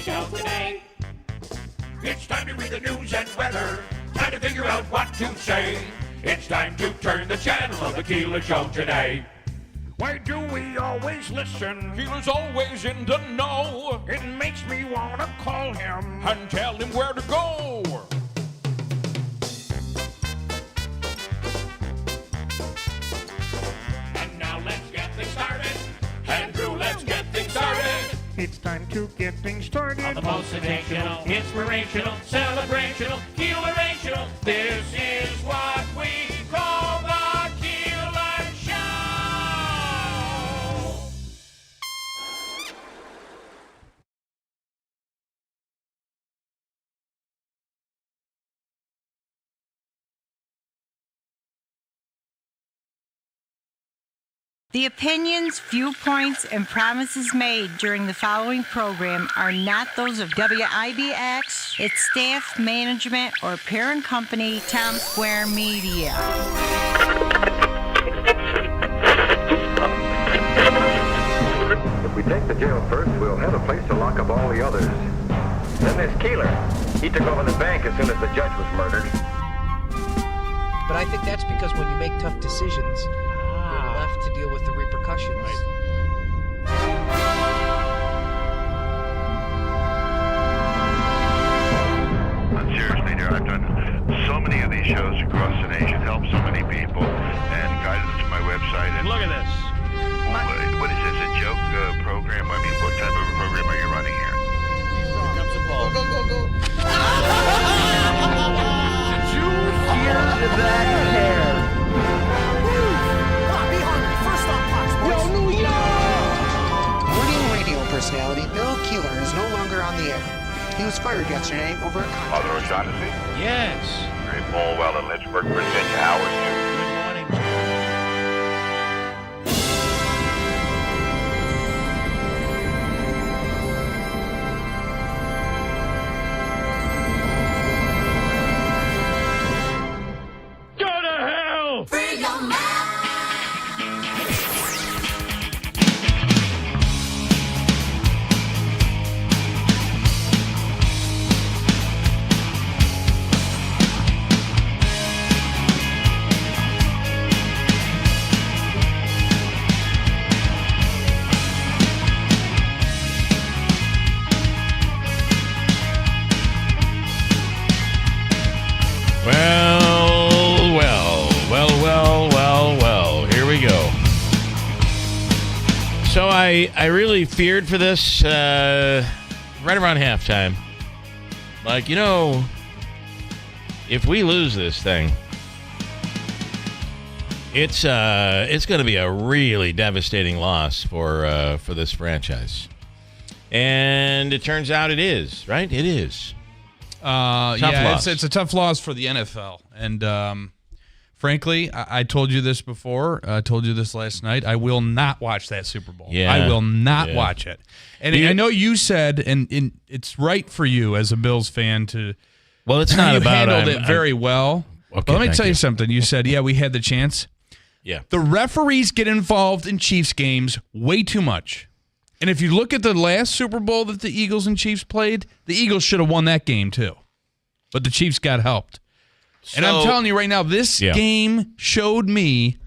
Show today. It's time to read the news and weather. Time to figure out what to say. It's time to turn the channel of the Keeler Show today. Why do we always listen? Keeler's always in the know. It makes me want to call him and tell him where to go. And now let's get things started. Andrew, let's get things started. It's time to get things started. On the most sensational, inspirational, celebrational, Keelerational. This is what we call the Keeler Show. The opinions, viewpoints, and promises made during the following program are not those of WIBX, its staff, management, or parent company, Tom Square Media. If we take the jail first, we'll have a place to lock up all the others. Then there's Keeler. He took over the bank as soon as the judge was murdered. But I think that's because when you make tough decisions, you're left to deal with the repercussions. Seriously, dear, I've done so many of these shows across the nation, helped so many people, and guided them to my website. And Look at this. what is this, a joke program? I mean, what type of a program are you running here? Here comes the ball. Go. Did you hear that hair? Morning radio personality Bill Keeler is no longer on the air. He was fired yesterday over a contract. Father O'Shaughnessy? Yes. Ray Paulwell in Lynchburg, Virginia. How are you? Good morning. Go to hell! Free your mind. Well. Here we go. So I really feared for this right around halftime. Like, if we lose this thing, it's going to be a really devastating loss for this franchise. And it turns out it is, right? It is. It's a tough loss for the NFL. And frankly, I told you this before. I told you this last night. I will not watch that Super Bowl. Yeah. I will not watch it. And I know you said, and it's right for you as a Bills fan to. Well, it's not you about handled it very well. Okay, but let me tell you. you something. You said, we had the chance. Yeah. The referees get involved in Chiefs games way too much. And if you look at the last Super Bowl that the Eagles and Chiefs played, the Eagles should have won that game too. But the Chiefs got helped. And I'm telling you right now, this game showed me,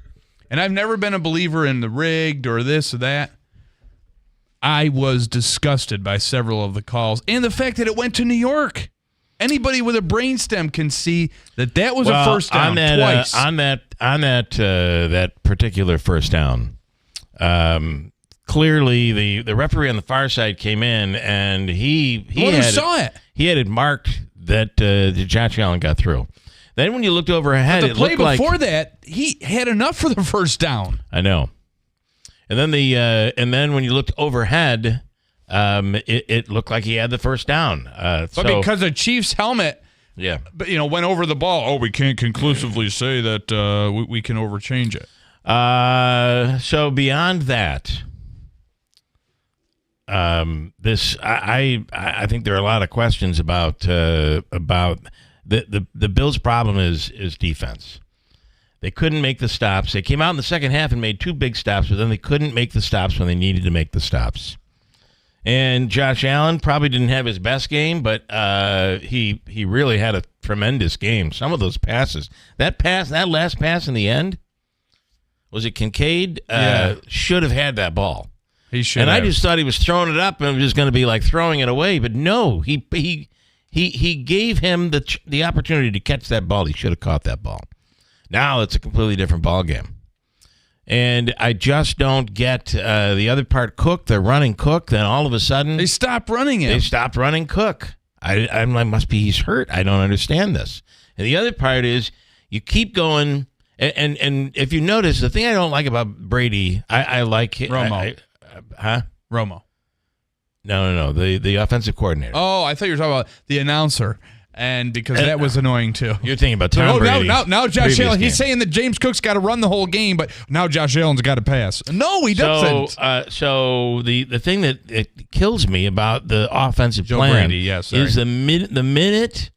and I've never been a believer in the rigged or this or that. I was disgusted by several of the calls and the fact that it went to New York. Anybody with a brainstem can see that was a first down twice. On that particular first down, clearly the referee on the far side came in and he saw it. He had it marked that Josh Allen got through. Then when you looked overhead, but the play looked like before that, he had enough for the first down. I know. And then then when you looked overhead, it looked like he had the first down. But because the Chiefs' helmet, went over the ball. Oh, we can't conclusively say that we can overchange it. So beyond that, I think there are a lot of questions about the Bills' problem is defense. They couldn't make the stops. They came out in the second half and made two big stops, but then they couldn't make the stops when they needed to make the stops. And Josh Allen probably didn't have his best game, but he really had a tremendous game. Some of those passes, that last pass in the end, was it Kincaid? Should have had that ball. He should. And have. I just thought he was throwing it up and was just going to be like throwing it away, but no, he gave him the opportunity to catch that ball. He should have caught that ball. Now it's a completely different ball game. And I just don't get the other part. Cook, they're running Cook. Then all of a sudden, They stopped running him. they stopped running Cook. I must be he's hurt. I don't understand this. And the other part is you keep going. And if you notice, the thing I don't like about Brady, I like Romo. Romo. No. The offensive coordinator. Oh, I thought you were talking about the announcer. And because that was annoying too. You're thinking about Tom Brady. Now Josh Allen. He's saying that James Cook's got to run the whole game, but now Josh Allen's got to pass. No, he doesn't. So the thing that it kills me about the offensive plan is the minute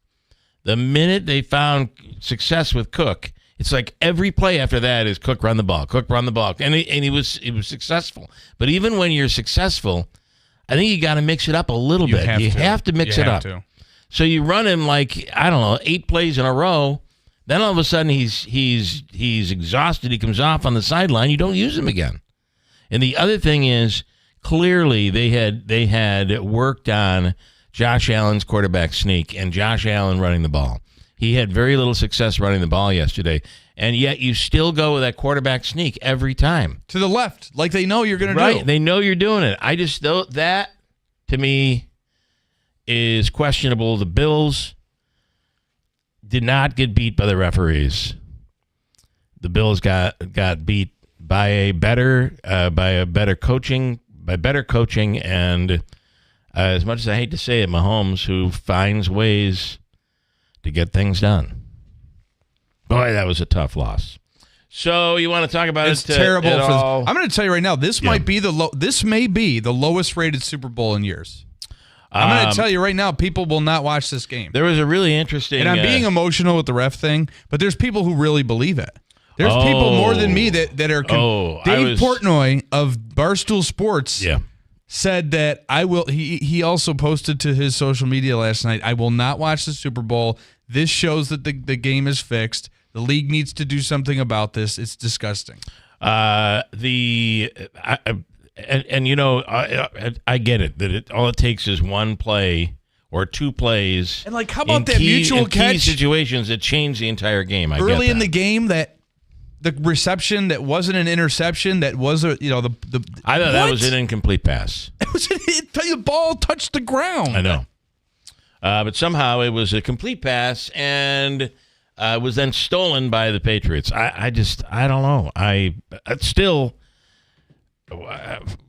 they found success with Cook, it's like every play after that is Cook run the ball, and he was successful. But even when you're successful, I think you got to mix it up a little bit. You have to mix it up. So you run him like, I don't know, 8 plays in a row. Then all of a sudden he's exhausted. He comes off on the sideline. You don't use him again. And the other thing is, clearly they had worked on Josh Allen's quarterback sneak and Josh Allen running the ball. He had very little success running the ball yesterday, and yet you still go with that quarterback sneak every time. To the left, like they know you're going to do. Right, they know you're doing it. That, to me, is questionable. The Bills did not get beat by the referees. The Bills got beat by better coaching, and as much as I hate to say it, Mahomes, who finds ways to get things done. Boy, that was a tough loss. So you want to talk about it's it? Terrible. I'm going to tell you right now. This may be the lowest rated Super Bowl in years. I'm going to tell you right now, people will not watch this game. There was a really interesting... And I'm being emotional with the ref thing, but there's people who really believe it. There's people more than me that are... Dave Portnoy of Barstool Sports said that I will... He also posted to his social media last night, I will not watch the Super Bowl. This shows that the game is fixed. The league needs to do something about this. It's disgusting. And you know, I get it that all it takes is one play or 2 plays. And like, how about that mutual catch? Key situations that change the entire game. Early in the game, that the reception that wasn't an interception, that was I thought that was an incomplete pass. It was the ball touched the ground. I know, but somehow it was a complete pass and was then stolen by the Patriots. I don't know. Still.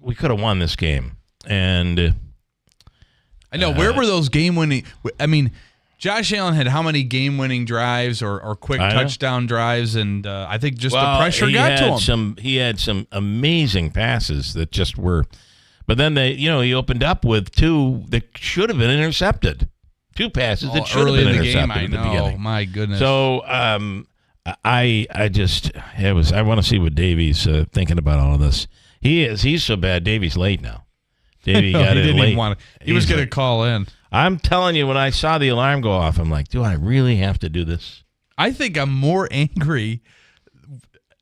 We could have won this game, and I know where were those game-winning? I mean, Josh Allen had how many game-winning drives or quick touchdown drives, and I think just the pressure got to him. He had some amazing passes that just were, but then he opened up with 2 that should have been intercepted. 2 passes that should have been intercepted at the beginning. My goodness. So I want to see what Davey's thinking about all of this. He's so bad. Davey's late now. Davey got it late. He was going to call in. I'm telling you, when I saw the alarm go off, I'm like, do I really have to do this? I think I'm more angry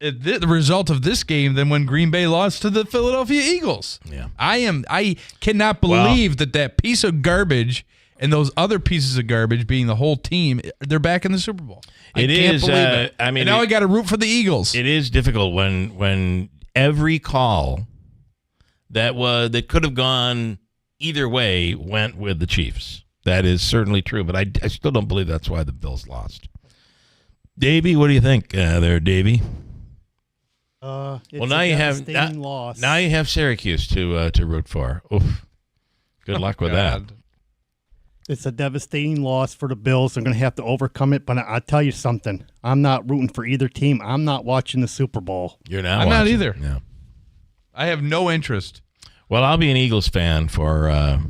at the result of this game than when Green Bay lost to the Philadelphia Eagles. Yeah, I cannot believe that piece of garbage and those other pieces of garbage, being the whole team, they're back in the Super Bowl. I can't believe it. I mean, and now I got to root for the Eagles. It is difficult when every call that could have gone either way went with the Chiefs. That is certainly true, but I still don't believe that's why the Bills lost. Davey, what do you think there, Davey? Well, now you have Syracuse to root for. Oof. Good luck with that. It's a devastating loss for the Bills. They're going to have to overcome it. But I'll tell you something. I'm not rooting for either team. I'm not watching the Super Bowl. You're not I'm watching. not either. Yeah. I have no interest. Well, I'll be an Eagles fan for a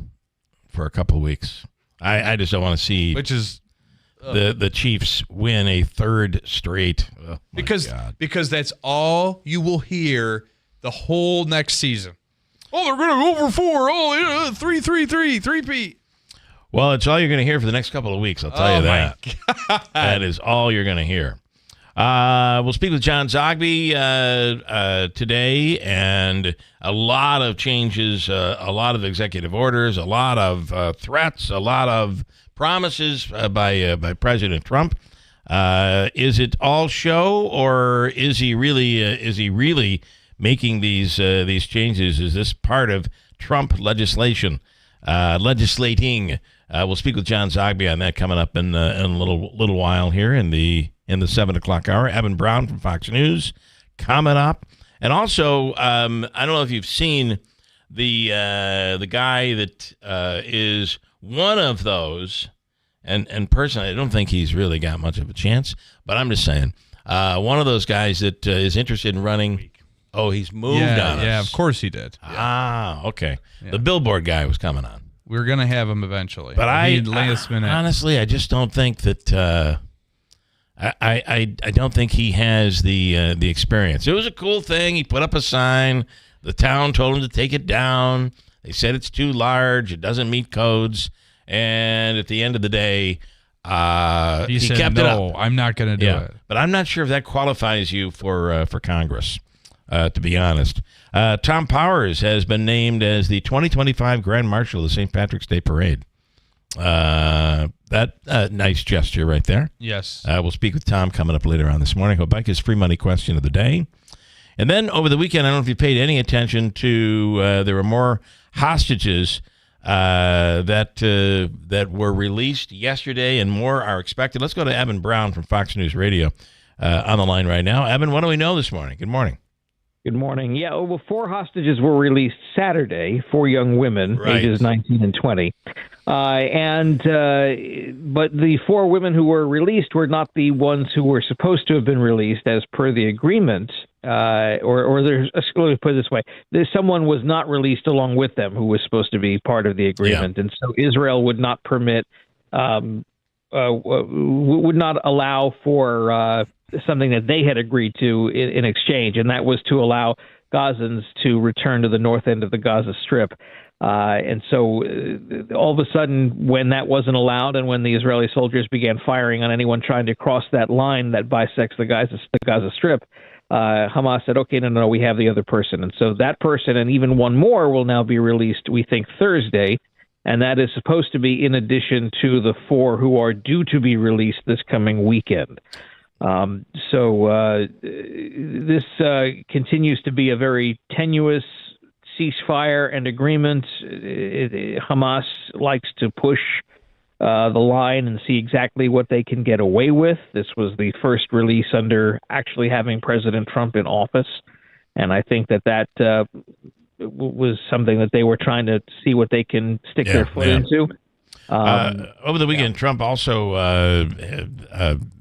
couple of weeks. I just don't want to see the Chiefs win a 3rd straight. Oh, because that's all you will hear the whole next season. Oh, they're going to go for 4. Oh, yeah, 3-3-3, 3-peat. Well, it's all you're going to hear for the next couple of weeks. I'll tell you that. That is all you're going to hear. We'll speak with John Zogby today, and a lot of changes, a lot of executive orders, a lot of threats, a lot of promises by President Trump. Is it all show, or is he really making these changes? Is this part of Trump legislating? We'll speak with John Zogby on that coming up in a little while here in the 7 o'clock hour. Evan Brown from Fox News coming up, and also I don't know if you've seen the guy that is one of those, and personally I don't think he's really got much of a chance, but I'm just saying one of those guys that is interested in running. Oh, he's moved on us. Yeah, of course he did. Okay. Yeah. The Billboard guy was coming on. We're going to have him eventually. But honestly, I just don't think that I don't think he has the experience. It was a cool thing. He put up a sign. The town told him to take it down. They said it's too large. It doesn't meet codes. And at the end of the day, he said, kept it up. I'm not going to do it. But I'm not sure if that qualifies you for Congress, to be honest. Tom Powers has been named as the 2025 Grand Marshal of the St. Patrick's Day Parade. That nice gesture right there. Yes. We'll speak with Tom coming up later on this morning. He'll back his free money question of the day. And then over the weekend, I don't know if you paid any attention to, there were more hostages that were released yesterday, and more are expected. Let's go to Evan Brown from Fox News Radio on the line right now. Evan, what do we know this morning? Good morning. Good morning. Yeah, well, 4 hostages were released Saturday, 4 young women, ages 19 and 20. But the 4 women who were released were not the ones who were supposed to have been released as per the agreement. Let me put it this way. Someone was not released along with them who was supposed to be part of the agreement. Yeah. And so Israel would not permit, would not allow for something that they had agreed to in exchange, and that was to allow Gazans to return to the north end of the Gaza Strip. And so all of a sudden, when that wasn't allowed, and when the Israeli soldiers began firing on anyone trying to cross that line that bisects the Gaza Strip, Hamas said, okay, no, we have the other person. And so that person and even one more will now be released, we think, Thursday. And that is supposed to be in addition to the 4 who are due to be released this coming weekend. This continues to be a very tenuous ceasefire and agreement. Hamas likes to push the line and see exactly what they can get away with. This was the first release under actually having President Trump in office, and I think that was something that they were trying to see what they can stick their foot into. Over the weekend, Trump also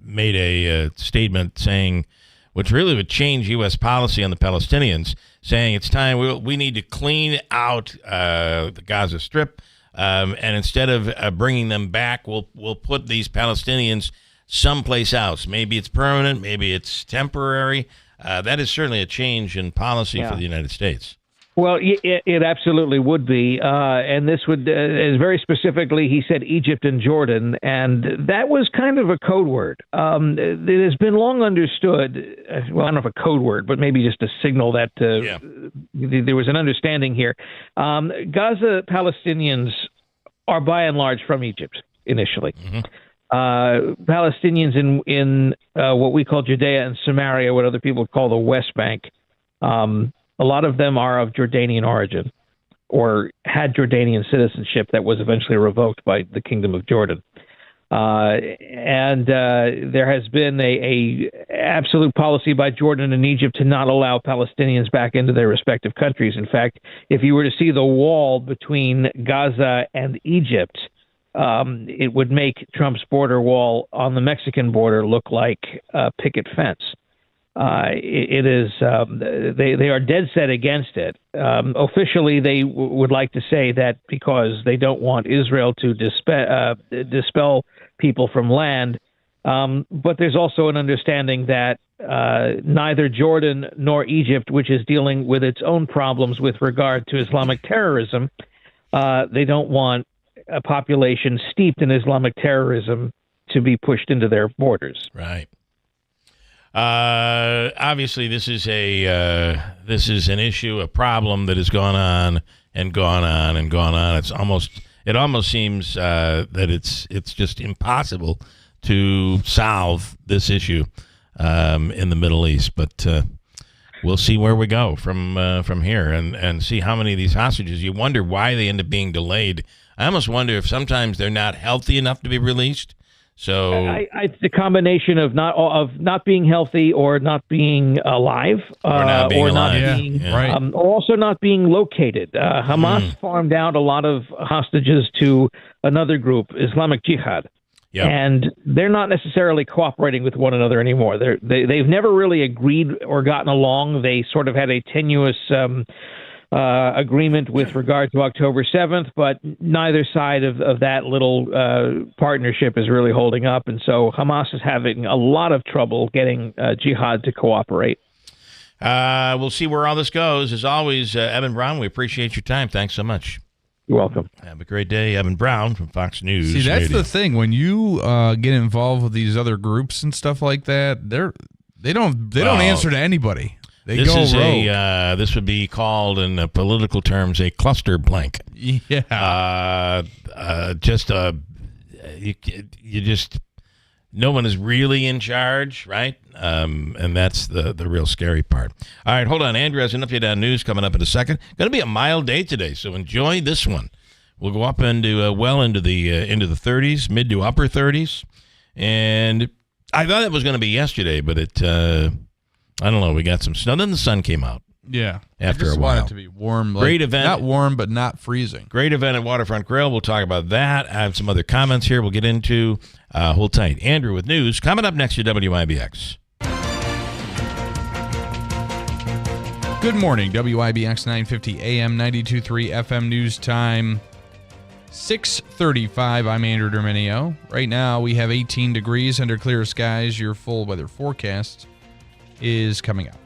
made a statement saying, which really would change U.S. policy on the Palestinians, saying it's time we need to clean out the Gaza Strip, and instead of bringing them back, we'll put these Palestinians someplace else. Maybe it's permanent, maybe it's temporary. That is certainly a change in policy for the United States. Well, it absolutely would be. And this would, very specifically, he said Egypt and Jordan. And that was kind of a code word. It has been long understood, well, I don't know if a code word, but maybe just a signal that there was an understanding here. Gaza Palestinians are by and large from Egypt initially. Mm-hmm. Palestinians in what we call Judea and Samaria, what other people call the West Bank, a lot of them are of Jordanian origin or had Jordanian citizenship that was eventually revoked by the Kingdom of Jordan. And there has been a absolute policy by Jordan and Egypt to not allow Palestinians back into their respective countries. In fact, if you were to see the wall between Gaza and Egypt, it would make Trump's border wall on the Mexican border look like a picket fence. It is they are dead set against it. Officially, they would like to say that because they don't want Israel to dispel people from land. But there's also an understanding that neither Jordan nor Egypt, which is dealing with its own problems with regard to Islamic terrorism, they don't want a population steeped in Islamic terrorism to be pushed into their borders. Right. Obviously, this is an issue, a problem that has gone on and gone on and gone on. It almost seems that it's just impossible to solve this issue in the Middle East. But we'll see where we go from here and see how many of these hostages. You wonder why they end up being delayed. I almost wonder if sometimes they're not healthy enough to be released. So it's a combination of not being healthy or not being alive, or not being or also not being located. Hamas farmed out a lot of hostages to another group, Islamic Jihad. Yep. And they're not necessarily cooperating with one another anymore. They've never really agreed or gotten along. They sort of had a tenuous agreement with regard to October 7th, but neither side of that little partnership is really holding up. And so Hamas is having a lot of trouble getting Jihad to cooperate. We'll see where all this goes. As always, Evan Brown, we appreciate your time. Thanks so much. You're welcome. Have a great day. Evan Brown from Fox News. See, that's Radio. the thing. When you get involved with these other groups and stuff like that, they don't answer to anybody. This would be called in political terms a cluster blank. Yeah. No one is really in charge, right? And that's the real scary part. All right, hold on. Andrew has an update on news coming up in a second. Going to be a mild day today, so enjoy this one. We'll go up into into the 30s, mid to upper 30s, and I thought it was going to be yesterday, but I don't know. We got some snow. Then the sun came out. Yeah. After I just a while. want it to be warm. Great event. Not warm, but not freezing. Great event at Waterfront Grill. We'll talk about that. I have some other comments here we'll get into. Hold tight. Andrew with news coming up next to WIBX. Good morning. WIBX 950 AM 92.3 FM news time. 6:35. I'm Andrew Derminio. Right now we have 18 degrees under clear skies. Your full weather forecast is coming up.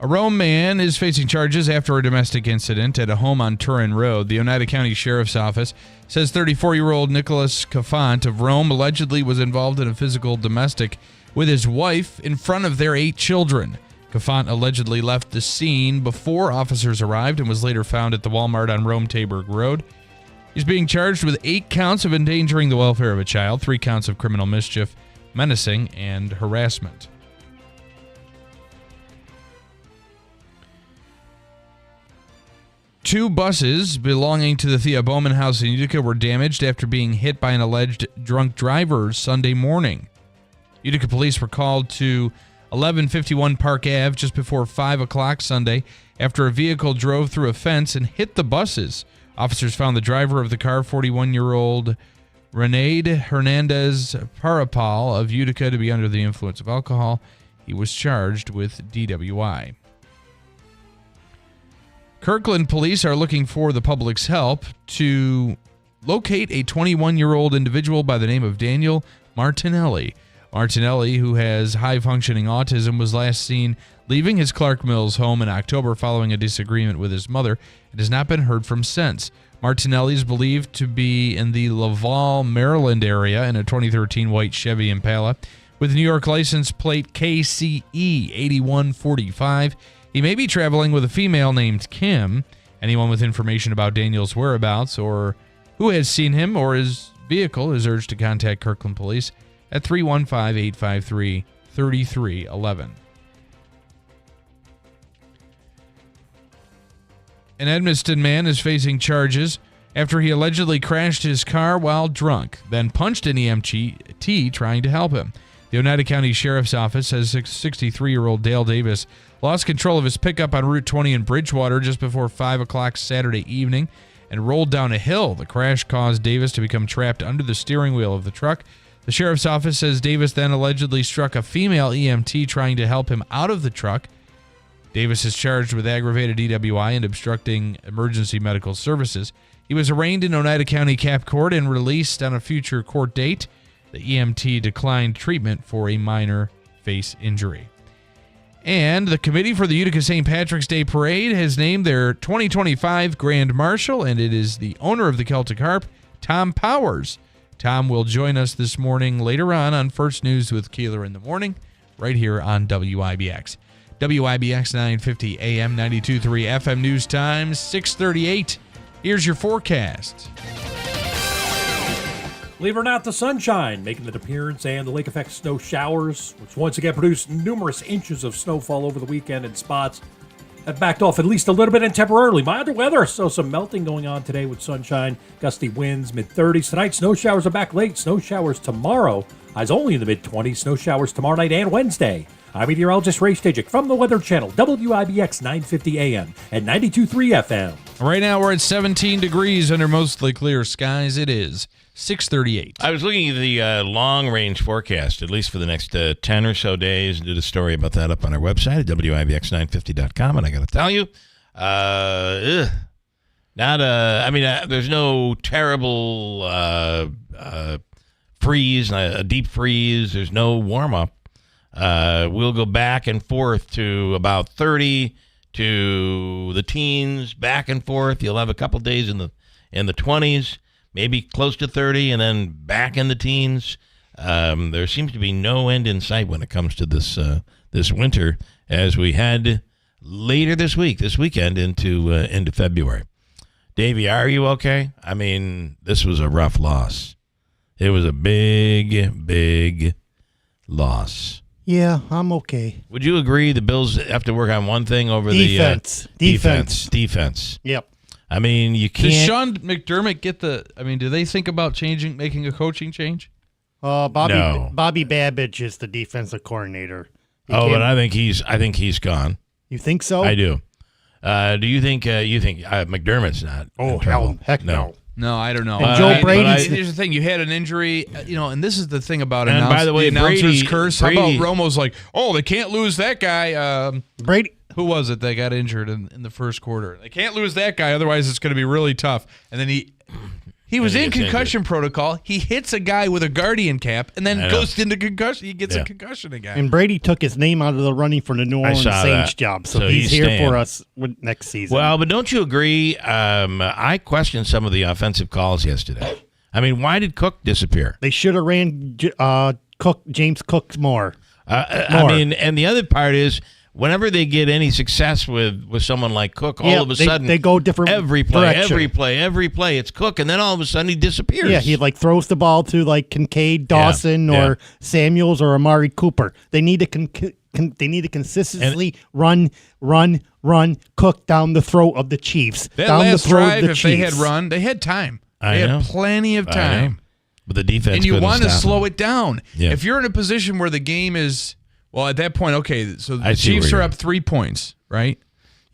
A Rome man is facing charges after a domestic incident at a home on Turin Road. The Oneida County Sheriff's Office says 34-year-old Nicholas Cafant of Rome allegedly was involved in a physical domestic with his wife in front of their 8 children. Cafant allegedly left the scene before officers arrived and was later found at the Walmart on Rome-Taberg Road. He's being charged with 8 counts of endangering the welfare of a child, 3 counts of criminal mischief, menacing, and harassment. Two buses belonging to the Thea Bowman house in Utica were damaged after being hit by an alleged drunk driver Sunday morning. Utica police were called to 1151 Park Ave just before 5 o'clock Sunday after a vehicle drove through a fence and hit the buses. Officers found the driver of the car, 41-year-old Renaid Hernandez Parapal of Utica, to be under the influence of alcohol. He was charged with DWI. Kirkland police are looking for the public's help to locate a 21-year-old individual by the name of Daniel Martinelli. Martinelli, who has high-functioning autism, was last seen leaving his Clark Mills home in October following a disagreement with his mother and has not been heard from since. Martinelli is believed to be in the Laval, Maryland area in a 2013 white Chevy Impala with New York license plate KCE 8145. He may be traveling with a female named Kim. Anyone with information about Daniel's whereabouts or who has seen him or his vehicle is urged to contact Kirkland Police at 315-853-3311. An Edmiston man is facing charges after he allegedly crashed his car while drunk, then punched an EMT trying to help him. The Oneida County Sheriff's Office says 63-year-old Dale Davis lost control of his pickup on Route 20 in Bridgewater just before 5 o'clock Saturday evening and rolled down a hill. The crash caused Davis to become trapped under the steering wheel of the truck. The Sheriff's Office says Davis then allegedly struck a female EMT trying to help him out of the truck. Davis is charged with aggravated DWI and obstructing emergency medical services. He was arraigned in Oneida County Cap Court and released on a future court date. The EMT declined treatment for a minor face injury. And the committee for the Utica St. Patrick's Day Parade has named their 2025 Grand Marshal, and it is the owner of the Celtic Harp, Tom Powers. Tom will join us this morning later on First News with Keeler in the Morning, right here on WIBX. WIBX 950 AM 92.3 FM News Times, 6:38. Here's your forecast. Believe it or not, the sunshine making an appearance and the lake effect snow showers, which once again produced numerous inches of snowfall over the weekend in spots that backed off at least a little bit and temporarily. Milder weather, so some melting going on today with sunshine, gusty winds, mid-30s. Tonight, snow showers are back late. Snow showers tomorrow. Highs only in the mid-20s. Snow showers tomorrow night and Wednesday. I'm meteorologist Ray Stajic from the Weather Channel, WIBX 950 AM and 92.3 FM. Right now we're at 17 degrees under mostly clear skies. It is 6:38. I was looking at the long-range forecast, at least for the next 10 or so days, and did a story about that up on our website at WIBX950.com, and I got to tell you, there's no terrible freeze, a deep freeze. There's no warm-up. We'll go back and forth to about 30 to the teens, back and forth. You'll have a couple days in the 20s, maybe close to 30, and then back in the teens. There seems to be no end in sight when it comes to this winter, as we head later this weekend into February. Davey, are you okay? I mean, this was a rough loss. It was a big loss. Yeah, I'm okay. Would you agree the Bills have to work on one thing over defense? Defense. Yep. I mean, you can't. Does Sean McDermott do they think about making a coaching change? No. Bobby Babbage is the defensive coordinator. But I think he's gone. You think so? I do. Do you think McDermott's not? Oh, heck no. No, I don't know. And Joe Brady. Here's the thing: you had an injury, and this is the thing about and by the way, the announcer's curse. Brady, how about Romo's like, oh, they can't lose that guy. Brady. Who was it that got injured in the first quarter? They can't lose that guy, otherwise it's going to be really tough. And then he was in concussion protocol. He hits a guy with a Guardian cap, and then goes into concussion. He gets a concussion again. And Brady took his name out of the running for the New Orleans Saints job, so he's here staying for us next season. Well, but don't you agree? I questioned some of the offensive calls yesterday. I mean, why did Cook disappear? They should have ran James Cook more. I mean, and the other part is, whenever they get any success with someone like Cook, all of a sudden they go different. Every play, it's Cook, and then all of a sudden he disappears. Yeah, he throws the ball to Kincaid, Dawson, or Samuels or Amari Cooper. They need to consistently run Cook down the throat of the Chiefs. That down last the throat drive, of the if Chiefs. they had run, they had time. They had plenty of time. But the defense, and you want to slow it down. Yeah. If you're in a position where the game is. Well, at that point, okay, so the Chiefs are up 3 points, right?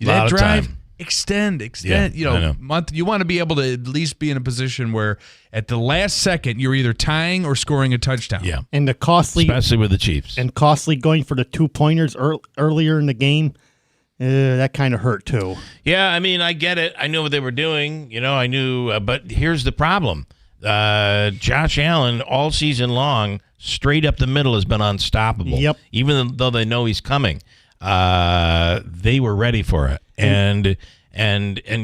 That drive, extend. Yeah, You want to be able to at least be in a position where at the last second you're either tying or scoring a touchdown. Yeah, and especially with the Chiefs, and costly going for the 2-pointers earlier in the game. That kind of hurt too. Yeah, I mean, I get it. I knew what they were doing. I knew, but here's the problem: Josh Allen all season long, straight up the middle, has been unstoppable. Yep. Even though they know he's coming, they were ready for it, and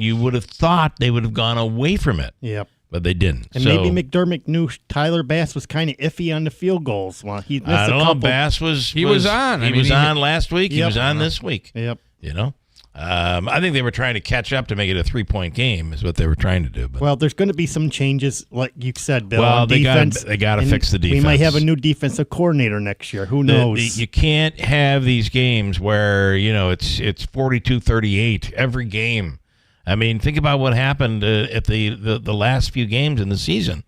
you would have thought they would have gone away from it. Yep. But they didn't. And maybe McDermott knew Tyler Bass was kind of iffy on the field goals. Well, he missed I don't a couple. know. Bass was on. He was on last week. Yep. He was on this week. Yep. I think they were trying to catch up to make it a 3-point game is what they were trying to do. But. Well, there's going to be some changes, like you said, Bill. Well, on they got defense, to fix the defense. We might have a new defensive coordinator next year. Who knows? You can't have these games where it's 42-38 every game. I mean, think about what happened at the last few games in the season.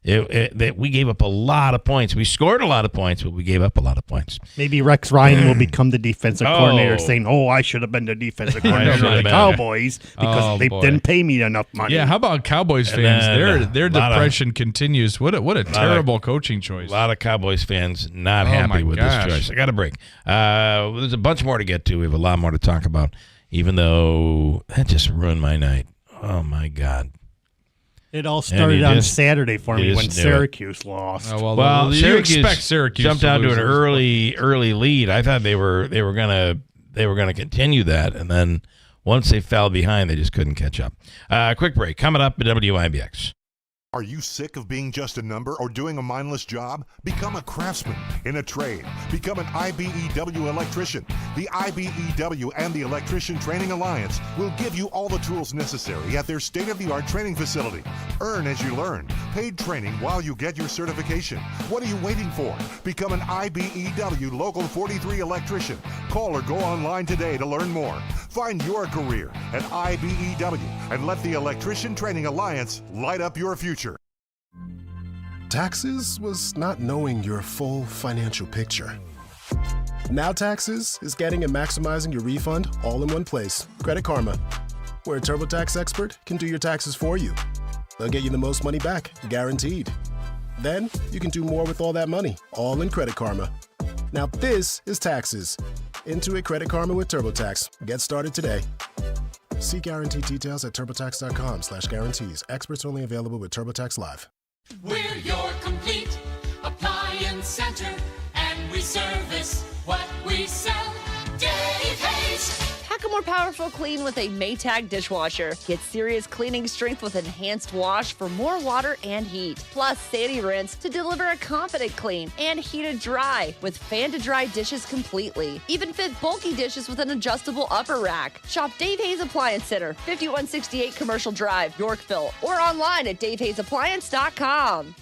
We gave up a lot of points. We scored a lot of points, but we gave up a lot of points. Maybe Rex Ryan will become the defensive coordinator, saying, I should have been the defensive coordinator for the Cowboys because they didn't pay me enough money. Yeah, how about Cowboys fans? Their depression continues. What a terrible coaching choice. A lot of Cowboys fans not happy with this choice. I got a break. There's a bunch more to get to. We have a lot more to talk about, even though that just ruined my night. Oh, my God. It all started on Saturday for me when Syracuse lost. Well, you expect Syracuse jumped to out to lose an early lead. I thought they were gonna continue that, and then once they fell behind, they just couldn't catch up. Quick break coming up at WIBX. Are you sick of being just a number or doing a mindless job? Become a craftsman in a trade. Become an IBEW electrician. The IBEW and the Electrician Training Alliance will give you all the tools necessary at their state-of-the-art training facility. Earn as you learn. Paid training while you get your certification. What are you waiting for? Become an IBEW Local 43 electrician. Call or go online today to learn more. Find your career at IBEW and let the Electrician Training Alliance light up your future. Taxes was not knowing your full financial picture. Now Taxes is getting and maximizing your refund all in one place. Credit Karma, where a TurboTax expert can do your taxes for you. They'll get you the most money back, guaranteed. Then you can do more with all that money, all in Credit Karma. Now this is Taxes. Intuit Credit Karma with TurboTax. Get started today. See guarantee details at turbotax.com/guarantees. Experts only available with TurboTax Live. We're your complete appliance center, and we service what we sell. Dave Hayes. Pack a more powerful clean with a Maytag dishwasher. Get serious cleaning strength with enhanced wash for more water and heat. Plus Sandy Rinse to deliver a confident clean and heated dry with fan to dry dishes completely. Even fit bulky dishes with an adjustable upper rack. Shop Dave Hayes Appliance Center, 5168 Commercial Drive, Yorkville, or online at davehayesappliance.com.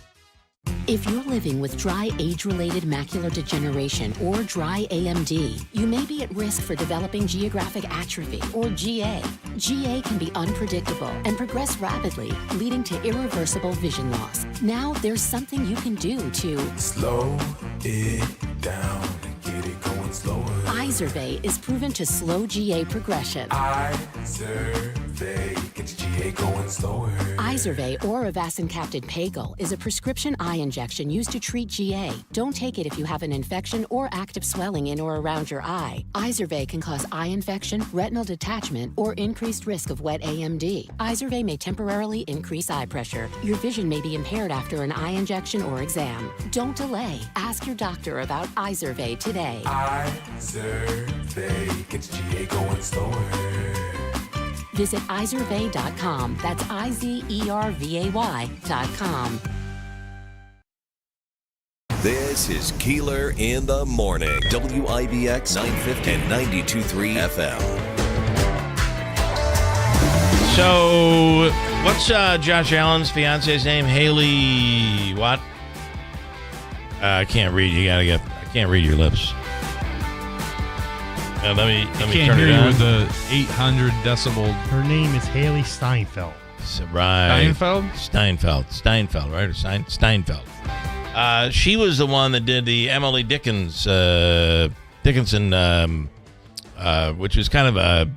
If you're living with dry age-related macular degeneration or dry AMD, you may be at risk for developing geographic atrophy or GA. GA can be unpredictable and progress rapidly, leading to irreversible vision loss. Now there's something you can do to slow it down and get it going slower. Izervay is proven to slow GA progression. Izervay gets GA going slower. Izervay or avacincaptad pagel is a prescription eye injection used to treat GA. Don't take it if you have an infection or active swelling in or around your eye. Izervay can cause eye infection, retinal detachment, or increased risk of wet AMD. Izervay may temporarily increase eye pressure. Your vision may be impaired after an eye injection or exam. Don't delay. Ask your doctor about Izervay today. Izervay gets GA going slower. Visit Izervay.com. That's IZERVAY.com. This is Keeler in the Morning. WIBX 950 and 92.3 FM. So, what's Josh Allen's fiance's name? Haley what? I can't read. I can't read your lips. Let me can't turn hear it you on. with the 800 decibel. Her name is Haley Steinfeld. Right. Steinfeld? Steinfeld, right? Or Steinfeld. She was the one that did the Emily Dickinson, which was kind of a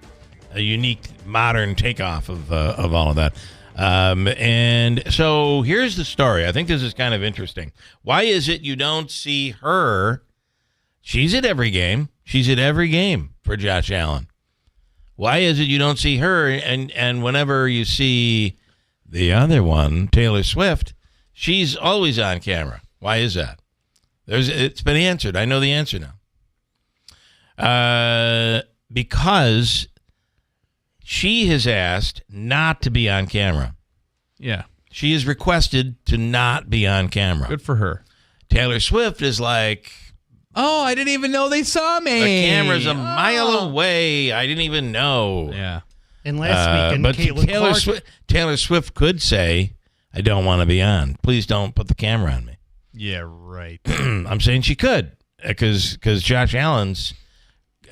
unique modern takeoff of all of that. And so here's the story. I think this is kind of interesting. Why is it you don't see her? She's at every game. She's at every game for Josh Allen. Why is it you don't see her? And whenever you see the other one, Taylor Swift, she's always on camera. Why is that? It's been answered. I know the answer now. Because she has asked not to be on camera. Yeah. She is requested to not be on camera. Good for her. Taylor Swift is like, oh, I didn't even know they saw me. The camera's a mile away. I didn't even know. Yeah. And last weekend, but Caitlin Taylor Swift could say, I don't want to be on. Please don't put the camera on me. Yeah, right. I'm saying she could because Josh Allen's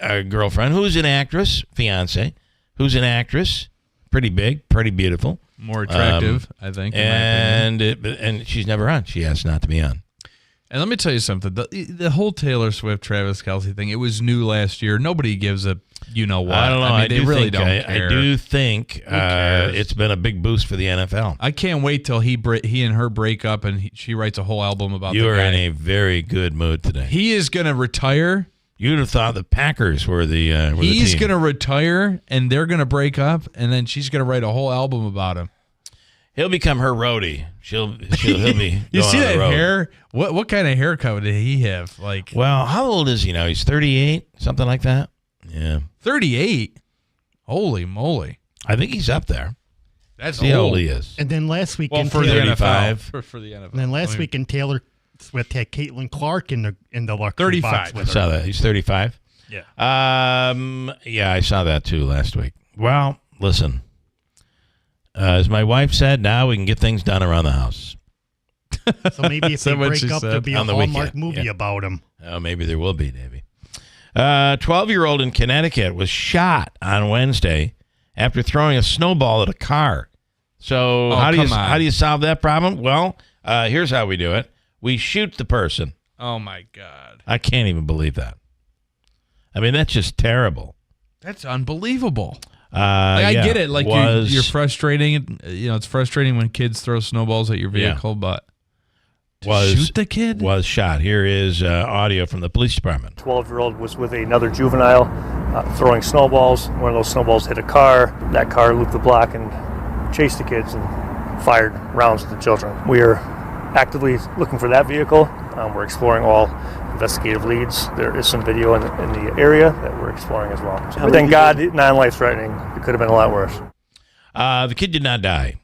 girlfriend, who's an actress, fiance, who's an actress, pretty big, pretty beautiful. More attractive, I think. And she's never on. She asked not to be on. And let me tell you something. The whole Taylor Swift, Travis Kelce thing, it was new last year. Nobody gives a what. I don't know. I they really don't care. I do think it's been a big boost for the NFL. I can't wait till he and her break up and she writes a whole album about the guy. You are in a very good mood today. He is going to retire. You'd have thought the Packers were the He's team. going to retire and they're going to break up and then she's going to write a whole album about him. He'll become her roadie. He'll be. You going see on the that road. hair? What kind of haircut did he have? Like, Well, how old is he now? He's 38, something like that. Yeah, 38. Holy moly! I think he's up there. That's See how old. old he is. And then last week, Well, in for the Taylor, NFL. For the NFL. and then last week in Taylor Swift had Caitlin Clark in the luxury 35. box I with her. saw that. He's 35. Yeah. Yeah, I saw that too last week. Well, listen. As my wife said, now we can get things done around the house. So maybe if So they what break she up, said. there'll be a On the Hallmark weekend, movie yeah. about him. Oh, maybe there will be, Davey. 12-year-old in Connecticut was shot on Wednesday after throwing a snowball at a car. So how do you solve that problem? Well, here's how we do it. We shoot the person. Oh my God! I can't even believe that. I mean, that's just terrible. That's unbelievable. I get it. Like you're frustrating. It's frustrating when kids throw snowballs at your vehicle, but shoot the kid was shot. Here is audio from the police department. 12-year-old was with another juvenile throwing snowballs. One of those snowballs hit a car. That car looped the block and chased the kids and fired rounds at the children. We are actively looking for that vehicle. We're exploring all investigative leads. There is some video in the area that we're exploring as well. But thank God, non-life-threatening. It could have been a lot worse. The kid did not die,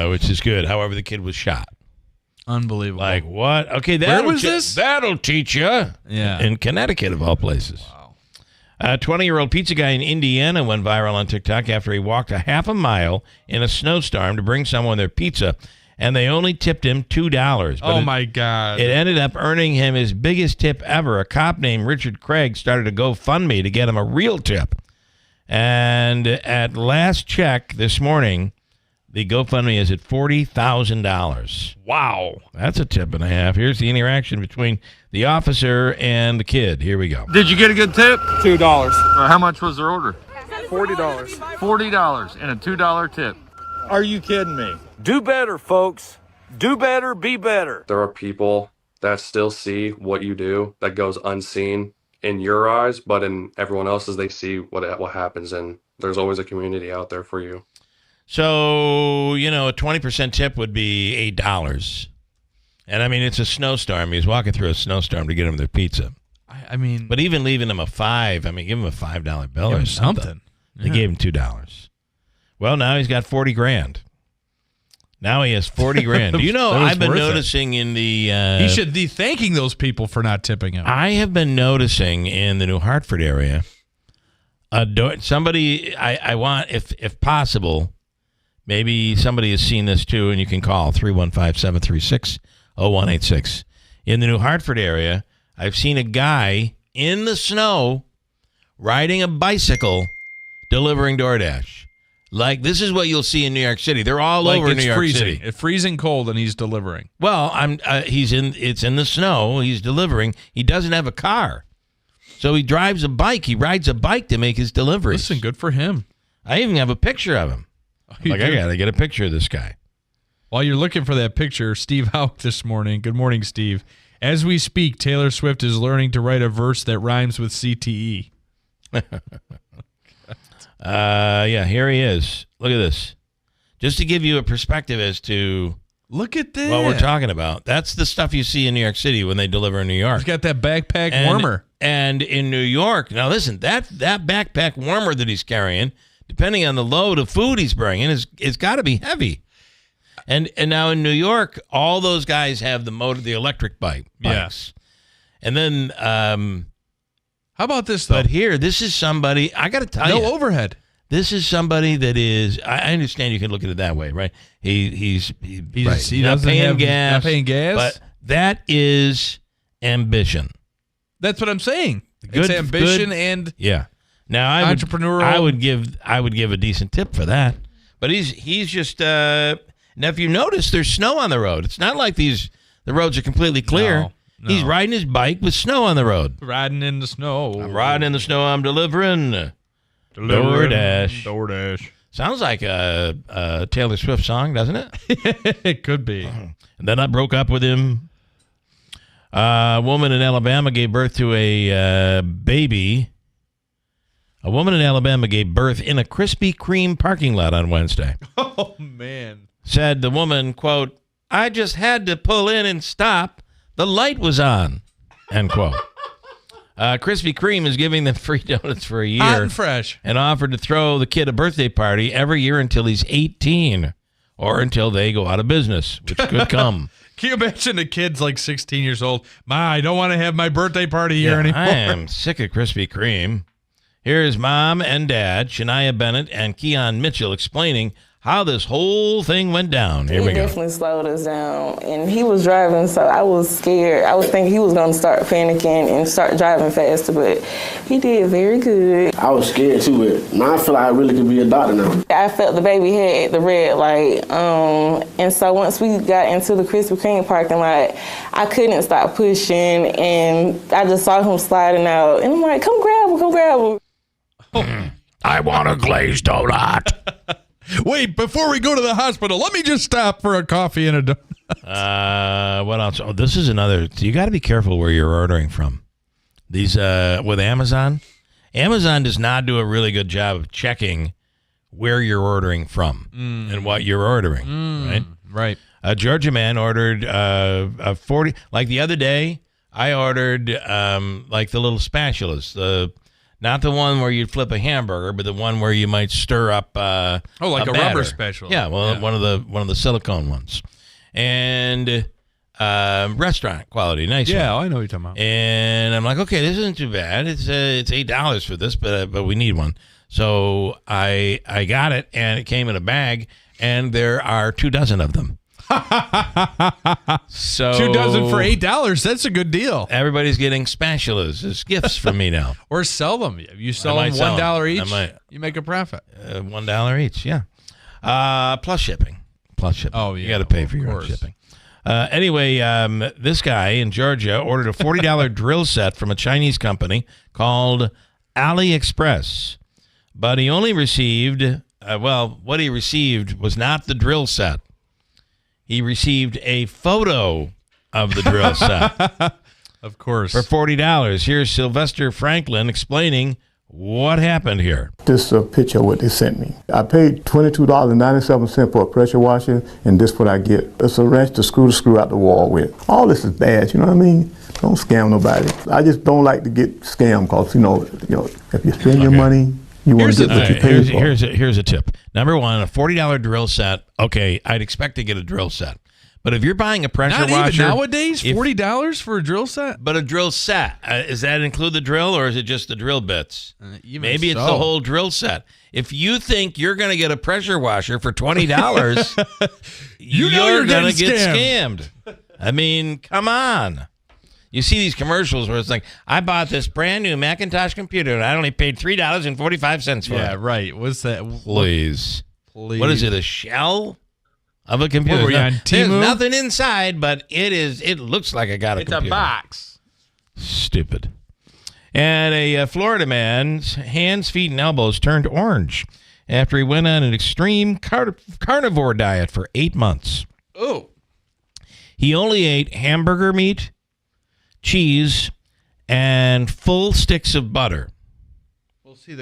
which is good. However, the kid was shot. Unbelievable. Like what? Okay, Where was this? That'll teach you. Yeah. In Connecticut, of all places. Wow. A 20-year-old pizza guy in Indiana went viral on TikTok after he walked a half a mile in a snowstorm to bring someone their pizza, and they only tipped him $2. Oh, my God. It ended up earning him his biggest tip ever. A cop named Richard Craig started a GoFundMe to get him a real tip. And at last check this morning, the GoFundMe is at $40,000. Wow. That's a tip and a half. Here's the interaction between the officer and the kid. Here we go. Did you get a good tip? $2. How much was their order? $40. $40 and a $2 tip. Are you kidding me? Do better, folks. Do better, be better. There are people that still see what you do that goes unseen in your eyes, but in everyone else's, they see what happens, and there's always a community out there for you. So, a 20% tip would be $8. And, I mean, it's a snowstorm. He's walking through a snowstorm to get them their pizza. I mean... But even leaving them a $5, give him a $5 bill or something. They Yeah. gave him $2. Well, now he's got $40,000. Now he has $40,000. Do you know, That was I've been worth it. noticing in the... he should be thanking those people for not tipping him. I have been noticing in the New Hartford area, somebody, I want, if possible, maybe somebody has seen this too, and you can call 315-736-0186. In the New Hartford area, I've seen a guy in the snow riding a bicycle delivering DoorDash. Like, this is what you'll see in New York City. They're all over New York City. It's freezing cold, and he's delivering. Well, it's in the snow. He's delivering. He doesn't have a car. So he drives a bike. He rides a bike to make his deliveries. Listen, good for him. I even have a picture of him. I got to get a picture of this guy. While you're looking for that picture, Steve Hauk this morning. Good morning, Steve. As we speak, Taylor Swift is learning to write a verse that rhymes with CTE. Yeah, here he is. Look at this. Just to give you a perspective as to look at this. What we're talking about. That's the stuff you see in New York City when they deliver in New York. He's got that backpack warmer. And in New York, now listen, that backpack warmer that he's carrying, depending on the load of food he's bringing, it's got to be heavy. And now in New York, all those guys have the electric bikes. Yes. And then how about this though? But here, this is somebody, I got to tell you. No overhead. This is somebody that is, I understand you can look at it that way, right? He not paying gas. Not paying gas. But that is ambition. That's what I'm saying. It's ambition and Now entrepreneurial. I would give a decent tip for that. But he's just now if you notice, there's snow on the road. It's not like the roads are completely clear. No. He's riding his bike with snow on the road. Riding in the snow. I'm riding in the snow. I'm delivering. DoorDash. Sounds like a Taylor Swift song, doesn't it? It could be. And then I broke up with him. A woman in Alabama gave birth to a baby. A woman in Alabama gave birth in a Krispy Kreme parking lot on Wednesday. Oh, man. said the woman, quote, "I just had to pull in and stop. The light was on," end quote. Krispy Kreme is giving them free donuts for a year. Hot and fresh. And offered to throw the kid a birthday party every year until he's 18 or until they go out of business, which could come. Can you imagine the kid's like 16 years old? Ma, I don't want to have my birthday party here anymore. I am sick of Krispy Kreme. Here's Mom and Dad, Shania Bennett and Keon Mitchell, explaining how this whole thing went down. Here we go. He definitely slowed us down, and he was driving, so I was scared. I was thinking he was going to start panicking and start driving faster, but he did very good. I was scared too, but now I feel like I really could be a doctor now. I felt the baby head at the red light, and so once we got into the Krispy Kreme parking lot, I couldn't stop pushing, and I just saw him sliding out, and I'm like, come grab him. I want a glazed donut. Wait, before we go to the hospital, let me just stop for a coffee and a donut. What else? Oh, this is another. You got to be careful where you're ordering from. These with Amazon. Amazon does not do a really good job of checking where you're ordering from and what you're ordering. Right. Right. A Georgia man ordered a 40. Like the other day, I ordered like the little spatulas. Not the one where you'd flip a hamburger, but the one where you might stir up like a rubber spatula. Yeah, well, yeah. one of the silicone ones, and restaurant quality, nice. Yeah, one. I know what you're talking about. And I'm like, okay, this isn't too bad. It's $8 for this, but we need one. So I got it, and it came in a bag, and there are 24 of them. So 24 for $8. That's a good deal. Everybody's getting spatulas as gifts from me now. Or sell them. You sell them $1 each. You make a profit. $1 each. Yeah. Plus shipping. Oh yeah. You got to pay for your own shipping. Anyway, this guy in Georgia ordered a $40 drill set from a Chinese company called AliExpress, but he only received what he received was not the drill set. He received a photo of the drill set. Of course. For $40. Here's Sylvester Franklin explaining what happened here. This is a picture of what they sent me. I paid $22.97 for a pressure washer, and this is what I get. It's a wrench to screw out the wall with. All this is bad, you know what I mean? Don't scam nobody. I just don't like to get scammed because, you know, if you spend your money, you want to get what you pay for. Here's a tip. Number one, a $40 drill set. Okay, I'd expect to get a drill set. But if you're buying a pressure washer. Not even nowadays? $40 for a drill set? But a drill set. Does that include the drill, or is it just the drill bits? Maybe it's the whole drill set. If you think you're going to get a pressure washer for $20, you're going to get scammed. I mean, come on. You see these commercials where it's like, I bought this brand new Macintosh computer and I only paid $3.45 for it. Yeah, right. What's that? Please. What is it, a shell of a computer? What were you on, Temu? There's nothing inside, but it looks like I got a computer. It's a box. Stupid. And a Florida man's hands, feet, and elbows turned orange after he went on an extreme carnivore diet for 8 months. Oh. He only ate hamburger meat, cheese, and full sticks of butter. Well, see,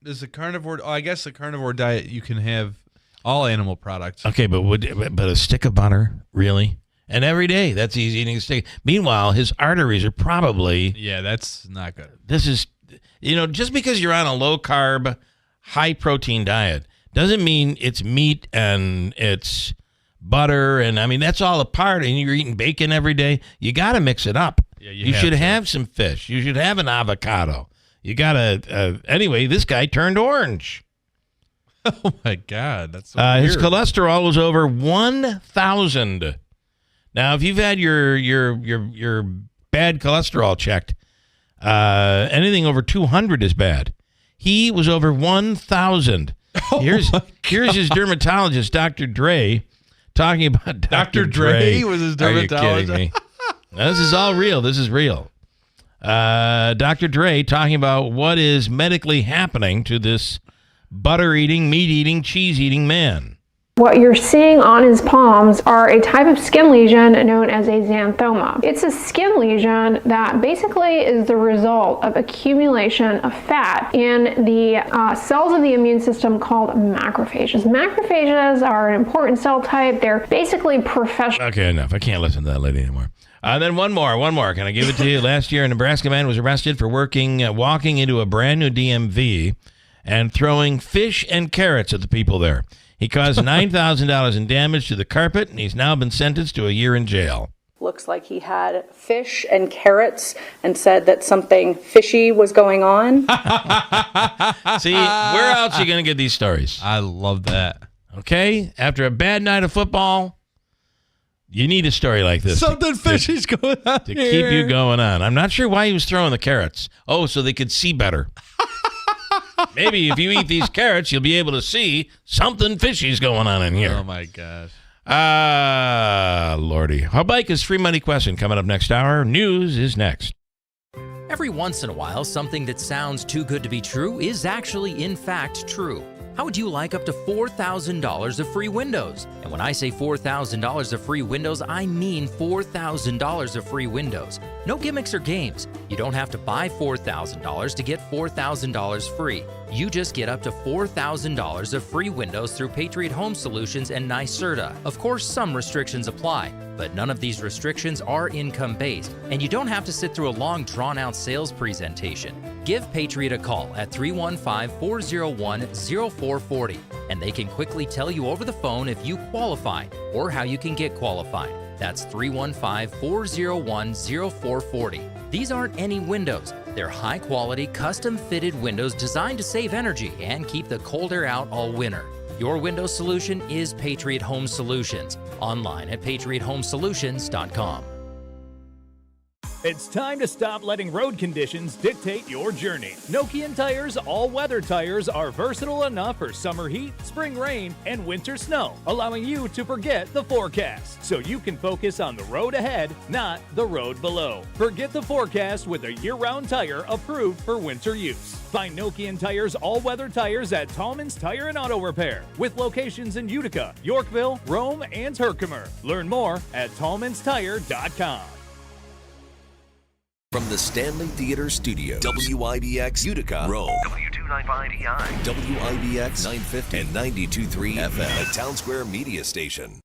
there's a carnivore. Oh, I guess the carnivore diet, you can have all animal products. Okay, but a stick of butter, really? And every day, that's easy eating a stick. Meanwhile, his arteries are probably. Yeah, that's not good. This is, just because you're on a low carb, high protein diet doesn't mean it's meat and it's butter, and I mean that's all a part. And you're eating bacon every day. You got to mix it up. Yeah, you should have some fish. You should have an avocado. You gotta. Anyway, this guy turned orange. Oh my God, that's so weird. His cholesterol was over 1,000. Now, if you've had your bad cholesterol checked, anything over 200 is bad. He was over 1,000. Here's his dermatologist, Dr. Dre, talking about Dr. Dre was his dermatologist. Are you kidding me? Now, this is all real. This is real. Dr. Dre talking about what is medically happening to this butter-eating, meat-eating, cheese-eating man. What you're seeing on his palms are a type of skin lesion known as a xanthoma. It's a skin lesion that basically is the result of accumulation of fat in the cells of the immune system called macrophages. Macrophages are an important cell type. They're basically professional. Okay, enough. I can't listen to that lady anymore. Then one more. Can I give it to you? Last year, a Nebraska man was arrested for walking into a brand new DMV and throwing fish and carrots at the people there. He caused $9,000 in damage to the carpet, and he's now been sentenced to a year in jail. Looks like he had fish and carrots and said that something fishy was going on. See, where else are you going to get these stories? I love that. Okay? After a bad night of football, you need a story like this. Something fishy's going on to keep you going on. I'm not sure why he was throwing the carrots. Oh, so they could see better. Maybe if you eat these carrots, you'll be able to see something fishy's going on in here. Oh, my gosh. Lordy. How bike is Free Money Question coming up next hour. News is next. Every once in a while, something that sounds too good to be true is actually, in fact, true. How would you like up to $4,000 of free windows? And when I say $4,000 of free windows, I mean $4,000 of free windows. No gimmicks or games. You don't have to buy $4,000 to get $4,000 free. You just get up to $4,000 of free windows through Patriot Home Solutions and NYSERDA. Of course, some restrictions apply, but none of these restrictions are income-based, and you don't have to sit through a long, drawn-out sales presentation. Give Patriot a call at 315-401-0440, and they can quickly tell you over the phone if you qualify or how you can get qualified. That's 315-401-0440. These aren't any windows. They're high-quality, custom-fitted windows designed to save energy and keep the cold air out all winter. Your window solution is Patriot Home Solutions. Online at patriothomesolutions.com. It's time to stop letting road conditions dictate your journey. Nokian Tire's all-weather tires are versatile enough for summer heat, spring rain, and winter snow, allowing you to forget the forecast so you can focus on the road ahead, not the road below. Forget the forecast with a year-round tire approved for winter use. Find Nokian Tire's all-weather tires at Tallman's Tire and Auto Repair, with locations in Utica, Yorkville, Rome, and Herkimer. Learn more at tallmanstire.com. From the Stanley Theater Studio, WIBX Utica, Rome. W295EI. WIBX 950 and 92.3 FM. A Town Square media station.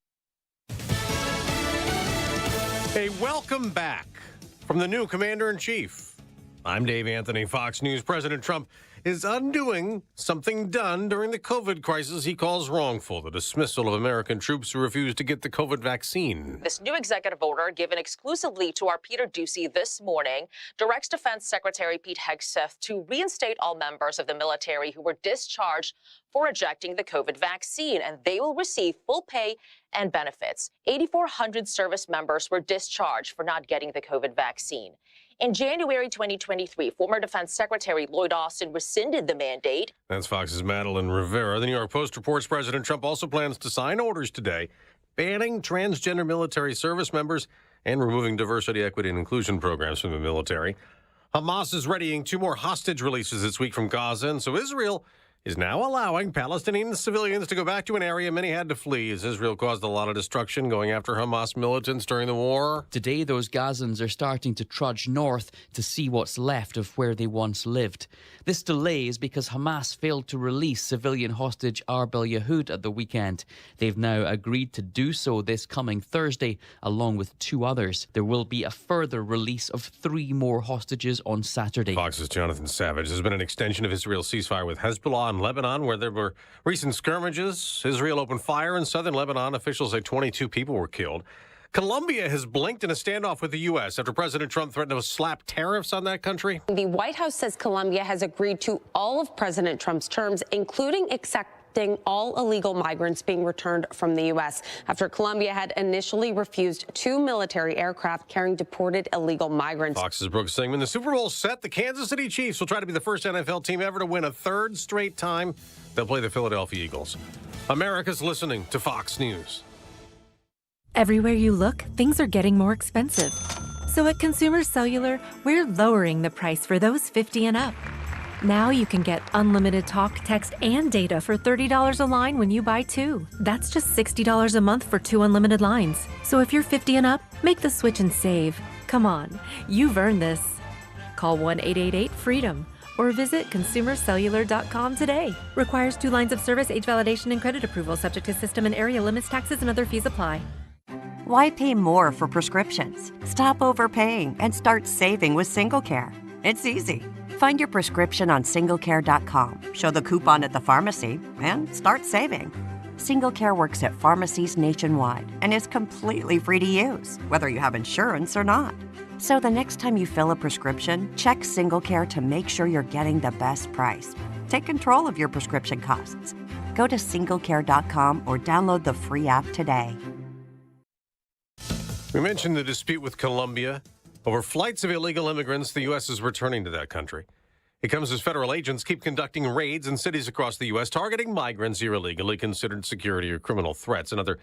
Hey, welcome back from the new Commander-in-Chief. I'm Dave Anthony, Fox News. President Trump is undoing something done during the COVID crisis he calls wrongful, the dismissal of American troops who refused to get the COVID vaccine. This new executive order, given exclusively to our Peter Doocy this morning, directs Defense Secretary Pete Hegseth to reinstate all members of the military who were discharged for rejecting the COVID vaccine, and they will receive full pay and benefits. 8,400 service members were discharged for not getting the COVID vaccine. In January 2023, former Defense Secretary Lloyd Austin rescinded the mandate. That's Fox's Madeline Rivera. The New York Post reports President Trump also plans to sign orders today banning transgender military service members and removing diversity, equity, and inclusion programs from the military. Hamas is readying 2 more hostage releases this week from Gaza, and so Israel is now allowing Palestinian civilians to go back to an area many had to flee as Israel caused a lot of destruction going after Hamas militants during the war. Today, those Gazans are starting to trudge north to see what's left of where they once lived. This delay is because Hamas failed to release civilian hostage Arbel Yehud at the weekend. They've now agreed to do so this coming Thursday, along with 2 others. There will be a further release of 3 more hostages on Saturday. Fox's Jonathan Savage. There's been an extension of Israel's ceasefire with Hezbollah in Lebanon, where there were recent skirmishes. Israel opened fire in southern Lebanon. Officials say 22 people were killed. Colombia has blinked in a standoff with the U.S. after President Trump threatened to slap tariffs on that country. The White House says Colombia has agreed to all of President Trump's terms, including accepting all illegal migrants being returned from the U.S. after Colombia had initially refused 2 military aircraft carrying deported illegal migrants. Fox's Brooks Singman. The Super Bowl set. The Kansas City Chiefs will try to be the first NFL team ever to win a 3rd straight time. They'll play the Philadelphia Eagles. America's listening to Fox News. Everywhere you look, things are getting more expensive. So at Consumer Cellular, we're lowering the price for those 50 and up. Now you can get unlimited talk, text, and data for $30 a line when you buy 2. That's just $60 a month for 2 unlimited lines. So if you're 50 and up, make the switch and save. Come on, you've earned this. Call 1-888-FREEDOM or visit consumercellular.com today. Requires 2 lines of service, age validation, and credit approval, subject to system and area limits, taxes, and other fees apply. Why pay more for prescriptions? Stop overpaying and start saving with SingleCare. It's easy. Find your prescription on singlecare.com, show the coupon at the pharmacy, and start saving. SingleCare works at pharmacies nationwide and is completely free to use, whether you have insurance or not. So the next time you fill a prescription, check SingleCare to make sure you're getting the best price. Take control of your prescription costs. Go to singlecare.com or download the free app today. We mentioned the dispute with Colombia over flights of illegal immigrants the U.S. is returning to that country. It comes as federal agents keep conducting raids in cities across the U.S., targeting migrants who are illegally considered security or criminal threats. Another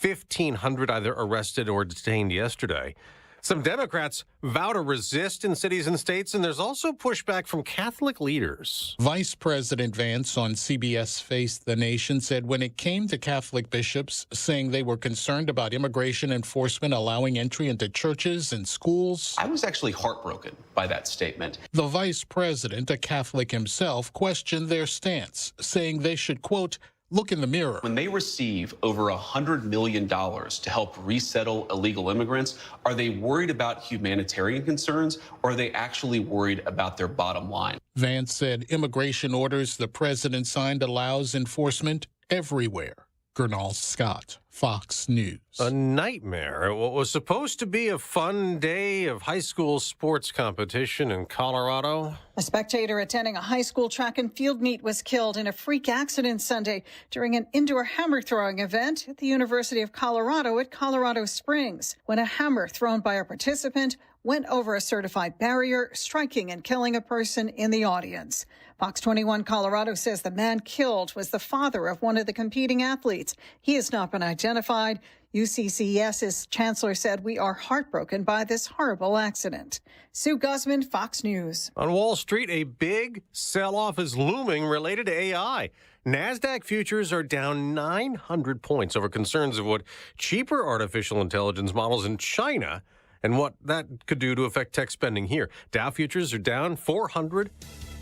1,500 either arrested or detained yesterday. Some Democrats vow to resist in cities and states, and there's also pushback from Catholic leaders. Vice President Vance on CBS Face the Nation said when it came to Catholic bishops saying they were concerned about immigration enforcement allowing entry into churches and schools. I was actually heartbroken by that statement. The vice president, a Catholic himself, questioned their stance, saying they should, quote, look in the mirror. When they receive over $100 million to help resettle illegal immigrants, are they worried about humanitarian concerns, or are they actually worried about their bottom line? Vance said immigration orders the president signed allows enforcement everywhere. Gernal Scott, Fox News. A nightmare. What was supposed to be a fun day of high school sports competition in Colorado. A spectator attending a high school track and field meet was killed in a freak accident Sunday during an indoor hammer throwing event at the University of Colorado at Colorado Springs, when a hammer thrown by a participant went over a certified barrier, striking and killing a person in the audience. Fox 21 Colorado says the man killed was the father of one of the competing athletes. He has not been identified. UCCS's chancellor said, we are heartbroken by this horrible accident. Sue Guzman, Fox News. On Wall Street, a big sell-off is looming related to AI. NASDAQ futures are down 900 points over concerns of what cheaper artificial intelligence models in China and what that could do to affect tech spending here. Dow futures are down 400,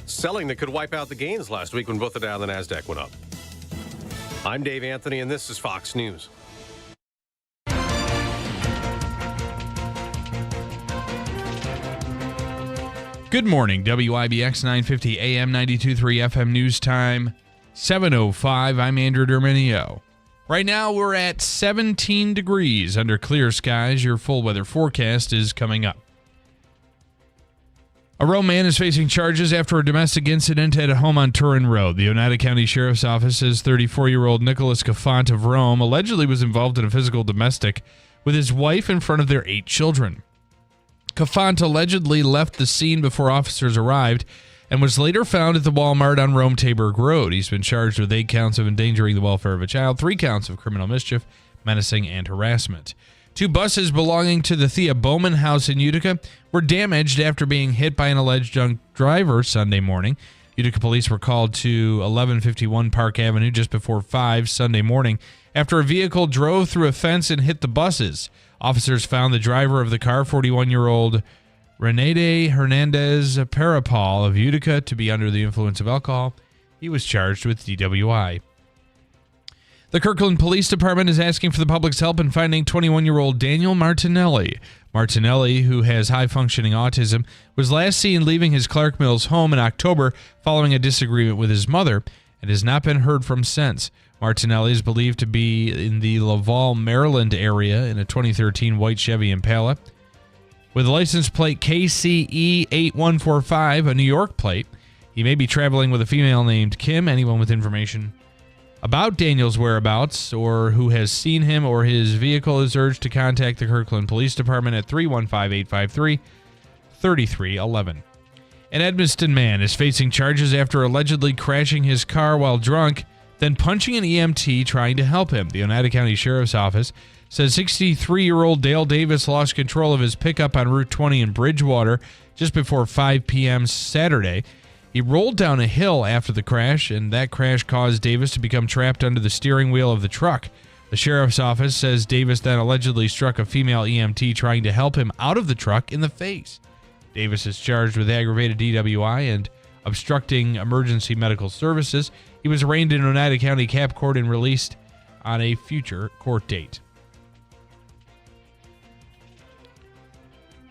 selling that could wipe out the gains last week when both the Dow and the NASDAQ went up. I'm Dave Anthony, and this is Fox News. Good morning, WIBX 950 AM 92.3 FM News Time, 7:05. I'm Andrew Derminio. Right now, we're at 17 degrees under clear skies. Your full weather forecast is coming up. A Rome man is facing charges after a domestic incident at a home on Turin Road. The Oneida County Sheriff's Office says 34-year-old Nicholas Cafant of Rome allegedly was involved in a physical domestic with his wife in front of their 8 children. Cafant allegedly left the scene before officers arrived and was later found at the Walmart on Rome-Taberg Road. He's been charged with 8 counts of endangering the welfare of a child, 3 counts of criminal mischief, menacing, and harassment. 2 buses belonging to the Thea Bowman House in Utica were damaged after being hit by an alleged drunk driver Sunday morning. Utica police were called to 1151 Park Avenue just before 5 Sunday morning after a vehicle drove through a fence and hit the buses. Officers found the driver of the car, 41-year-old Renede Hernandez Parapal of Utica, to be under the influence of alcohol. He was charged with DWI. The Kirkland Police Department is asking for the public's help in finding 21-year-old Daniel Martinelli. Martinelli, who has high-functioning autism, was last seen leaving his Clark Mills home in October following a disagreement with his mother and has not been heard from since. Martinelli is believed to be in the Laval, Maryland area in a 2013 white Chevy Impala. With a license plate KCE 8145, a New York plate, he may be traveling with a female named Kim. Anyone with information about Daniel's whereabouts or who has seen him or his vehicle is urged to contact the Kirkland Police Department at 315-853-3311. An Edmiston man is facing charges after allegedly crashing his car while drunk, then punching an EMT trying to help him. The Oneida County Sheriff's Office says 63-year-old Dale Davis lost control of his pickup on Route 20 in Bridgewater just before 5 p.m. Saturday. He rolled down a hill after the crash, and that crash caused Davis to become trapped under the steering wheel of the truck. The sheriff's office says Davis then allegedly struck a female EMT trying to help him out of the truck in the face. Davis is charged with aggravated DWI and obstructing emergency medical services. He was arraigned in Oneida County Cap Court and released on a future court date.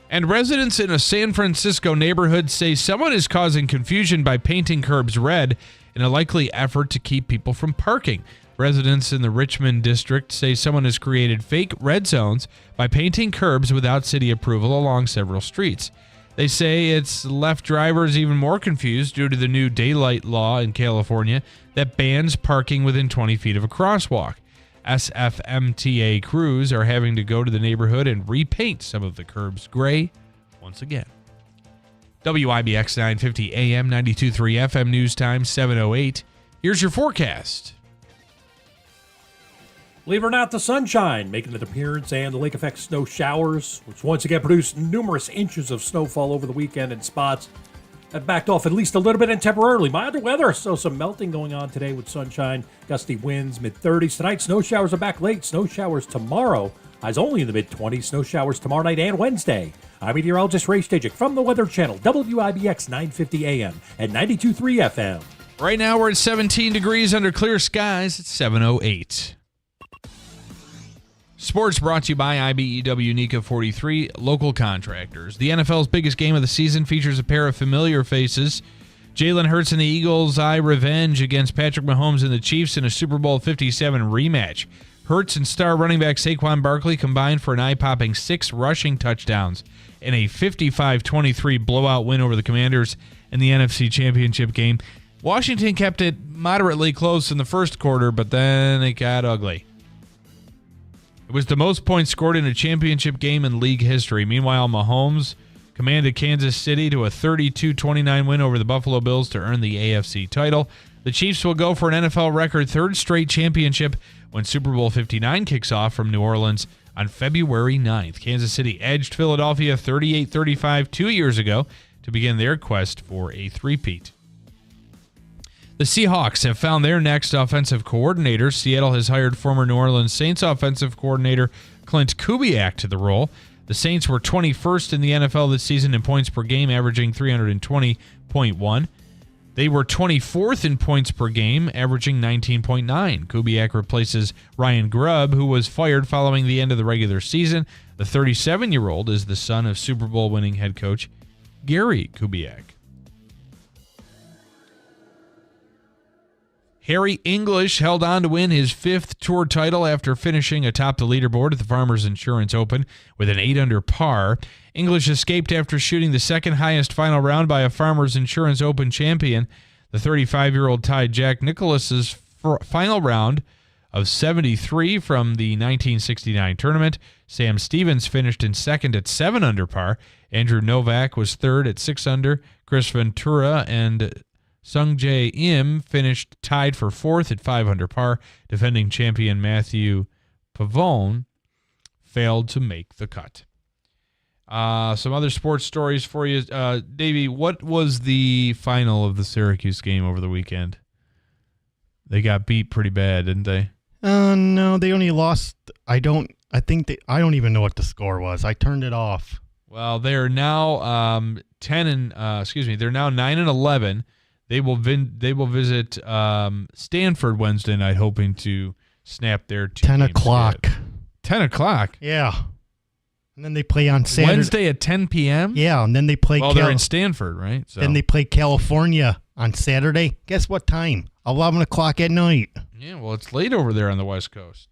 And residents in a San Francisco neighborhood say someone is causing confusion by painting curbs red in a likely effort to keep people from parking. Residents in the Richmond district say someone has created fake red zones by painting curbs without city approval along several streets. They say it's left drivers even more confused due to the new daylight law in California that bans parking within 20 feet of a crosswalk. SFMTA crews are having to go to the neighborhood and repaint some of the curbs gray once again. WIBX 950 AM, 92.3 FM News Time, 7:08. Here's your forecast. Believe it or not, the sunshine making an appearance and the lake effect snow showers, which once again produced numerous inches of snowfall over the weekend in spots that backed off at least a little bit and temporarily. Milder weather, so some melting going on today with sunshine, gusty winds, mid-30s. Tonight, snow showers are back late. Snow showers tomorrow, highs only in the mid-20s. Snow showers tomorrow night and Wednesday. I'm meteorologist Ray Stajic from the Weather Channel, WIBX 950 AM and 92.3 FM. Right now, we're at 17 degrees under clear skies. It's 7:08. Sports brought to you by IBEW NECA 43 local contractors. The NFL's biggest game of the season features a pair of familiar faces. Jalen Hurts and the Eagles eye revenge against Patrick Mahomes and the Chiefs in a Super Bowl 57 rematch. Hurts and star running back Saquon Barkley combined for an eye-popping 6 rushing touchdowns in a 55-23 blowout win over the Commanders in the NFC Championship game. Washington kept it moderately close in the first quarter, but then it got ugly. It was the most points scored in a championship game in league history. Meanwhile, Mahomes commanded Kansas City to a 32-29 win over the Buffalo Bills to earn the AFC title. The Chiefs will go for an NFL record 3rd straight championship when Super Bowl 59 kicks off from New Orleans on February 9th. Kansas City edged Philadelphia 38-35 2 years ago to begin their quest for a three-peat. The Seahawks have found their next offensive coordinator. Seattle has hired former New Orleans Saints offensive coordinator Clint Kubiak to the role. The Saints were 21st in the NFL this season in points per game, averaging 320.1. They were 24th in points per game, averaging 19.9. Kubiak replaces Ryan Grubb, who was fired following the end of the regular season. The 37-year-old is the son of Super Bowl winning head coach Gary Kubiak. Harry English held on to win his 5th tour title after finishing atop the leaderboard at the Farmers Insurance Open with an 8-under par. English escaped after shooting the second highest final round by a Farmers Insurance Open champion. The 35-year-old tied Jack Nicklaus's final round of 73 from the 1969 tournament. Sam Stevens finished in second at 7 under par. Andrew Novak was third at 6 under. Chris Ventura and Sungjae Im finished tied for 4th at 5 under par. Defending champion Matthew Pavone failed to make the cut. Some other sports stories for you. Davey, what was the final of the Syracuse game over the weekend? They got beat pretty bad, didn't they? No, they only lost. I don't even know what the score was. I turned it off. Well, they're now they're now 9-11. They will visit Stanford Wednesday night, hoping to snap their 10 o'clock. 10 o'clock? Yeah. And then they play on Saturday. Wednesday at 10 p.m.? Yeah, and then they play... Well, they're in Stanford, right? So. Then they play California on Saturday. Guess what time? 11 o'clock at night. Yeah, well, it's late over there on the West Coast.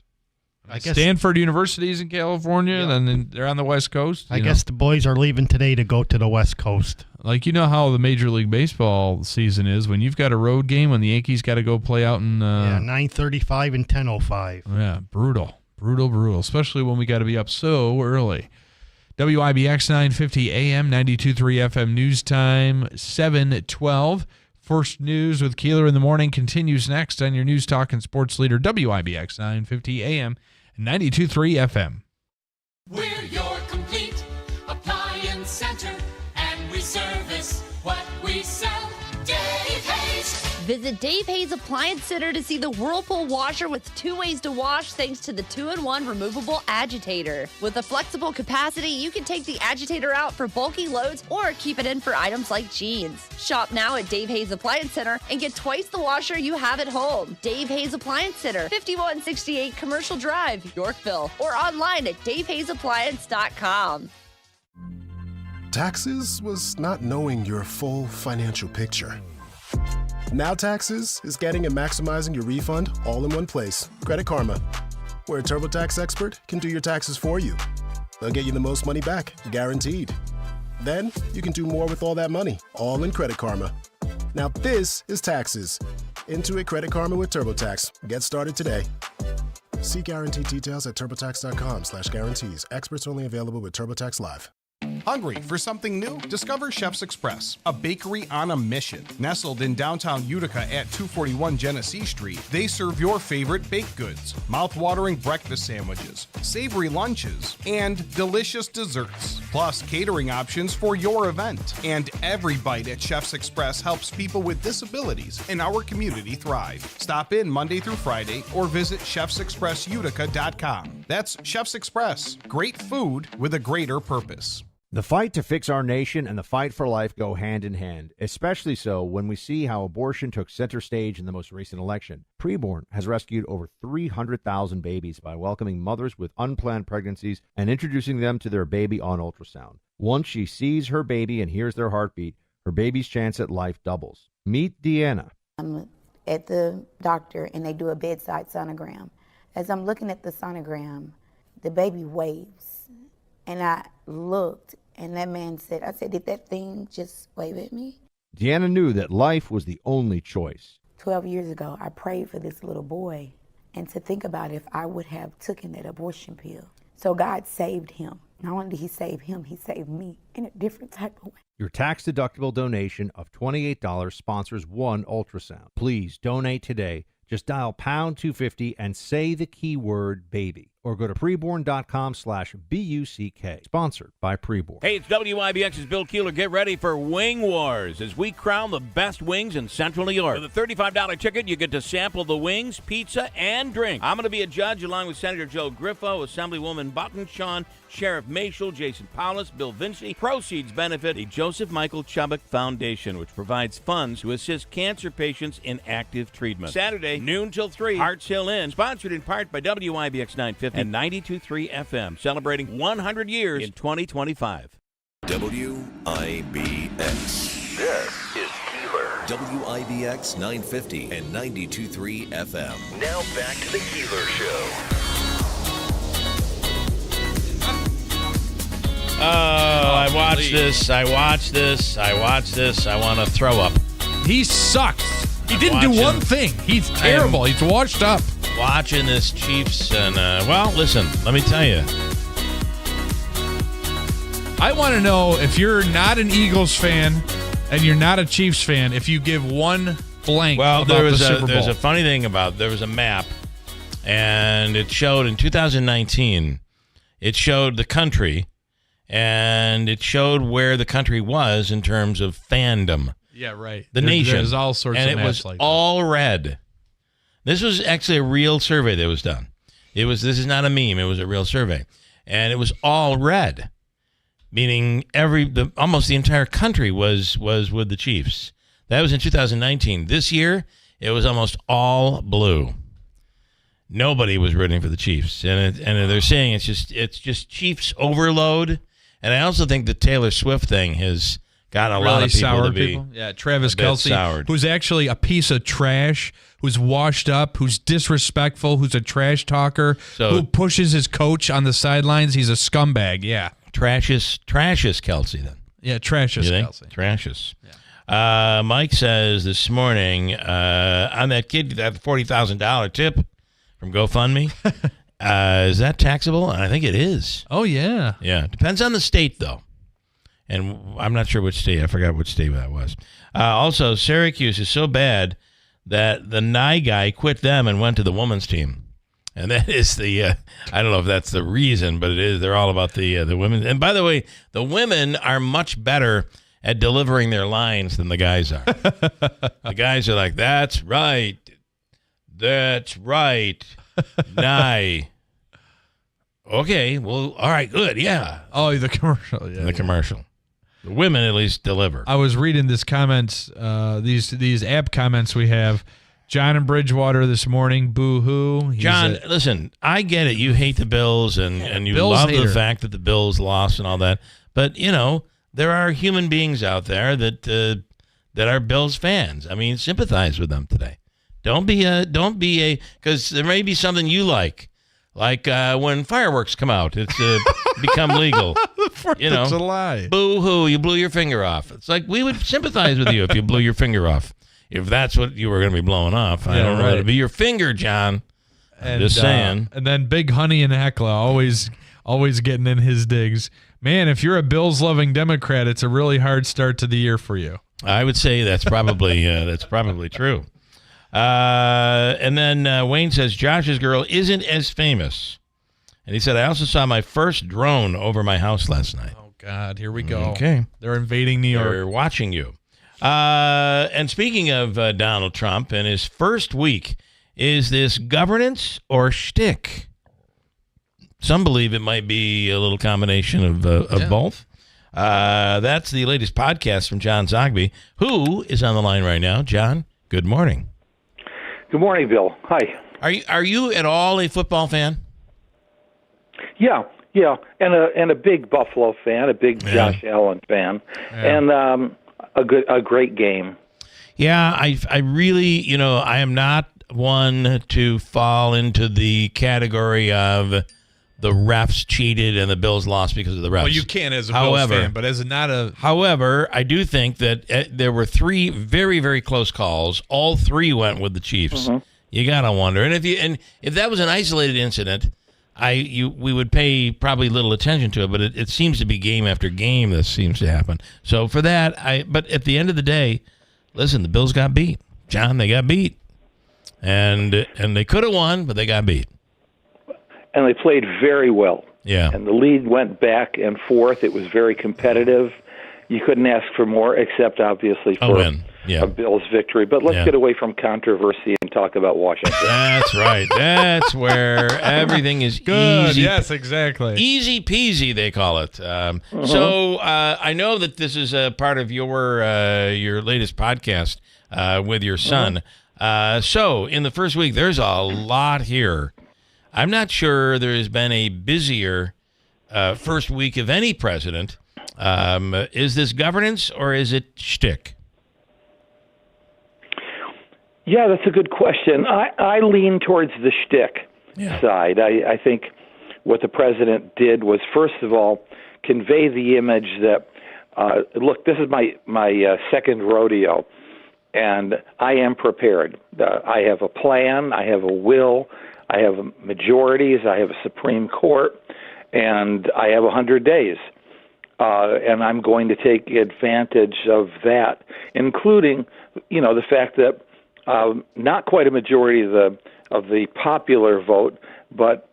I guess Stanford University's in California, and then they're on the West Coast. I guess the boys are leaving today to go to the West Coast. Like, you know how the Major League Baseball season is. When you've got a road game, when the Yankees got to go play out in... 9:35 and 10:05. Yeah, brutal. Brutal. Especially when we got to be up so early. WIBX 950 AM, 92.3 FM News Time, 7:12. First News with Keeler in the Morning continues next on your News Talk and Sports Leader, WIBX 950 AM and 92.3 FM. We're your complete appliance center, and we service what we sell daily. Visit Dave Hayes Appliance Center to see the Whirlpool washer with 2 ways to wash thanks to the 2-in-1 removable agitator. With a flexible capacity, you can take the agitator out for bulky loads or keep it in for items like jeans. Shop now at Dave Hayes Appliance Center and get twice the washer you have at home. Dave Hayes Appliance Center, 5168 Commercial Drive, Yorkville, or online at davehayesappliance.com. Taxes was not knowing your full financial picture. Now Taxes is getting and maximizing your refund all in one place. Credit Karma, where a TurboTax expert can do your taxes for you. They'll get you the most money back, guaranteed. Then you can do more with all that money, all in Credit Karma. Now this is Taxes. Intuit Credit Karma with TurboTax. Get started today. See guaranteed details at turbotax.com/guarantees. Experts only available with TurboTax Live. Hungry for something new? Discover Chef's Express, a bakery on a mission. Nestled in downtown Utica at 241 Genesee Street, they serve your favorite baked goods, mouth-watering breakfast sandwiches, savory lunches, and delicious desserts. Plus, catering options for your event. And every bite at Chef's Express helps people with disabilities in our community thrive. Stop in Monday through Friday or visit chefsexpressutica.com. That's Chef's Express. Great food with a greater purpose. The fight to fix our nation and the fight for life go hand in hand, especially so when we see how abortion took center stage in the most recent election. Preborn has rescued over 300,000 babies by welcoming mothers with unplanned pregnancies and introducing them to their baby on ultrasound. Once she sees her baby and hears their heartbeat, her baby's chance at life doubles. Meet Deanna. I'm at the doctor and they do a bedside sonogram. As I'm looking at the sonogram, the baby waves. And I looked, and that man said, I said, did that thing just wave at me? Deanna knew that life was the only choice. 12 years ago, I prayed for this little boy, and to think about if I would have taken that abortion pill. So God saved him. Not only did he save him, he saved me in a different type of way. Your tax-deductible donation of $28 sponsors one ultrasound. Please donate today. Just dial pound 250 and say the keyword baby, or go to preborn.com/BUCK. Sponsored by Preborn. Hey, it's WIBX's Bill Keeler. Get ready for Wing Wars as we crown the best wings in Central New York. With a $35 ticket, you get to sample the wings, pizza, and drink. I'm going to be a judge along with Senator Joe Griffo, Assemblywoman Buckenshawn, Sheriff Mashel, Jason Paulus, Bill Vinci. Proceeds benefit the Joseph Michael Chubbuck Foundation, which provides funds to assist cancer patients in active treatment. Saturday, noon till 3, Harts Hill Inn, sponsored in part by WIBX 950 and 92.3 FM, celebrating 100 years in 2025. WIBX. This is Keeler. WIBX 950 and 92.3 FM. Now back to the Keeler Show. I watched this. I want to throw up. He sucks. He didn't do one thing. He's terrible. He's washed up. Watching this Chiefs and, well, listen, let me tell you. I want to know if you're not an Eagles fan and you're not a Chiefs fan, if you give one blank about the Super Bowl. There's a funny thing about, there was a map, and it showed in 2019, it showed the country, and it showed where the country was in terms of fandom. Yeah, right. The nation. There's all sorts and of it was like all red. This was actually a real survey that was done. This is not a meme. It was a real survey. And it was all red, meaning almost the entire country was with the Chiefs. That was in 2019. This year, it was almost all blue. Nobody was rooting for the Chiefs. And they're saying it's just Chiefs overload. And I also think the Taylor Swift thing has got a lot of people to be people. Yeah, Travis Kelce, who's actually a piece of trash, who's washed up, who's disrespectful, who's a trash talker, who pushes his coach on the sidelines. He's a scumbag. Yeah, trashiest Kelce then. Yeah, trashiest Kelce. Trashiest. Yeah. Mike says this morning on that kid that $40,000 tip from GoFundMe. Is that taxable? I think it is. Oh, yeah. Yeah. Depends on the state, though. And I'm not sure which state. I forgot which state that was. Also, Syracuse is so bad that the Nye guy quit them and went to the women's team. And that is I don't know if that's the reason, but it is. They're all about the women. And by the way, the women are much better at delivering their lines than the guys are. The guys are like, that's right. That's right. Nye. Okay, well, all right, good, yeah. Oh, the commercial. Yeah, the commercial. The women at least deliver. I was reading this comments, these app comments we have. John in Bridgewater this morning, boo-hoo. John, listen, I get it. You hate the Bills, and you love the fact that the Bills lost and all that. But, you know, there are human beings out there that are Bills fans. I mean, sympathize with them today. Don't be because there may be something you like when fireworks come out, it's become legal. You know, July. Boo-hoo, you blew your finger off. It's like we would sympathize with you if you blew your finger off. If that's what you were going to be blowing off. I don't know. It'd be your finger, John. Just saying. And then Big Honey and Heckla always getting in his digs. Man, if you're a Bills-loving Democrat, it's a really hard start to the year for you. I would say that's probably true. And then Wayne says, Josh's girl isn't as famous. And he said, I also saw my first drone over my house last night. Oh, God, here we go. Okay. They're invading New York. They're watching you. And speaking of Donald Trump and his first week, is this governance or shtick? Some believe it might be a little combination of both. That's the latest podcast from John Zogby, who is on the line right now. John, good morning. Good morning, Bill. Hi. Are you at all a football fan? Yeah, and a big Buffalo fan, a big Josh Allen fan, and a great game. Yeah, I really, I am not one to fall into the category of the refs cheated and the Bills lost because of the refs. Well, you can as a Bills fan, but as not a... However, I do think that there were 3 very, very close calls. All 3 went with the Chiefs. Mm-hmm. You got to wonder. And if that was an isolated incident, we would pay probably little attention to it, but it seems to be game after game this seems to happen. So for that, but at the end of the day, listen, the Bills got beat. John, they got beat. And they could have won, but they got beat. And they played very well. Yeah. And the lead went back and forth. It was very competitive. You couldn't ask for more, except obviously for a Bills victory. But let's get away from controversy and talk about Washington. That's right. That's where everything is good. Easy. Yes, exactly. Easy peasy, they call it. So I know that this is a part of your latest podcast with your son. So in the first week, there's a lot here. I'm not sure there has been a busier first week of any president. Is this governance or is it shtick? Yeah, that's a good question. I lean towards the shtick side. I think what the president did was, first of all, convey the image that, look, this is my second rodeo, and I am prepared. I have a plan. I have a will. I have majorities. I have a Supreme Court, and I have 100 days. And I'm going to take advantage of that, including, the fact that not quite a majority of the popular vote, but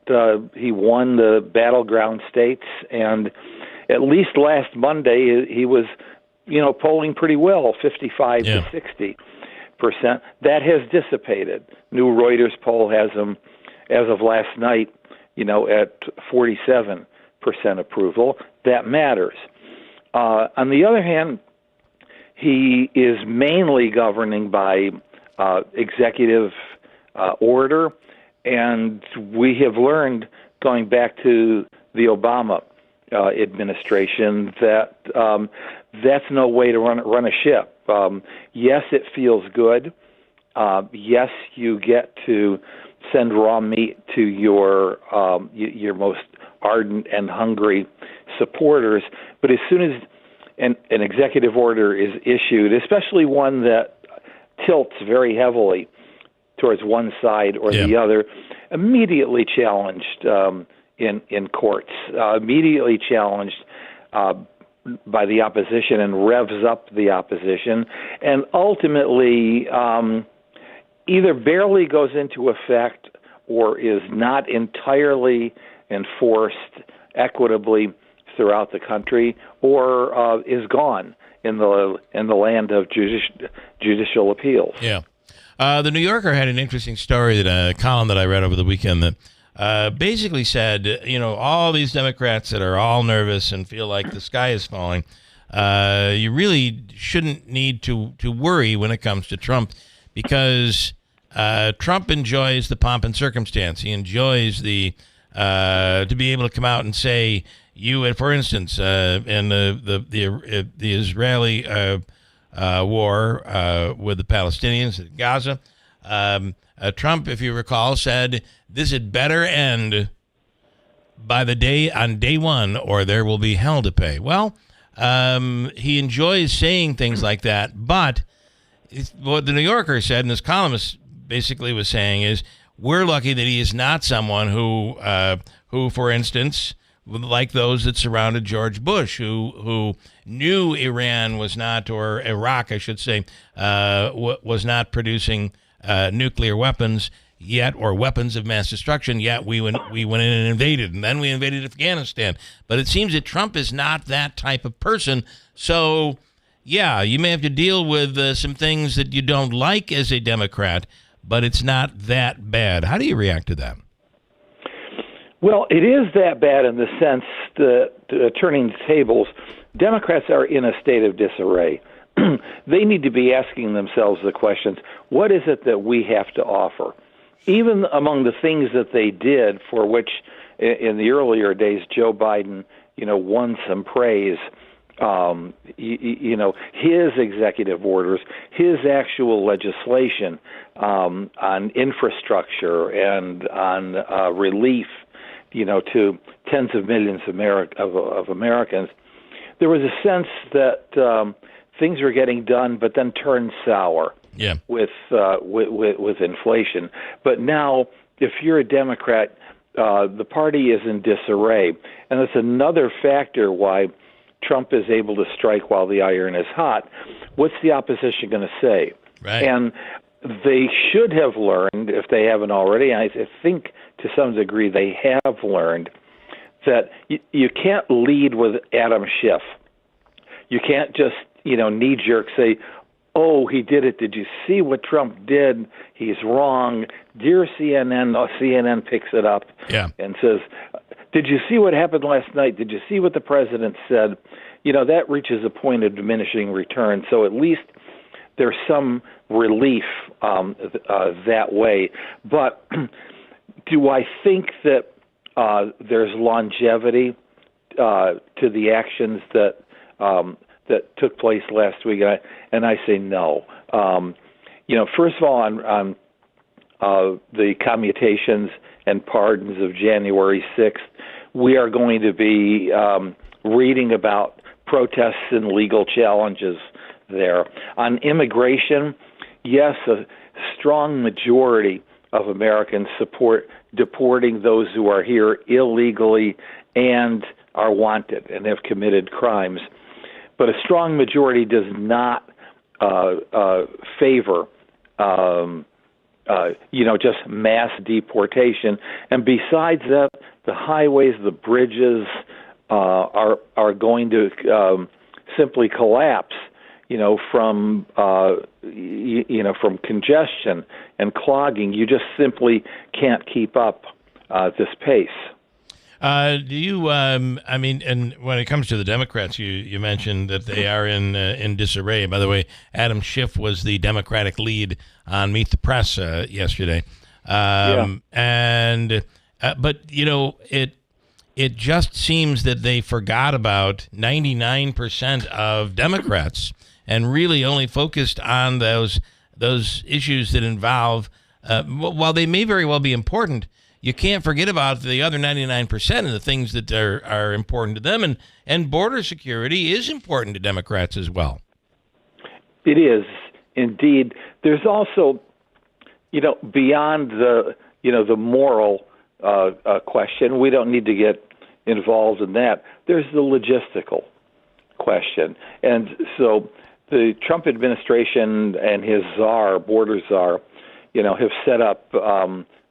he won the battleground states, and at least last Monday he was, polling pretty well, 55 to 60%. That has dissipated. New Reuters poll has him, as of last night, at 47% approval. That matters. On the other hand, he is mainly governing by executive order, and we have learned, going back to the Obama administration, that that's no way to run a ship. Yes, it feels good. Yes, you get to send raw meat to your most ardent and hungry supporters, but as soon as an executive order is issued, especially one that tilts very heavily towards one side or the other, immediately challenged in courts, immediately challenged by the opposition and revs up the opposition, and ultimately either barely goes into effect or is not entirely enforced equitably throughout the country, or is gone in the land of judicial appeals. Yeah. The New Yorker had an interesting story, a column that I read over the weekend that basically said, all these Democrats that are all nervous and feel like the sky is falling, you really shouldn't need to worry when it comes to Trump, because Trump enjoys the pomp and circumstance. He enjoys the to be able to come out and say, for instance, in the Israeli war with the Palestinians in Gaza, Trump, if you recall, said this had better end on day one, or there will be hell to pay. Well, he enjoys saying things like that, but what the New Yorker said, and this columnist basically was saying, is we're lucky that he is not someone who, for instance, like those that surrounded George Bush, who knew Iran was not, or Iraq, I should say, was not producing nuclear weapons yet, or weapons of mass destruction yet. We went in and invaded, and then we invaded Afghanistan. But it seems that Trump is not that type of person. So, yeah, you may have to deal with some things that you don't like as a Democrat, but it's not that bad. How do you react to that? Well, it is that bad in the sense that turning the tables, Democrats are in a state of disarray. They need to be asking themselves the questions, what is it that we have to offer? Even among the things that they did, for which in the earlier days Joe Biden, won some praise, his executive orders, his actual legislation on infrastructure and on relief, to tens of millions of Americans, there was a sense that things were getting done, but then turned sour. Yeah. With inflation. But now, if you're a Democrat, the party is in disarray, and that's another factor why Trump is able to strike while the iron is hot. What's the opposition going to say? Right. And they should have learned, if they haven't already, I think to some degree they have learned, that you can't lead with Adam Schiff. You can't just, knee-jerk say, oh, he did it. Did you see what Trump did? He's wrong. Dear CNN, CNN picks it up and says, did you see what happened last night? Did you see what the president said? That reaches a point of diminishing return. So at least there's some relief that way. But do I think that there's longevity to the actions that took place last week? And I say no. First of all, on the commutations and pardons of January 6th, we are going to be reading about protests and legal challenges there. On immigration, yes, a strong majority of Americans support deporting those who are here illegally and are wanted and have committed crimes. But a strong majority does not favor, just mass deportation. And besides that, the highways, the bridges are going to simply collapse, from congestion and clogging. You just simply can't keep up this pace. Do you? And when it comes to the Democrats, you mentioned that they are in disarray. By the way, Adam Schiff was the Democratic lead on Meet the Press yesterday, but it just seems that they forgot about 99% of Democrats and really only focused on those issues that involve. While they may very well be important, you can't forget about the other 99% and the things that are important to them. And border security is important to Democrats as well. It is, indeed. There's also, beyond the moral question, we don't need to get involved in that. There's the logistical question. And so the Trump administration and his border czar, have set up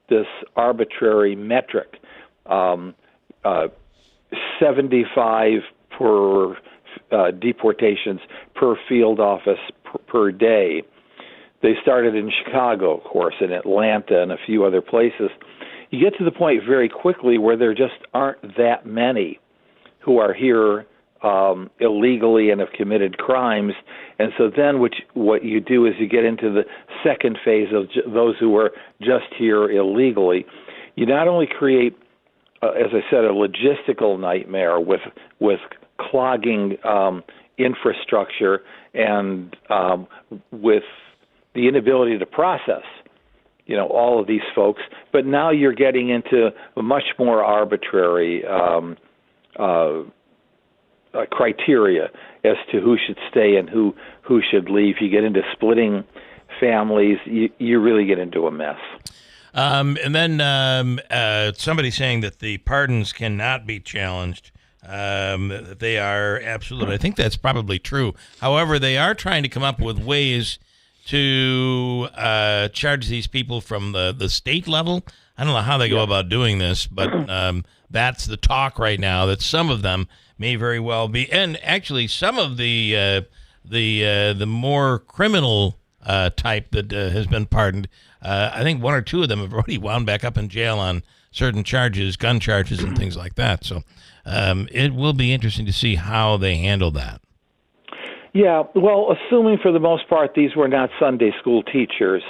this arbitrary metric 75 per deportations per field office per day. They started in Chicago, of course, in Atlanta and a few other places. You get to the point very quickly where there just aren't that many who are here illegally and have committed crimes. And so then what you do is you get into the second phase of those who are just here illegally. You not only create, as I said, a logistical nightmare with clogging infrastructure and with the inability to process, all of these folks. But now you're getting into a much more arbitrary criteria as to who should stay and who should leave. You get into splitting families. You really get into a mess. And then somebody saying that the pardons cannot be challenged. That they are absolute. I think that's probably true. However, they are trying to come up with ways to charge these people from the state level. I don't know how they go about doing this, but that's the talk right now, that some of them may very well be. And actually, some of the more criminal type that has been pardoned, I think one or two of them have already wound back up in jail on certain charges, gun charges and things like that. So it will be interesting to see how they handle that. Yeah, well, assuming for the most part these were not Sunday school teachers,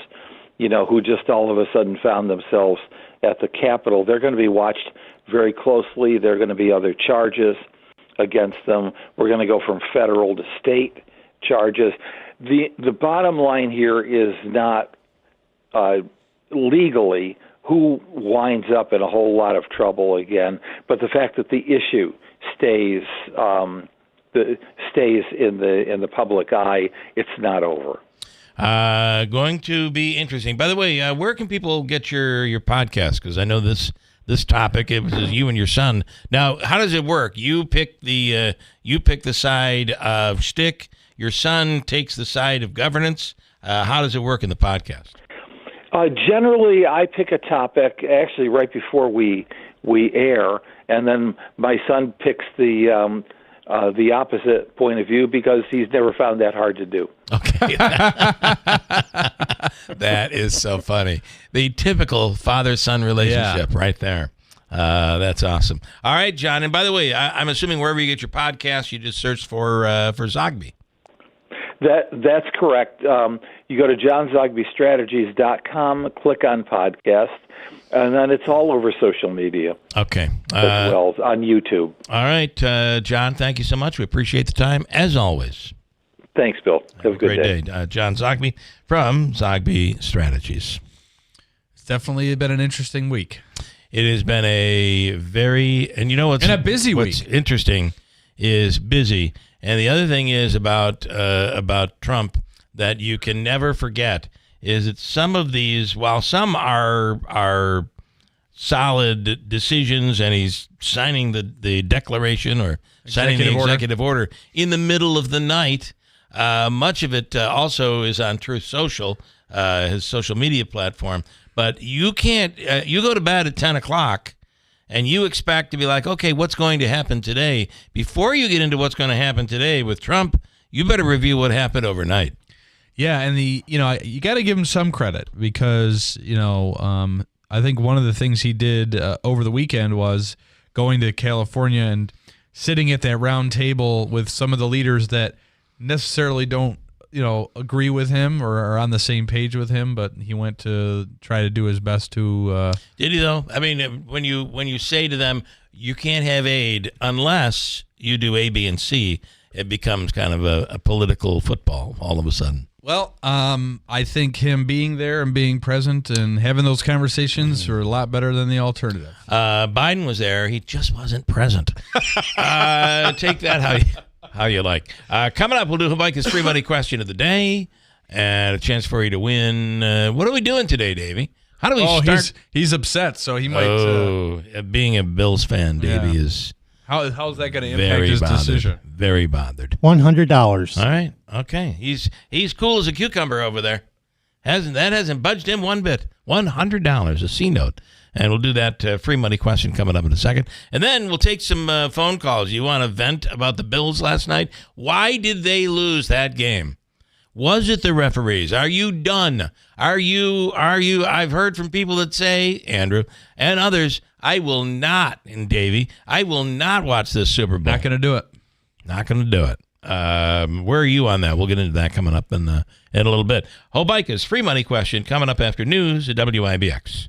who just all of a sudden found themselves at the Capitol, they're going to be watched very closely. There are going to be other charges against them. We're going to go from federal to state charges. The bottom line here is not legally who winds up in a whole lot of trouble again, but the fact that the issue stays in the public eye. It's not over. Going to be interesting. By the way, where can people get your podcast? Because I know this topic, it was you and your son. Now, how does it work? You pick the side of shtick. Your son takes the side of governance. How does it work in the podcast? Generally, I pick a topic actually right before we air, and then my son picks the opposite point of view because he's never found that hard to do. Okay. That is so funny. The typical father-son relationship right there. That's awesome. All right, John. And by the way, I'm assuming wherever you get your podcast, you just search for Zogby. That's correct. You go to johnzogbystrategies.com, click on podcast, and then it's all over social media. Okay. As well as on YouTube. All right, John, thank you so much. We appreciate the time, as always. Thanks, Bill. Have a good day. John Zogby from Zogby Strategies. It's definitely been an interesting week. It has been a very, and a busy week. What's interesting is busy. And the other thing is about Trump that you can never forget is that some of these, while some are solid decisions, and he's signing the declaration or signing the executive order in the middle of the night, much of it also is on Truth Social, his social media platform. But you can't, you go to bed at 10 o'clock, and you expect to be like, okay, what's going to happen today? Before you get into what's going to happen today with Trump, you better review what happened overnight. Yeah, and you got to give him some credit because, I think one of the things he did over the weekend was going to California and sitting at that round table with some of the leaders that necessarily don't, agree with him or are on the same page with him, but he went to try to do his best to. Did he though? I mean, when you say to them, you can't have aid unless you do A, B, and C, it becomes kind of a political football all of a sudden. Well, I think him being there and being present and having those conversations are a lot better than the alternative. Biden was there. He just wasn't present. Take that how you like. Coming up, we'll do Habaika's free money question of the day and a chance for you to win. What are we doing today, Davey? How do we start? He's upset, so he might. Being a Bills fan, Davey is. How's that going to impact his decision? Very bothered. $100. All right. Okay. He's cool as a cucumber over there. Hasn't budged him one bit. $100, a C note. And we'll do that free money question coming up in a second. And then we'll take some phone calls. You want to vent about the Bills last night? Why did they lose that game? Was it the referees? Are you done? Are you? I've heard from people that say, Andrew, and others, I will not, and Davey, I will not watch this Super Bowl. Not going to do it. Not going to do it. Where are you on that? We'll get into that coming up in a little bit. Hobica's free money question coming up after news at WIBX.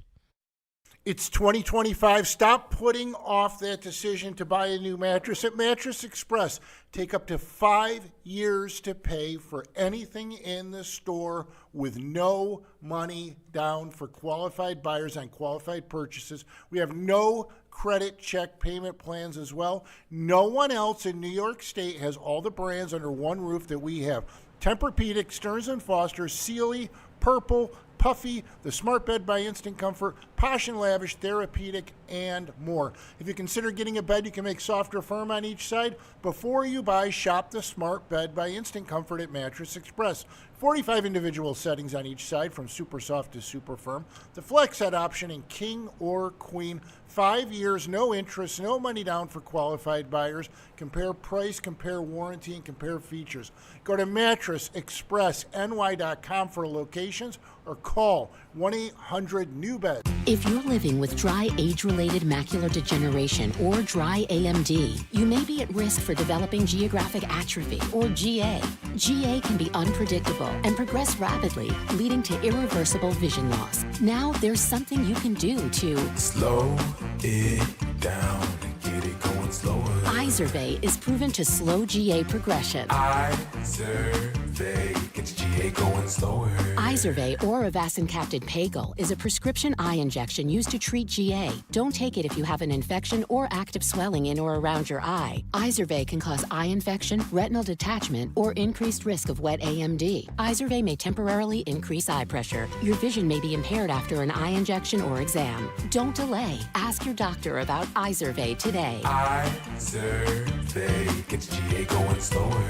It's 2025. Stop putting off that decision to buy a new mattress at Mattress Express. Take up to 5 years to pay for anything in the store with no money down for qualified buyers on qualified purchases. We have no credit check payment plans as well. No one else in New York State has all the brands under one roof that we have. Tempur-Pedic, Stearns & Foster, Sealy, Purple, Puffy, the Smart Bed by Instant Comfort, Posh and Lavish, Therapeutic, and more. If you consider getting a bed you can make soft or firm on each side, before you buy, shop the Smart Bed by Instant Comfort at Mattress Express. 45 individual settings on each side, from super soft to super firm. The flex head option in king or queen. 5 years, no interest, no money down for qualified buyers. Compare price, compare warranty, and compare features. Go to mattressexpressny.com for locations or call 1-800-NEW-BED. If you're living with dry age-related macular degeneration or dry AMD, you may be at risk for developing geographic atrophy or GA. GA can be unpredictable and progress rapidly, leading to irreversible vision loss. Now there's something you can do to slow it down and get it going slower. Izervay is proven to slow GA progression. Izervay gets GA going slower. Izervay or avacincaptad pagel is a prescription eye injection used to treat GA. Don't take it if you have an infection or active swelling in or around your eye. Izervay can cause eye infection, retinal detachment, or increased risk of wet AMD. Izervay may temporarily increase eye pressure. Your vision may be impaired after an eye injection or exam. Don't delay. Ask your doctor about Izervay today. Izervay gets GA going slower.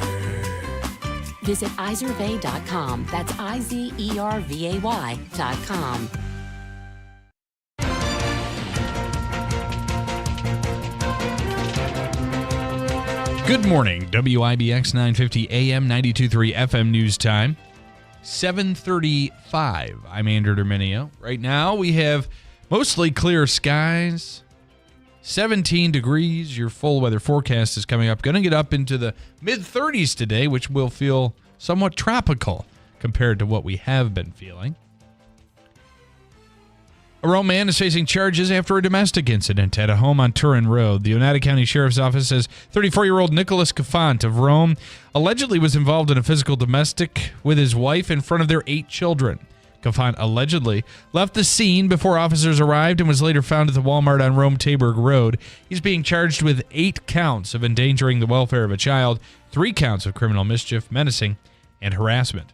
Visit Izervay.com. That's IZERVAY.com. Good morning, WIBX 950 AM 92.3 FM news time. 7:35. I'm Andrew Derminio. Right now we have mostly clear skies. 17 degrees. Your full weather forecast is coming up. Going to get up into the mid-30s today, which will feel somewhat tropical compared to what we have been feeling. A Rome man is facing charges after a domestic incident at a home on Turin Road. The Oneida County Sheriff's Office says 34-year-old Nicholas Cafant of Rome allegedly was involved in a physical domestic with his wife in front of their 8 children. Cafant allegedly left the scene before officers arrived and was later found at the Walmart on Rome-Taberg Road. He's being charged with 8 counts of endangering the welfare of a child, 3 counts of criminal mischief, menacing, and harassment.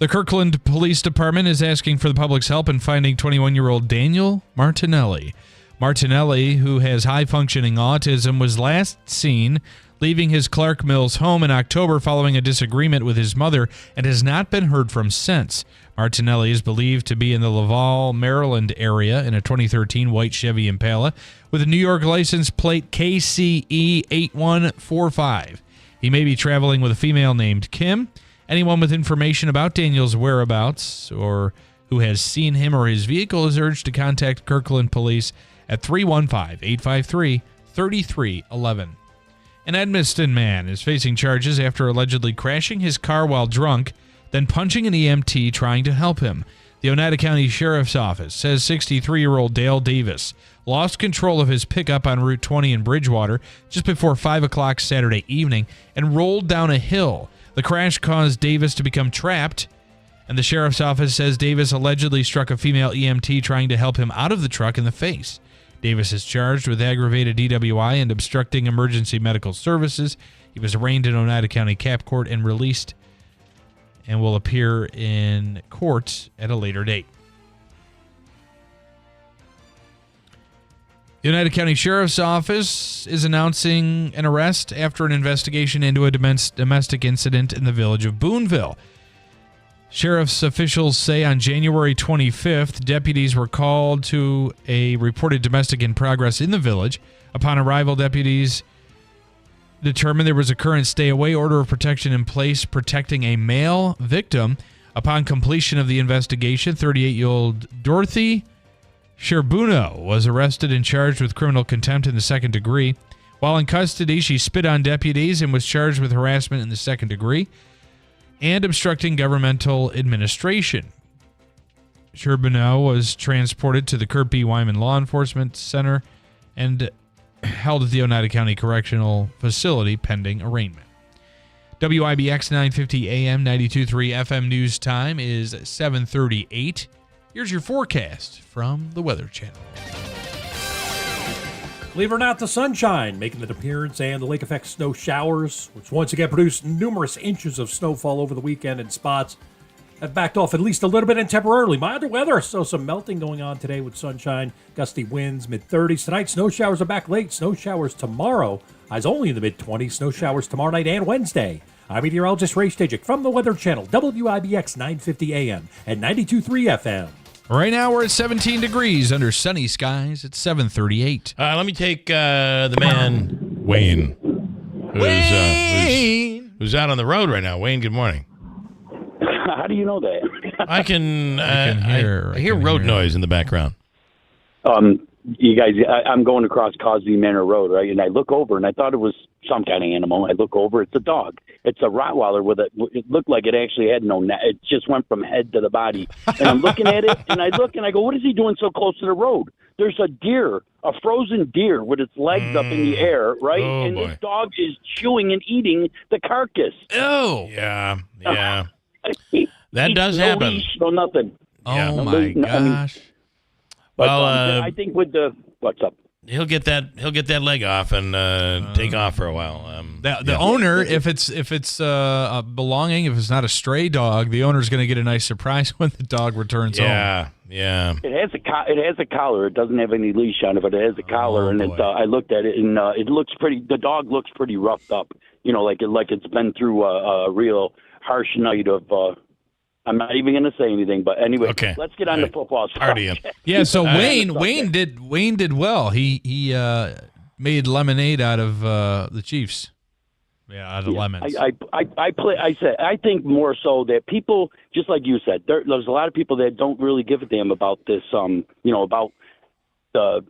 The Kirkland Police Department is asking for the public's help in finding 21-year-old Daniel Martinelli. Martinelli, who has high-functioning autism, was last seen leaving his Clark Mills home in October following a disagreement with his mother and has not been heard from since. Martinelli is believed to be in the Laval, Maryland area in a 2013 white Chevy Impala with a New York license plate KCE 8145. He may be traveling with a female named Kim. Anyone with information about Daniel's whereabouts or who has seen him or his vehicle is urged to contact Kirkland Police at 315-853-3311. An Edmiston man is facing charges after allegedly crashing his car while drunk, then punching an EMT trying to help him. The Oneida County Sheriff's Office says 63-year-old Dale Davis lost control of his pickup on Route 20 in Bridgewater just before 5 o'clock Saturday evening and rolled down a hill. The crash caused Davis to become trapped, and the Sheriff's Office says Davis allegedly struck a female EMT trying to help him out of the truck in the face. Davis is charged with aggravated DWI and obstructing emergency medical services. He was arraigned in Oneida County Cap Court and released and will appear in court at a later date. The Oneida County Sheriff's Office is announcing an arrest after an investigation into a domestic incident in the village of Boonville. Sheriff's officials say on January 25th, deputies were called to a reported domestic in progress in the village. Upon arrival, deputies determined there was a current stay-away order of protection in place protecting a male victim. Upon completion of the investigation, 38-year-old Dorothy Sherbuno was arrested and charged with criminal contempt in the second degree. While in custody, she spit on deputies and was charged with harassment in the second degree and obstructing governmental administration. Sherbuno was transported to the Kurt B. Wyman Law Enforcement Center and held at the Oneida County Correctional Facility pending arraignment. WIBX 950 AM 92.3 FM news time is 7:38. Here's your forecast from the Weather Channel. Believe it or not, the sunshine making an appearance and the lake effect snow showers, which once again produced numerous inches of snowfall over the weekend in spots, have backed off at least a little bit and temporarily. Milder weather, so some melting going on today with sunshine, gusty winds, mid-30s. Tonight, snow showers are back late. Snow showers tomorrow, highs only in the mid-20s. Snow showers tomorrow night and Wednesday. I'm meteorologist Ray Stajic from the Weather Channel, WIBX 950 AM and 92.3 FM. Right now we're at 17 degrees under sunny skies at 7:38. Let me take the man, Wayne, who's out on the road right now. Wayne, good morning. How do you know that? I can hear road noise in the background. You guys, I'm going across Cosby Manor Road, right? And I look over, and I thought it was some kind of animal. I look over, it's a dog. It's a Rottweiler it looked like it actually had no neck. It just went from head to the body. And I'm looking at it, and I look, and I go, what is he doing so close to the road? There's a deer, a frozen deer with its legs up in the air, right? Oh, and boy. this dog is chewing and eating the carcass. Oh! Yeah. That does no happen. Leash, no nothing. Yeah. Oh, my gosh. But, Well, I think with the what's up? He'll get that leg off and take off for a while. The owner, if it's a belonging, if it's not a stray dog, the owner's going to get a nice surprise when the dog returns home. Yeah. It has a collar. It doesn't have any leash on it, but it has a collar. And I looked at it, and it looks pretty. The dog looks pretty roughed up. You know, like it's been through a real harsh night of. I'm not even going to say anything, but anyway, let's get on the football stuff. Yeah, so Wayne did well. He made lemonade out of the Chiefs. Yeah, out of lemons. I think more so that people, just like you said, there's a lot of people that don't really give a damn about this. About the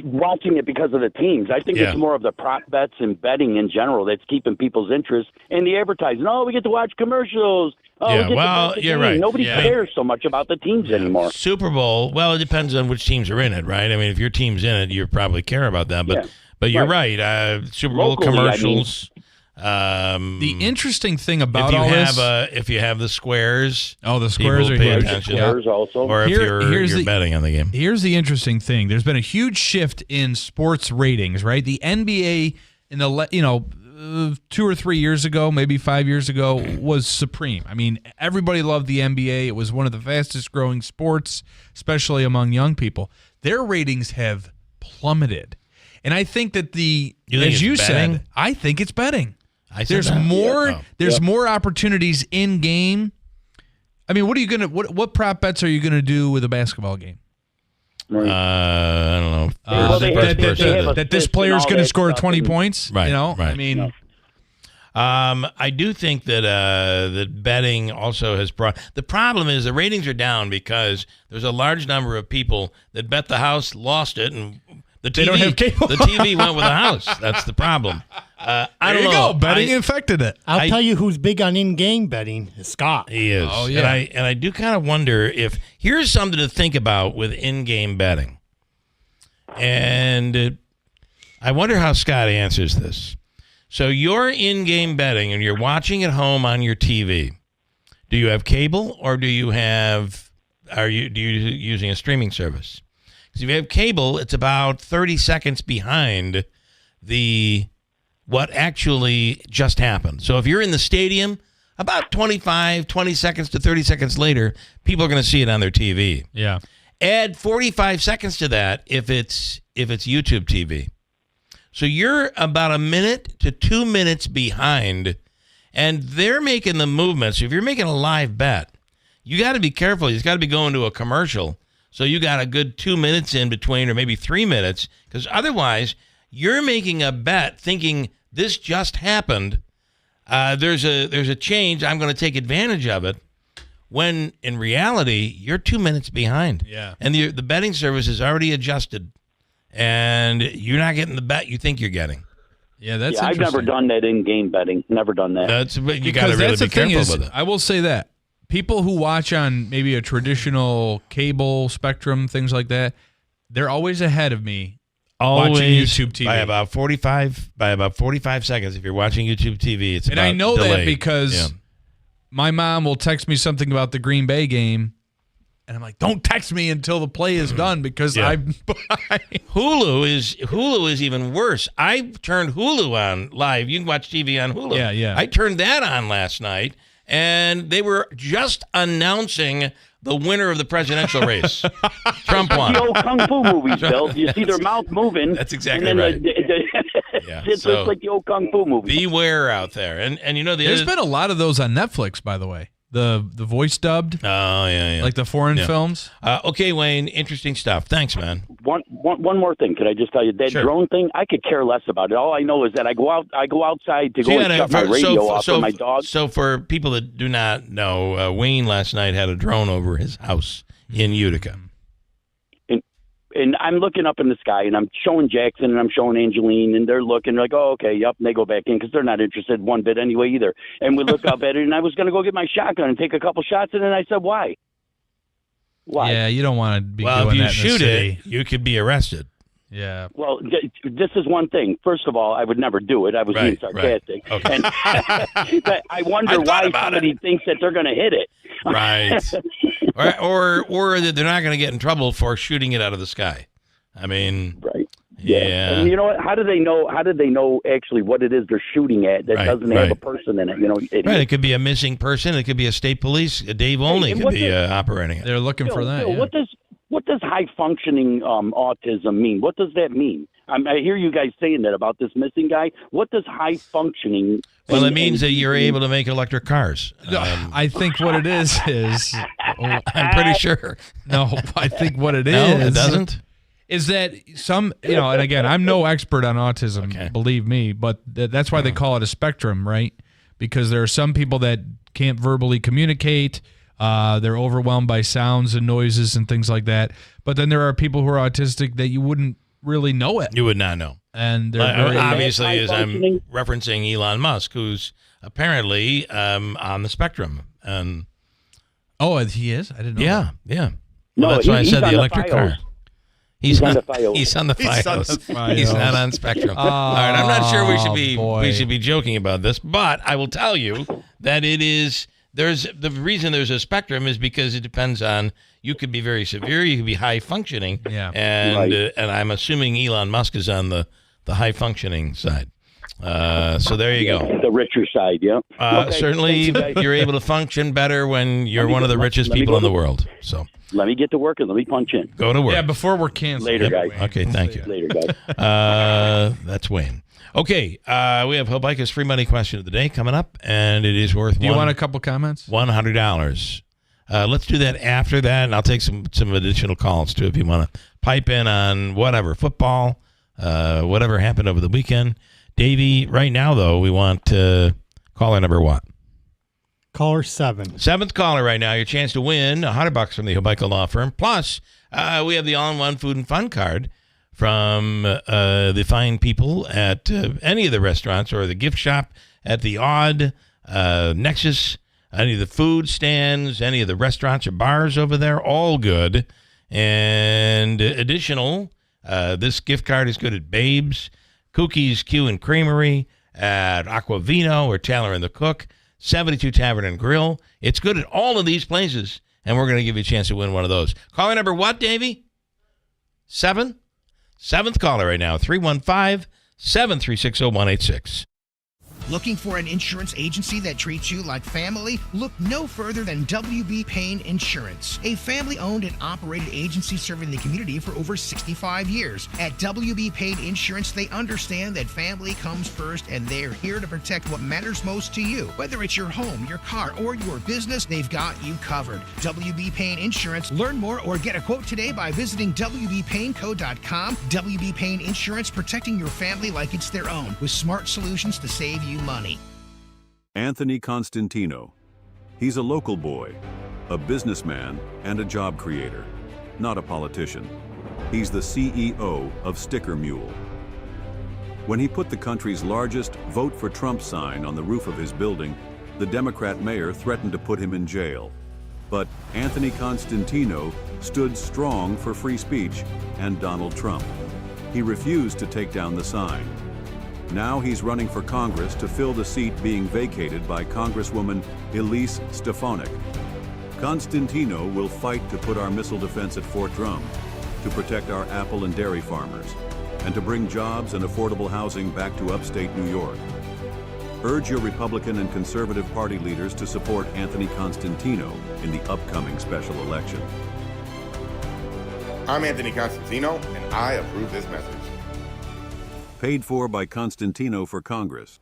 watching it because of the teams. I think it's more of the prop bets and betting in general that's keeping people's interest and the advertising. Oh, we get to watch commercials. Oh, you're right. Nobody cares so much about the teams anymore. Super Bowl, well, it depends on which teams are in it, right? I mean, if your team's in it, you probably care about that. But you're right. Super Bowl Locally, commercials. The interesting thing about if you all have this, if you have the squares, the squares are pay huge. attention. Squares also. Or if you're betting on the game. Here's the interesting thing: there's been a huge shift in sports ratings, right? The NBA in the 2 or 3 years ago, maybe 5 years ago, was supreme. I mean, everybody loved the NBA. It was one of the fastest growing sports, especially among young people. Their ratings have plummeted, and I think that as you said, I think it's betting. There's more opportunities in game. I mean, what prop bets are you gonna do with a basketball game? I don't know. That this player's going to score 20 points. Right. Right. I mean, I do think that that betting also has brought. The problem is the ratings are down because there's a large number of people that bet the house, lost it, and the TV, don't have cable. The TV went with the house. That's the problem. I don't know. Betting infected it. I'll tell you who's big on in-game betting is Scott. He is. Oh, yeah. And I do kind of wonder if here's something to think about with in-game betting. And I wonder how Scott answers this. So you're in-game betting and you're watching at home on your TV. Do you have cable or are you using a streaming service? Because if you have cable, it's about 30 seconds behind what actually just happened. So if you're in the stadium, about 20 seconds to 30 seconds later, people are going to see it on their TV. Yeah. Add 45 seconds to that if it's YouTube TV. So you're about a minute to 2 minutes behind, and they're making the movement. So if you're making a live bet, you got to be careful. It's got to be going to a commercial. So you got a good 2 minutes in between, or maybe 3 minutes, because otherwise you're making a bet thinking this just happened. There's a change. I'm going to take advantage of it. When in reality, you're 2 minutes behind. Yeah. And the betting service is already adjusted, and you're not getting the bet you think you're getting. Yeah, that's I've never done that in-game betting. Never done that. You got to really be careful with it. I will say that people who watch on maybe a traditional cable spectrum, things like that, they're always ahead of me. Always watching YouTube TV by about 45 seconds. If you're watching YouTube TV, it's and about I know delayed. that because my mom will text me something about the Green Bay game, and I'm like, "Don't text me until the play is done," because I'm Hulu is even worse. I turned Hulu on live. You can watch TV on Hulu. Yeah. I turned that on last night, and they were just announcing the winner of the presidential race. Trump won. The old kung fu movies, Bill. You see their mouth moving. That's exactly and then right. It's just like the old kung fu movies. Beware out there. And you know, there's been a lot of those on Netflix, by the way. The voice dubbed. Oh, yeah. Like the foreign films. Okay, Wayne, interesting stuff. Thanks, man. One more thing. Could I just tell you that drone thing? I could care less about it. All I know is that I go outside to go and shut my radio off for my dog. So for people that do not know, Wayne last night had a drone over his house in Utica. And I'm looking up in the sky, and I'm showing Jackson, and I'm showing Angeline, and they're looking like, oh, okay, yep. And they go back in because they're not interested one bit anyway either. And we look up at it, and I was going to go get my shotgun and take a couple shots, and then I said, why? Why? Yeah, you don't want to be well, doing if you that in shoot the city. it, you could be arrested. Yeah. Well, this is one thing. First of all, I would never do it. I was being sarcastic. Right. Okay. And but I wonder why somebody thinks that they're going to hit it. Right. or that they're not going to get in trouble for shooting it out of the sky. I mean, right. Yeah. And you know what? How do they know actually what it is they're shooting at that doesn't have a person in it? You know, right. It could be a missing person. It could be a state police. Dave Only could be operating it. They're looking for that. Bill, what does high functioning autism mean? What does that mean? I hear you guys saying that about this missing guy. What does high functioning? Well, it means that you're able to make electric cars. I think what it is I'm pretty sure. No, I think what it is. No, it doesn't. Is that some, and again, I'm no expert on autism, believe me, but that's why they call it a spectrum, right? Because there are some people that can't verbally communicate. They're overwhelmed by sounds and noises and things like that. But then there are people who are autistic that you wouldn't really know it. You would not know. And they're obviously, as I'm referencing Elon Musk, who's apparently on the spectrum. And he is? I didn't know. Yeah. No, well, that's why I said the electric car. He's on the FiOS. He's on the FiOS. He's not on Spectrum. All right, I'm not sure we should be joking about this, but I will tell you that it is. There's the reason there's a spectrum is because it depends on. You could be very severe. You could be high functioning. Yeah. And I'm assuming Elon Musk is on the high functioning side. So there you go. The richer side, yeah. Certainly, you're able to function better when you're one of the richest people in the world. So. Let me get to work and let me punch in. Go to work. Yeah, before we're canceled. Later, guys. Okay, thank you. Later, guys. That's Wayne. Okay, we have Hobica's free money question of the day coming up, and it is worth. Do you want a couple comments? $100. Let's do that after that, and I'll take some additional calls too if you want to pipe in on whatever football, whatever happened over the weekend. Davey, right now though, we want caller number what? Caller 7. Seventh caller right now. Your chance to win $100 from the Hobica Law Firm. Plus, we have the all-in-one food and fun card from the fine people at any of the restaurants or the gift shop at the Odd, Nexus, any of the food stands, any of the restaurants or bars over there. All good. And additional, this gift card is good at Babe's, Cookies, Q and Creamery, at Aquavino or Taylor and the Cook, 72 Tavern and Grill. It's good at all of these places, and we're going to give you a chance to win one of those. Caller number what, Davey? 7? Seventh caller right now, 315-736-0186. Looking for an insurance agency that treats you like family? Look no further than WB Payne Insurance, a family-owned and operated agency serving the community for over 65 years. At WB Payne Insurance, they understand that family comes first, and they're here to protect what matters most to you. Whether it's your home, your car, or your business, they've got you covered. WB Payne Insurance. Learn more or get a quote today by visiting WBPayneco.com. WB Payne Insurance, protecting your family like it's their own, with smart solutions to save you money. Anthony Constantino. He's a local boy, a businessman, and a job creator, not a politician. He's the CEO of Sticker Mule. When he put the country's largest Vote for Trump sign on the roof of his building, the Democrat mayor threatened to put him in jail. But Anthony Constantino stood strong for free speech and Donald Trump. He refused to take down the sign. Now he's running for Congress to fill the seat being vacated by Congresswoman Elise Stefanik. Constantino will fight to put our missile defense at Fort Drum, to protect our apple and dairy farmers, and to bring jobs and affordable housing back to upstate New York. Urge your Republican and Conservative Party leaders to support Anthony Constantino in the upcoming special election. I'm Anthony Constantino, and I approve this message. Paid for by Constantino for Congress.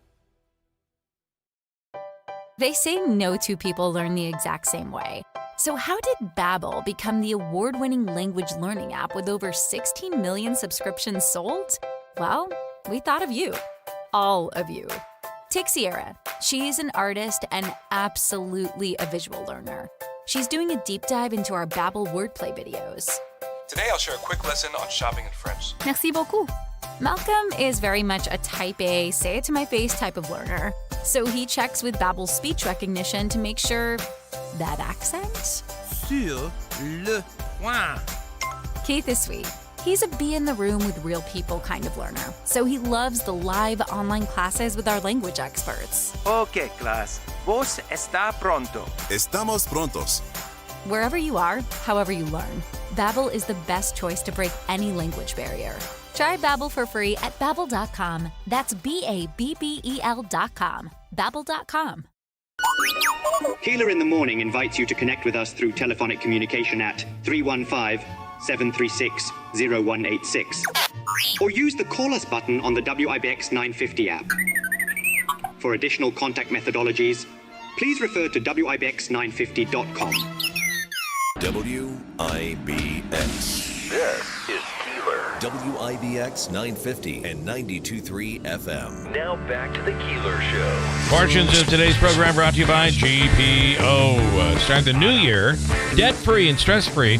They say no two people learn the exact same way. So how did Babbel become the award-winning language learning app with over 16 million subscriptions sold? Well, we thought of you. All of you. Take Sierra. She's an artist and absolutely a visual learner. She's doing a deep dive into our Babbel wordplay videos. Today I'll share a quick lesson on shopping in French. Merci beaucoup. Malcolm is very much a type A, say it to my face type of learner. So he checks with Babbel's speech recognition to make sure that accent? Sur le point. Keith is sweet. He's a be in the room with real people kind of learner. So he loves the live online classes with our language experts. Okay, class. Vos está pronto. Estamos prontos. Wherever you are, however you learn, Babbel is the best choice to break any language barrier. Try Babbel for free at Babbel.com. That's BABBEL.com. Babbel.com. Keeler in the Morning invites you to connect with us through telephonic communication at 315-736-0186. Or use the Call Us button on the WIBX 950 app. For additional contact methodologies, please refer to WIBX950.com. WIBX. This is Keeler. WIBX 950 and 92.3 FM. Now back to the Keeler Show. Fortunes of today's program brought to you by GPO. Start the new year debt-free and stress-free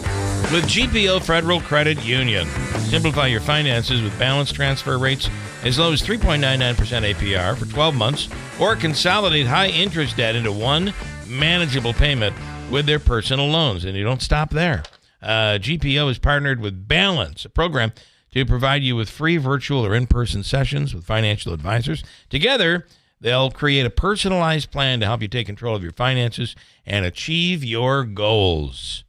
with GPO Federal Credit Union. Simplify your finances with balanced transfer rates as low as 3.99% APR for 12 months, or consolidate high-interest debt into one manageable payment with their personal loans. And you don't stop there. GPO has partnered with Balance, a program to provide you with free virtual or in-person sessions with financial advisors. Together, they'll create a personalized plan to help you take control of your finances and achieve your goals.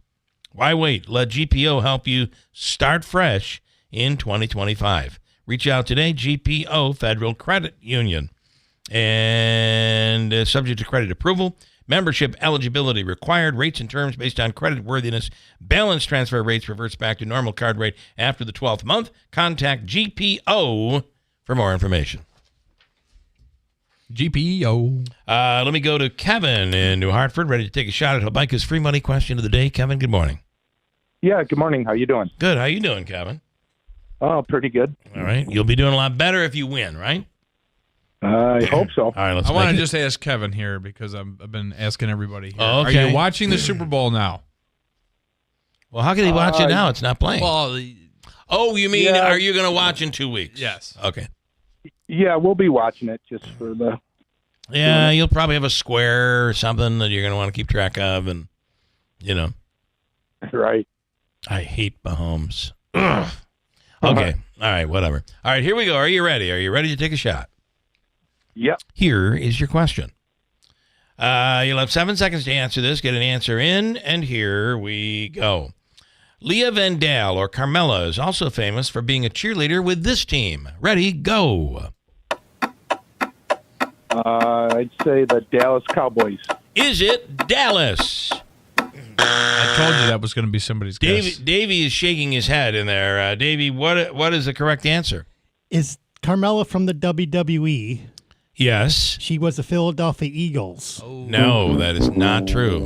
Why wait? Let GPO help you start fresh in 2025. Reach out today, GPO Federal Credit Union. And subject to credit approval. Membership eligibility required. Rates and terms based on credit worthiness. Balance transfer rates reverts back to normal card rate after the 12th month. Contact GPO for more information. GPO. Let me go to Kevin in New Hartford, ready to take a shot at Habaika's free money question of the day. Kevin, good morning. Yeah, good morning. How you doing? Good. How you doing, Kevin? Oh, pretty good. All right. You'll be doing a lot better if you win, right? I hope so. All right, let's I want to just ask Kevin here because I've been asking everybody here. Oh, okay. Are you watching the Super Bowl now? Well, how can he watch it now? It's not playing. Well, you mean are you going to watch in 2 weeks? Yes. Okay. Yeah, we'll be watching it just for the... Yeah, you'll probably have a square or something that you're going to want to keep track of, and, Right. I hate Mahomes. Ugh. Okay. All right, whatever. All right, here we go. Are you ready? Are you ready to take a shot? Yep. Here is your question. You'll have 7 seconds to answer this. Get an answer in, and here we go. Leah Vandal, or Carmela, is also famous for being a cheerleader with this team. Ready, go. I'd say the Dallas Cowboys. Is it Dallas? I told you that was going to be somebody's guess. Davey is shaking his head in there. Davey, what is the correct answer? Is Carmella from the WWE? Yes. She was the Philadelphia Eagles. No, that is not true.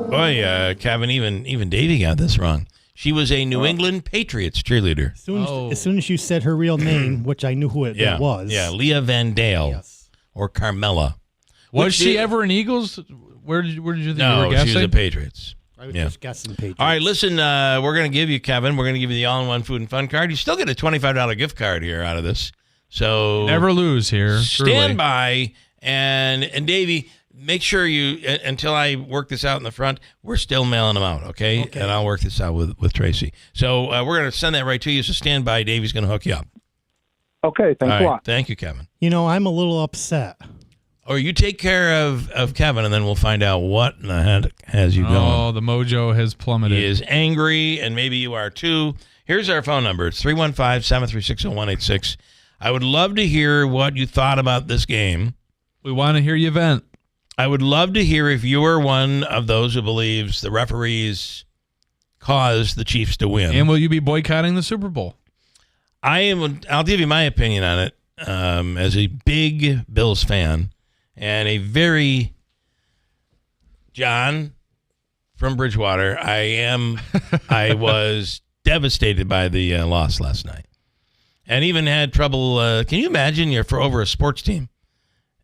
Boy, Kevin, even Davey got this wrong. She was a New England Patriots cheerleader. As soon as you said her real name, which I knew who it was. Yeah, Leah Van Dale or Carmella. Was she ever an Eagles? Where did you think you were No, guessing? she was a Patriots. I was just guessing Patriots. All right, listen, we're going to give you, Kevin, we're going to give you the all-in-one food and fun card. You still get a $25 gift card here out of this. So never lose here. Stand by, and Davey, make sure you, until I work this out in the front, we're still mailing them out, okay? And I'll work this out with Tracy. So we're going to send that right to you, so stand by. Davey's going to hook you up. Okay, thanks a lot. Thank you, Kevin. You know, I'm a little upset. Or you take care of Kevin, and then we'll find out what in the heck has you going. Oh, the mojo has plummeted. He is angry, and maybe you are too. Here's our phone number. It's 315-736-0186. I would love to hear what you thought about this game. We want to hear you vent. I would love to hear if you are one of those who believes the referees caused the Chiefs to win. And will you be boycotting the Super Bowl? I'll give you my opinion on it as a big Bills fan and a very John from Bridgewater. I was devastated by the loss last night. And even had trouble. Can you imagine? You're over a sports team.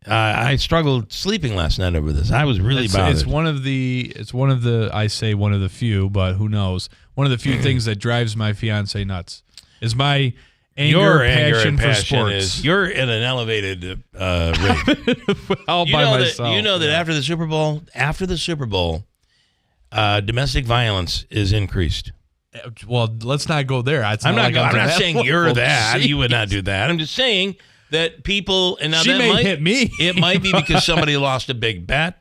I struggled sleeping last night over this. I was really bothered. It's one of the. I say one of the few, but who knows? One of the few things that drives my fiance nuts is my passion for sports. You're in an elevated rate. All by myself. You know that after the Super Bowl, domestic violence is increased. Well, let's not go there. I'm not saying you're that. You would not do that. I'm just saying that people, and now she may hit me. It might be because somebody lost a big bet,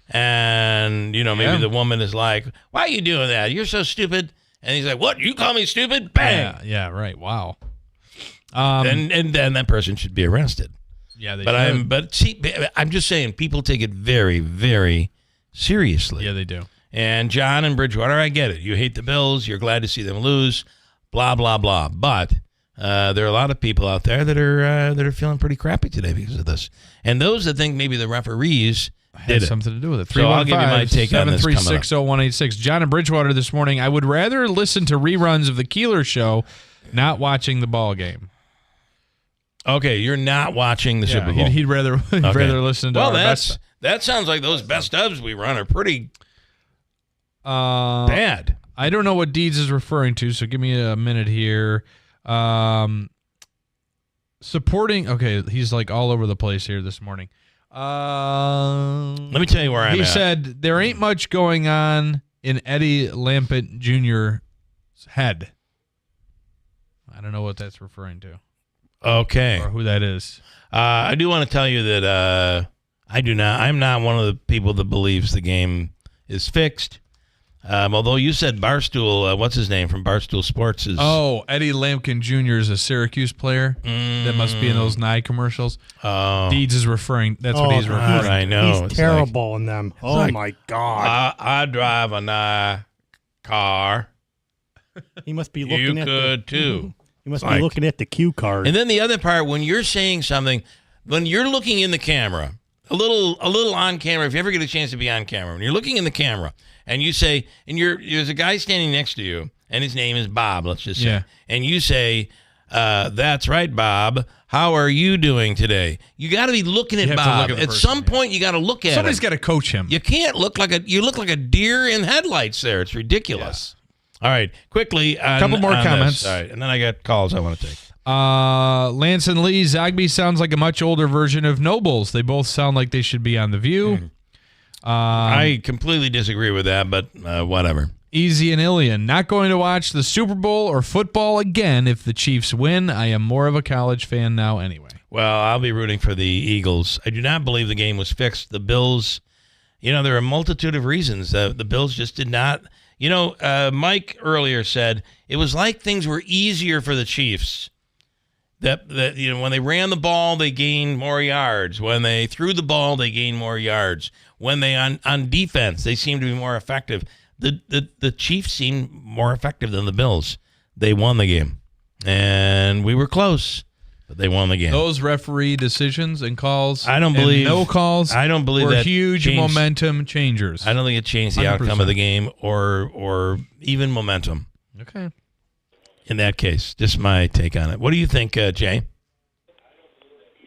and maybe the woman is like, "Why are you doing that? You're so stupid." And he's like, "What? You call me stupid?" Bang. Yeah. Right. Wow. And then that person should be arrested. Yeah. I'm just saying people take it very, very seriously. Yeah, they do. And John and Bridgewater, I get it. You hate the Bills. You're glad to see them lose. Blah blah blah. But there are a lot of people out there that are feeling pretty crappy today because of this. And those that think maybe the referees had something to do with it. So I'll give you my take on this. 736-0186. John and Bridgewater this morning. I would rather listen to reruns of the Keeler show, not watching the ball game. Okay, you're not watching the Super Bowl. He'd rather listen to our best. That sounds like those best ofs we run are pretty bad. I don't know what Deeds is referring to, so give me a minute here. Supporting. Okay, he's like all over the place here this morning. Let me tell you where I'm at. He said there ain't much going on in Eddie Lampett Jr.'s head. I don't know what that's referring to. Okay. Or who that is. I do want to tell you that I'm not one of the people that believes the game is fixed. Although you said Barstool, what's his name from Barstool Sports is... Oh, Eddie Lampkin Jr. is a Syracuse player that must be in those Nye commercials. Oh. Deeds is referring... That's what he's referring to. I know. He's terrible in them. Oh, my God. I drive a Nye car. He must be looking you could, too. He must be looking at the cue card. And then the other part, when you're saying something, when you're looking in the camera, a little on camera, if you ever get a chance to be on camera, when you're looking in the camera, and you say, and there's a guy standing next to you, and his name is Bob, let's just say. Yeah. And you say, that's right, Bob. How are you doing today? You got to be looking at Bob. At some point, you got to look at him. Somebody's got to coach him. You can't look like you look like a deer in headlights there. It's ridiculous. Yeah. All right, quickly. A couple more comments. All right, and then I got calls I want to take. Lance and Lee, Zogby sounds like a much older version of Nobles. They both sound like they should be on The View. I completely disagree with that, but whatever. Easy and Ilian, not going to watch the Super Bowl or football again if the Chiefs win. I am more of a college fan now anyway. Well, I'll be rooting for the Eagles. I do not believe the game was fixed. The Bills, there are a multitude of reasons. The Bills just did not. Mike earlier said it was like things were easier for the Chiefs that when they ran the ball, they gained more yards. When they threw the ball, they gained more yards. When they on defense, they seemed to be more effective. The Chiefs seemed more effective than the Bills. They won the game, and we were close, but they won the game. Those referee decisions and calls, I don't believe no calls. I don't believe were that huge changed, momentum changers. I don't think it changed the 100%. outcome of the game or even momentum. Okay. In that case, just my take on it. What do you think, Jay?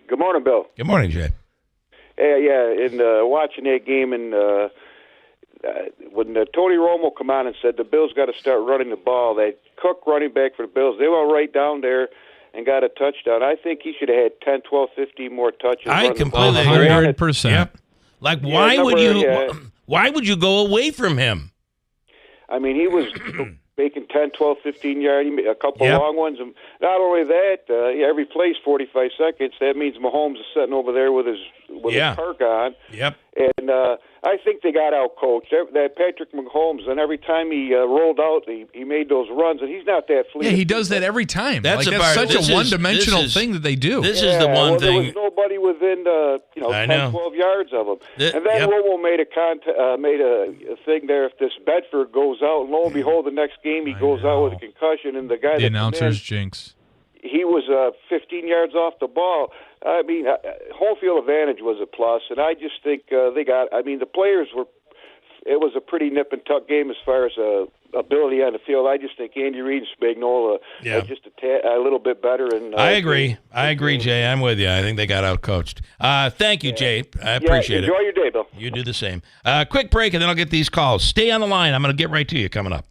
Good morning, Bill. Good morning, Jay. Yeah, in watching that game, and when Tony Romo come on and said the Bills got to start running the ball, that Cook running back for the Bills, they went right down there and got a touchdown. I think he should have had 10, 12, 15 more touches. I completely agree. 100%. Yep. Like, why would you go away from him? I mean, he was making 10, 12, 15 yard, a couple long ones. And not only that, every play's 45 seconds. That means Mahomes is sitting over there with his perk on. Yep. And I think they got out coached. That Patrick Mahomes, and every time he rolled out, he made those runs, and he's not that fleet. Yeah, he does that every time. That's such a one-dimensional thing that they do. This is the one thing. There was nobody within 10, 12 yards of him. And then Romo made a thing there. If this Bedford goes out, and lo and behold, the next game he goes out with a concussion, and the guy the announcer's jinx. He was 15 yards off the ball. I mean, home field advantage was a plus, and I just think they got. I mean, the players were. It was a pretty nip and tuck game as far as ability on the field. I just think Andy Reid and Spagnuolo are just a little bit better. And I agree. Jay. I'm with you. I think they got out coached. Thank you, Jay. I appreciate it. Enjoy your day, Bill. You do the same. Quick break, and then I'll get these calls. Stay on the line. I'm going to get right to you coming up.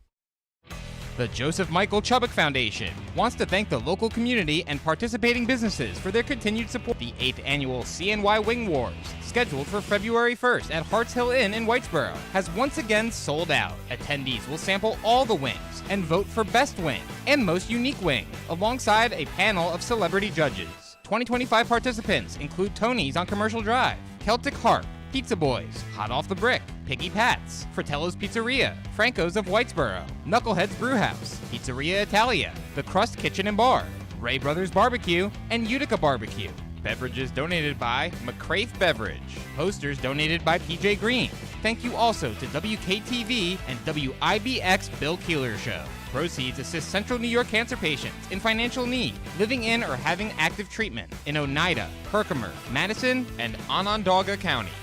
The Joseph Michael Chubbuck Foundation wants to thank the local community and participating businesses for their continued support. The 8th annual CNY Wing Wars, scheduled for February 1st at Harts Hill Inn in Whitesboro, has once again sold out. Attendees will sample all the wings and vote for Best Wing and Most Unique Wing, alongside a panel of celebrity judges. 2025 participants include Tony's on Commercial Drive, Celtic Harp, Pizza Boys, Hot Off the Brick, Piggy Pat's, Fratello's Pizzeria, Franco's of Whitesboro, Knucklehead's Brewhouse, Pizzeria Italia, The Crust Kitchen and Bar, Ray Brothers Barbecue, and Utica Barbecue. Beverages donated by McCrafe Beverage. Posters donated by PJ Green. Thank you also to WKTV and WIBX Bill Keeler Show. Proceeds assist Central New York cancer patients in financial need, living in or having active treatment in Oneida, Herkimer, Madison, and Onondaga counties.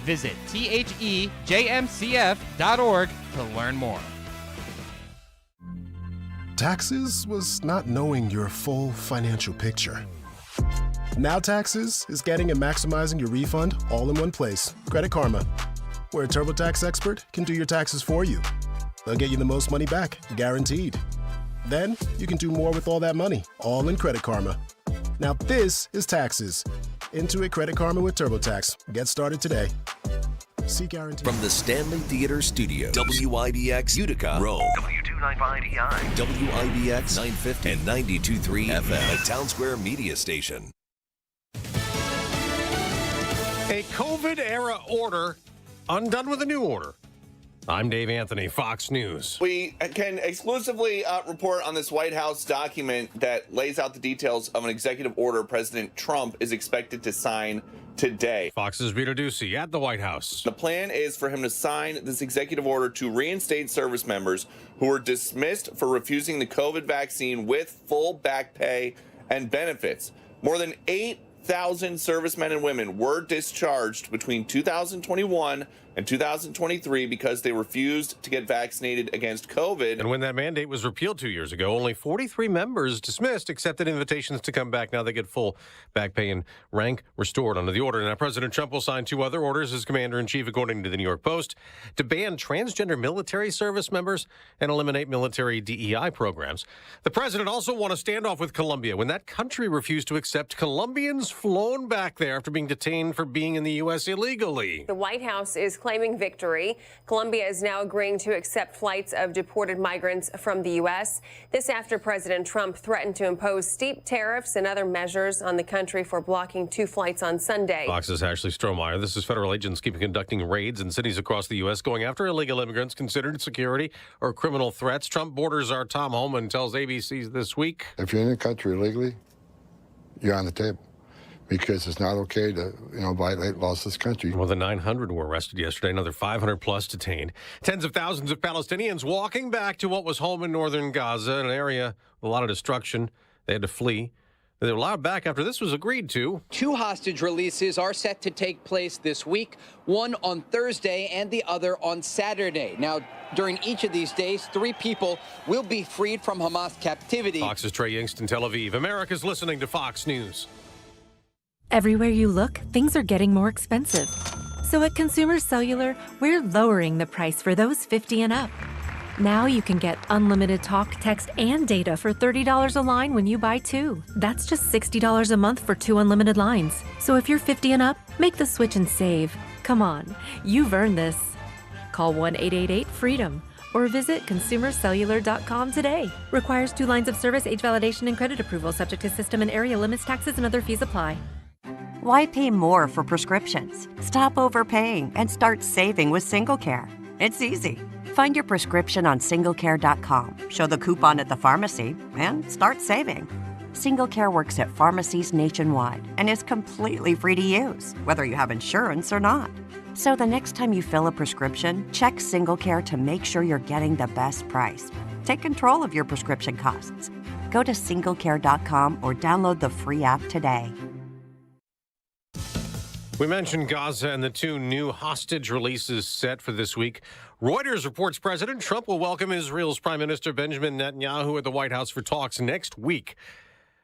Visit thejmcf.org to learn more. Taxes was not knowing your full financial picture. Now Taxes is getting and maximizing your refund all in one place. Credit Karma, where a TurboTax expert can do your taxes for you. They'll get you the most money back, guaranteed. Then you can do more with all that money, all in Credit Karma. Now this is Taxes. Intuit Credit Karma with TurboTax. Get started today. See guarantee. From the Stanley Theater Studios, WIBX Utica, Rome. W295EI. WIBX 950 and 92.3 FM, a Town Square media station. A COVID-era order undone with a new order. I'm Dave Anthony, Fox News. We can exclusively report on this White House document that lays out the details of an executive order President Trump is expected to sign today. Fox's Vito Ducey at the White House. The plan is for him to sign this executive order to reinstate service members who were dismissed for refusing the COVID vaccine with full back pay and benefits. More than 8,000 servicemen and women were discharged between 2021 and 2023 because they refused to get vaccinated against COVID. And when that mandate was repealed 2 years ago, only 43 members dismissed accepted invitations to come back. Now they get full back pay and rank restored under the order. Now President Trump will sign 2 other orders as commander-in-chief, according to the New York Post, to ban transgender military service members and eliminate military DEI programs. The president also won a standoff with Colombia when that country refused to accept Colombians flown back there after being detained for being in the U.S. illegally. The White House is claiming victory. Colombia is now agreeing to accept flights of deported migrants from the U.S. This after President Trump threatened to impose steep tariffs and other measures on the country for blocking 2 flights on Sunday. Fox's Ashley Strohmeyer. This is federal agents keeping conducting raids in cities across the U.S. going after illegal immigrants considered security or criminal threats. Trump borders our Tom Holman tells ABC This Week. If you're in the country illegally, you're on the table. Because it's not okay to, violate laws of this country. More than 900 were arrested yesterday, another 500 plus detained. Tens of thousands of Palestinians walking back to what was home in northern Gaza, an area with a lot of destruction. They had to flee. They were allowed back after this was agreed to. 2 hostage releases are set to take place this week, one on Thursday and the other on Saturday. Now, during each of these days, 3 people will be freed from Hamas captivity. Fox's Trey Yingst in Tel Aviv. America's listening to Fox News. Everywhere you look, things are getting more expensive. So at Consumer Cellular, we're lowering the price for those 50 and up. Now you can get unlimited talk, text, and data for $30 a line when you buy 2. That's just $60 a month for 2 unlimited lines. So if you're 50 and up, make the switch and save. Come on, you've earned this. Call 1-888-FREEDOM or visit consumercellular.com today. Requires 2 lines of service, age validation, and credit approval, subject to system and area limits, taxes, and other fees apply. Why pay more for prescriptions? Stop overpaying and start saving with SingleCare. It's easy. Find your prescription on singlecare.com, show the coupon at the pharmacy, and start saving. SingleCare works at pharmacies nationwide and is completely free to use, whether you have insurance or not. So the next time you fill a prescription, check SingleCare to make sure you're getting the best price. Take control of your prescription costs. Go to singlecare.com or download the free app today. We mentioned Gaza and the 2 new hostage releases set for this week. Reuters reports President Trump will welcome Israel's Prime Minister Benjamin Netanyahu at the White House for talks next week.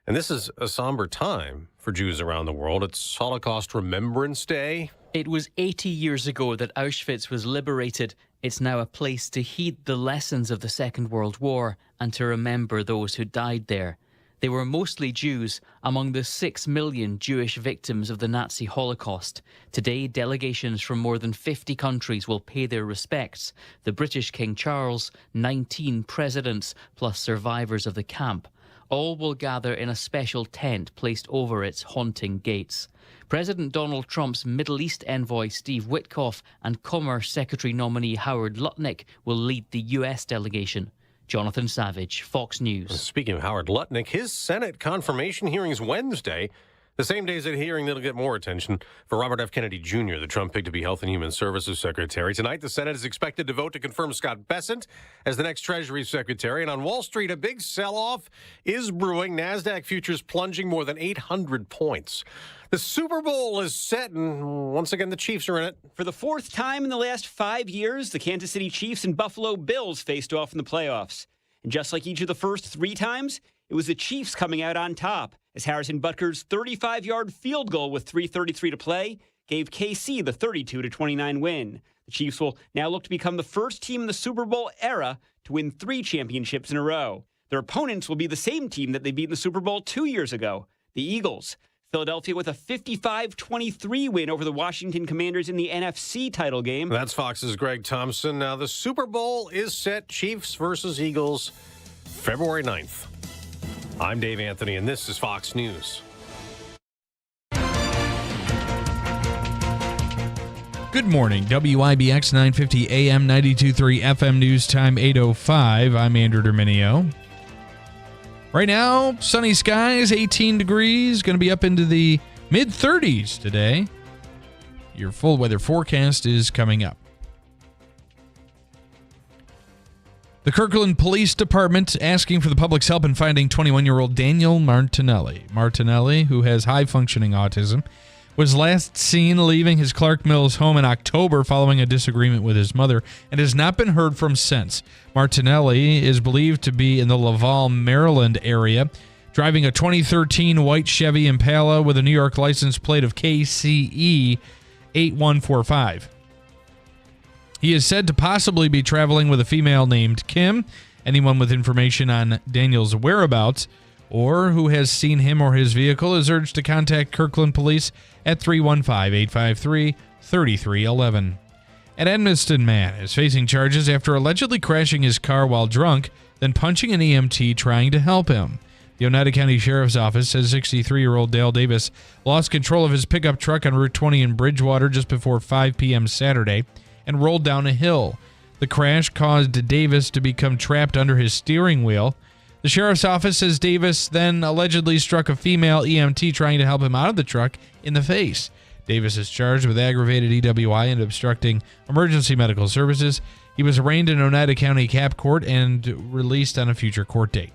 And this is a somber time for Jews around the world. It's Holocaust Remembrance Day. It was 80 years ago that Auschwitz was liberated. It's now a place to heed the lessons of the Second World War and to remember those who died there. They were mostly Jews, among the 6 million Jewish victims of the Nazi Holocaust. Today, delegations from more than 50 countries will pay their respects. The British King Charles, 19 presidents, plus survivors of the camp. All will gather in a special tent placed over its haunting gates. President Donald Trump's Middle East envoy Steve Witkoff and Commerce Secretary nominee Howard Lutnick will lead the U.S. delegation. Jonathan Savage, Fox News. Speaking of Howard Lutnick, his Senate confirmation hearings Wednesday, the same day as a hearing that'll get more attention for Robert F. Kennedy Jr., the Trump pick to be Health and Human Services Secretary. Tonight, the Senate is expected to vote to confirm Scott Bessent as the next Treasury Secretary. And on Wall Street, a big sell-off is brewing. NASDAQ futures plunging more than 800 points. The Super Bowl is set, and once again, the Chiefs are in it. For the 4th time in the last 5 years, the Kansas City Chiefs and Buffalo Bills faced off in the playoffs. And just like each of the first 3 times, it was the Chiefs coming out on top, as Harrison Butker's 35-yard field goal with 3:33 to play gave KC the 32-29 win. The Chiefs will now look to become the first team in the Super Bowl era to win 3 championships in a row. Their opponents will be the same team that they beat in the Super Bowl 2 years ago, the Eagles. Philadelphia with a 55-23 win over the Washington Commanders in the NFC title game. That's Fox's Greg Thompson. Now, the Super Bowl is set. Chiefs versus Eagles, February 9th. I'm Dave Anthony, and this is Fox News. Good morning. WIBX 950 AM 92.3 FM News Time 8:05. I'm Andrew Derminio. Right now, sunny skies, 18 degrees, going to be up into the mid-30s today. Your full weather forecast is coming up. The Kirkland Police Department asking for the public's help in finding 21-year-old Daniel Martinelli. Martinelli, who has high-functioning autism, was last seen leaving his Clark Mills home in October following a disagreement with his mother and has not been heard from since. Martinelli is believed to be in the Laval, Maryland area, driving a 2013 white Chevy Impala with a New York license plate of KCE 8145. He is said to possibly be traveling with a female named Kim. Anyone with information on Daniel's whereabouts or who has seen him or his vehicle is urged to contact Kirkland Police at 315-853-3311. An Edmiston man is facing charges after allegedly crashing his car while drunk, then punching an EMT trying to help him. The Oneida County Sheriff's Office says 63-year-old Dale Davis lost control of his pickup truck on Route 20 in Bridgewater just before 5 p.m. Saturday and rolled down a hill. The crash caused Davis to become trapped under his steering wheel. The sheriff's office says Davis then allegedly struck a female EMT trying to help him out of the truck in the face. Davis is charged with aggravated EWI and obstructing emergency medical services. He was arraigned in Oneida County Cap Court and released on a future court date.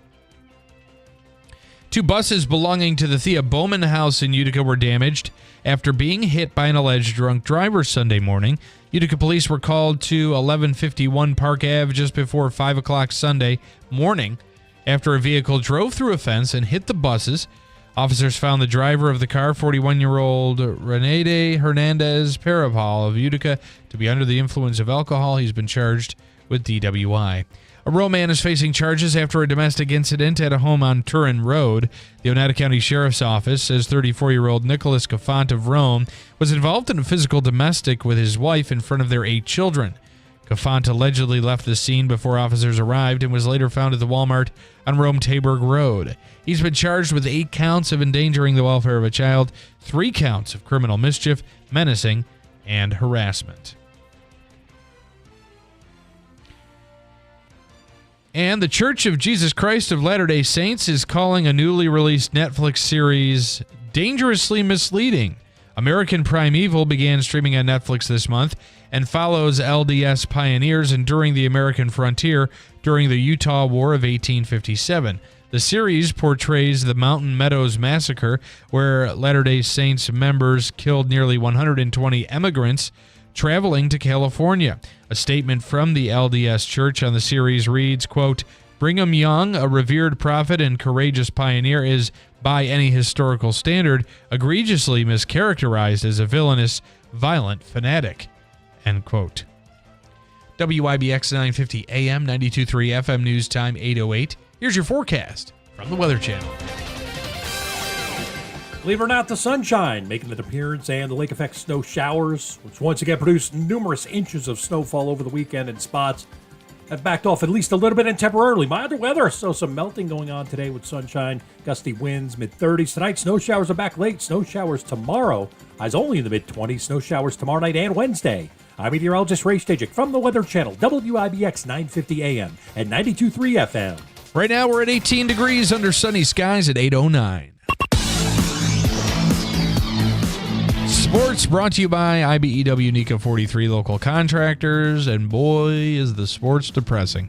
2 buses belonging to the Thea Bowman House in Utica were damaged after being hit by an alleged drunk driver Sunday morning. Utica police were called to 1151 Park Ave just before 5 o'clock Sunday morning after a vehicle drove through a fence and hit the buses. Officers found the driver of the car, 41-year-old Renede Hernandez Parapal of Utica, to be under the influence of alcohol. He's been charged with DWI. A Rowe man is facing charges after a domestic incident at a home on Turin Road. The Oneida County Sheriff's Office says 34-year-old Nicholas Cafant of Rome was involved in a physical domestic with his wife in front of their 8 children. Cafant allegedly left the scene before officers arrived and was later found at the Walmart on Rome-Taberg Road. He's been charged with 8 counts of endangering the welfare of a child, 3 counts of criminal mischief, menacing, and harassment. And the Church of Jesus Christ of Latter-day Saints is calling a newly released Netflix series dangerously misleading. American Primeval began streaming on Netflix this month and follows LDS pioneers enduring the American frontier during the Utah War of 1857. The series portrays the Mountain Meadows Massacre, where Latter-day Saints members killed nearly 120 immigrants traveling to California. A statement from the LDS Church on the series reads, quote, Brigham Young, a revered prophet and courageous pioneer, is, by any historical standard, egregiously mischaracterized as a villainous, violent fanatic, end quote. WIBX 950 AM, 92.3 FM News Time, 8:08. Here's your forecast from the Weather Channel. Believe it or not, the sunshine making an appearance and the lake effect snow showers, which once again produced numerous inches of snowfall over the weekend in spots, have backed off at least a little bit and temporarily. Milder weather, so some melting going on today with sunshine, gusty winds, mid-30s. Tonight, snow showers are back late. Snow showers tomorrow, highs only in the mid-20s. Snow showers tomorrow night and Wednesday. I'm meteorologist Ray Stajic from the Weather Channel, WIBX 950 AM and 92.3 FM. Right now, we're at 18 degrees under sunny skies at 8:09. Sports brought to you by IBEW NECA 43 local contractors, and boy, is the sports depressing.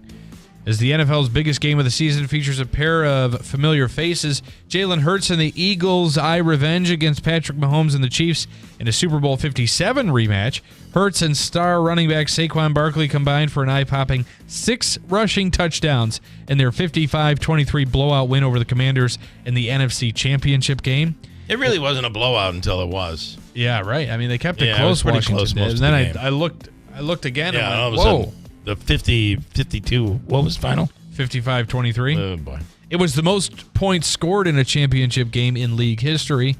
As the NFL's biggest game of the season features a pair of familiar faces, Jalen Hurts and the Eagles eye revenge against Patrick Mahomes and the Chiefs in a Super Bowl 57 rematch. Hurts and star running back Saquon Barkley combined for an eye-popping 6 rushing touchdowns in their 55-23 blowout win over the Commanders in the NFC Championship game. It really wasn't a blowout until it was. Yeah, right. I mean, they kept it close. It was Washington close did. most And then of the I looked again. Yeah, and all of a whoa. sudden, the 50-52. What was final? 55-23. Oh, boy. It was the most points scored in a championship game in league history.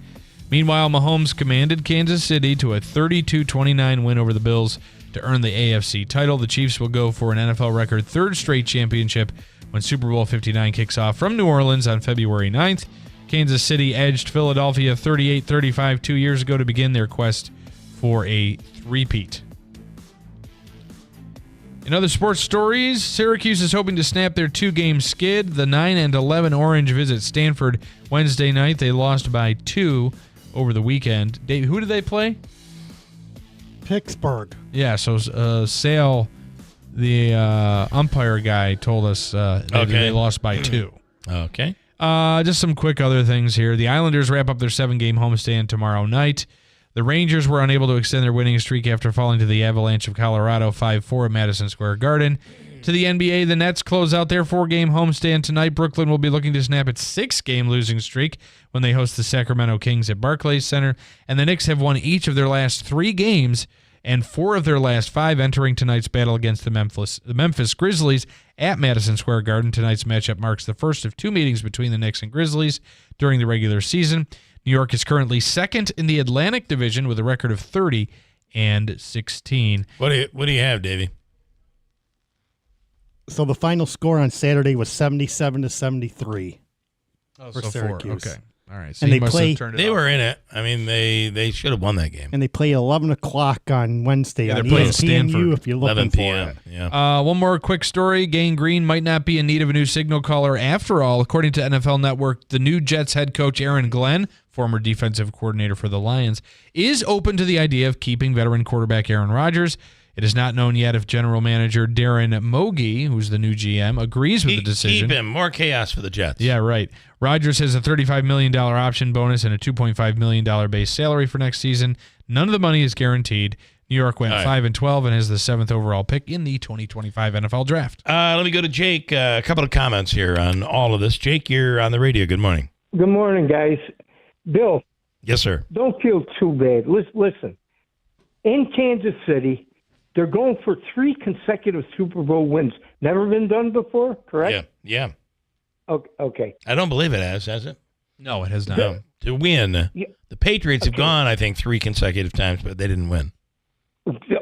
Meanwhile, Mahomes commanded Kansas City to a 32-29 win over the Bills to earn the AFC title. The Chiefs will go for an NFL record 3rd straight championship when Super Bowl 59 kicks off from New Orleans on February 9th. Kansas City edged Philadelphia 38-35 2 years ago to begin their quest for a three-peat. In other sports stories, Syracuse is hoping to snap their 2-game skid. The 9-11 Orange visit Stanford Wednesday night. They lost by 2 over the weekend. Dave, who did they play? Pittsburgh. Yeah, so Sale, the umpire guy, told us they lost by 2. Okay. Just some quick other things here. The Islanders wrap up their 7-game homestand tomorrow night. The Rangers were unable to extend their winning streak after falling to the Avalanche of Colorado 5-4 at Madison Square Garden. To the NBA, the Nets close out their 4-game homestand tonight. Brooklyn will be looking to snap its 6-game losing streak when they host the Sacramento Kings at Barclays Center. And the Knicks have won each of their last 3 games and 4 of their last 5 entering tonight's battle against the Memphis Grizzlies at Madison Square Garden. Tonight's matchup marks the first of 2 meetings between the Knicks and Grizzlies during the regular season. New York is currently 2nd in the Atlantic Division with a record of 30-16. What do you have, Davey? So the final score on Saturday was 77-73 for Syracuse. Okay. All right. So And he they must play- have turned it They off. were in it. I mean, they should have won that game. And they play 11 o'clock on Wednesday Yeah, on they're playing ESPNU Stanford. if you're looking 11 for p.m. it. Yeah. One more quick story. Gang Green might not be in need of a new signal caller after all. According to NFL Network, the new Jets head coach Aaron Glenn, former defensive coordinator for the Lions, is open to the idea of keeping veteran quarterback Aaron Rodgers. It is not known yet if general manager Darren Mogi, who's the new GM, agrees with the decision. Keep him. More chaos for the Jets. Yeah, right. Rodgers has a $35 million option bonus and a $2.5 million base salary for next season. None of the money is guaranteed. New York went 5-12 and has the 7th overall pick in the 2025 NFL Draft. Let me go to Jake. A couple of comments here on all of this. Jake, you're on the radio. Good morning. Good morning, guys. Bill, Yes, sir. don't feel too bad. Listen, in Kansas City, they're going for 3 consecutive Super Bowl wins. Never been done before, correct? Yeah. Okay. I don't believe it has it? No, it has not. No. To win. Yeah. The Patriots have gone, I think, 3 consecutive times, but they didn't win.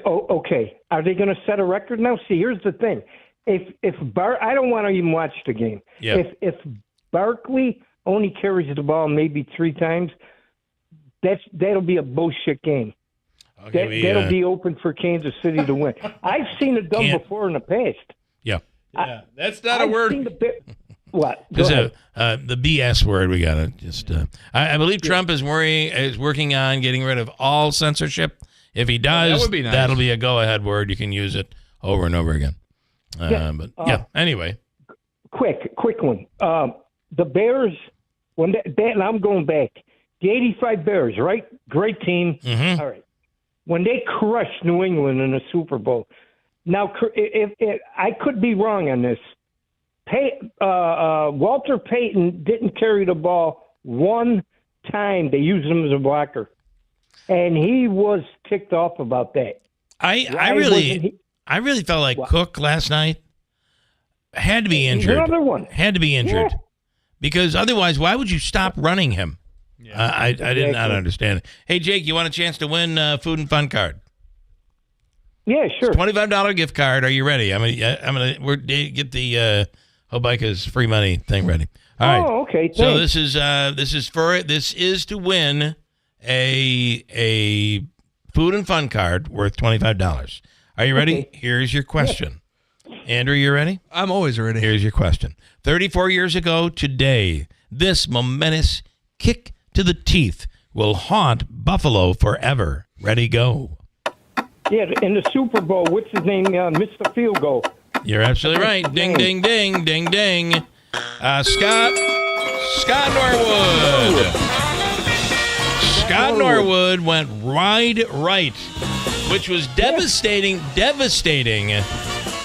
Oh, okay. Are they going to set a record now? See, here's the thing. If I don't want to even watch the game. Yeah. If Barkley only carries the ball maybe 3 times, that'll be a bullshit game. Okay, That'll be open for Kansas City to win. I've seen it done before in the past. Yeah. That's not I've a word. seen what? Go There's ahead. the BS word we got to just. I believe Trump is working on getting rid of all censorship. If he does, that would be nice. That'll be a go-ahead word. You can use it over and over again. Anyway. Quick one. The Bears, and I'm going back, the 85 Bears, right? Great team. Mm-hmm. All right. When they crushed New England in the Super Bowl. Now, if I could be wrong on this. Walter Payton didn't carry the ball one time. They used him as a blocker. And he was ticked off about that. I really felt like Cook last night had to be injured. Another one. Had to be injured. Yeah. Because otherwise, why would you stop running him? I did not Exactly. understand it. Hey, Jake, you want a chance to win Food and Fun card? Yeah, sure. It's $25 gift card. Are you ready? We're get the Hobika's free money thing ready. All right. Oh, okay. So Thanks. this is to win a Food and Fun card worth $25. Are you ready? Okay. Here's your question. Andrew, you ready? I'm always ready. Here's your question. 34 years ago today, this momentous kick to the teeth will haunt Buffalo forever. Ready, go. Yeah, in the Super Bowl, what's his name? Mr. Field Goal. You're absolutely right. Ding, ding, ding, ding, ding. Scott Norwood. Scott Norwood went right, which was devastating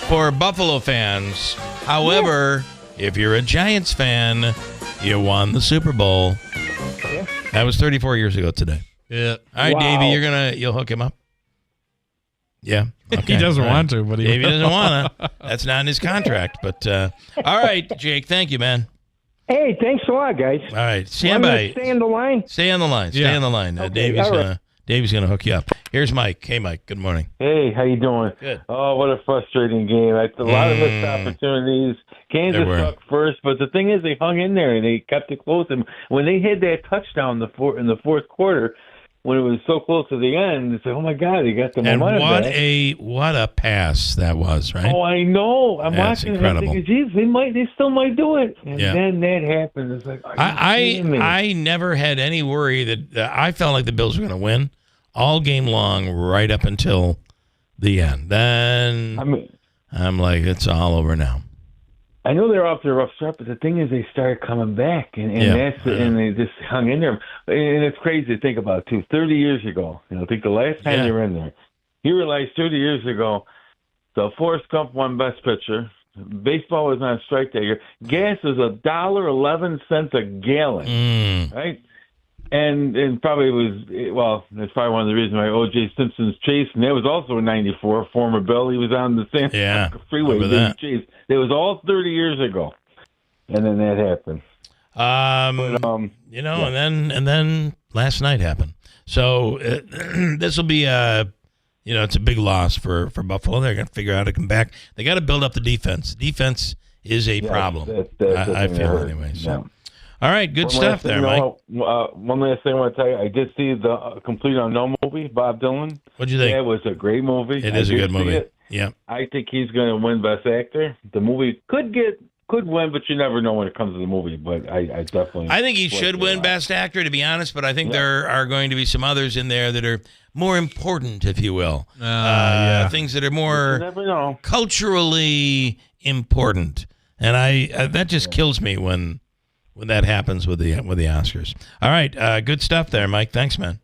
for Buffalo fans. However, if you're a Giants fan, you won the Super Bowl. Yeah. That was 34 years ago today. Yeah. All right, Wow. Davey, you'll hook him up? Yeah. Okay. He doesn't All right. want to, but he Davey will. doesn't want to. That's not in his contract. But all right, Jake, thank you, man. Hey, thanks a lot, guys. All right, stand Want by. me to stay on the line? Stay on the line. Stay Yeah. on the line. Okay, all right. Davy's gonna hook you up. Here's Mike. Hey, Mike. Good morning. Hey, how you doing? Good. Oh, what a frustrating game. A lot of missed opportunities. Kansas There were. sucked first, but the thing is, they hung in there and they kept it close. And when they hit that touchdown in the fourth quarter, when it was so close to the end, it's like, oh my God, they got the And momentum back. what a pass that was, right? Oh, I know. I'm That's watching. incredible. I'm thinking, geez, they still might do it. And Yeah. then that happened. It's like, are you kidding me? I never had any worry that I felt like the Bills were going to win all game long, right up until the end. Then I'm like, it's all over now. I know they're off to a rough start, but the thing is, they started coming back, and they just hung in there. And it's crazy to think about too. 30 years ago, I think the last time they were in there, you realize 30 years ago, the Forrest Gump won Best Picture. Baseball was on strike that year. Gas was $1.11 a gallon, right? And probably that's probably one of the reasons why O.J. Simpson's chase, and that was also in '94. Former Bill, he was on the San Francisco freeway being chased. It was all 30 years ago, and then that happened. And then last night happened. So this will be it's a big loss for Buffalo. They're going to figure out how to come back. They got to build up the defense. Defense is a problem. I feel anyway. So. All right, good stuff there, Mike. One last thing I want to tell you. I did see the Complete Unknown movie, Bob Dylan. What'd you think? Yeah, it was a great movie. It is a good movie. Yeah. I think he's going to win Best Actor. The movie could win, but you never know when it comes to the movie. But I definitely. I think he should win Best Actor, to be honest. But I think there are going to be some others in there that are more important, if you will. Things that are more culturally important, and that just kills me when that happens with the Oscars. All right, good stuff there, Mike. Thanks, man.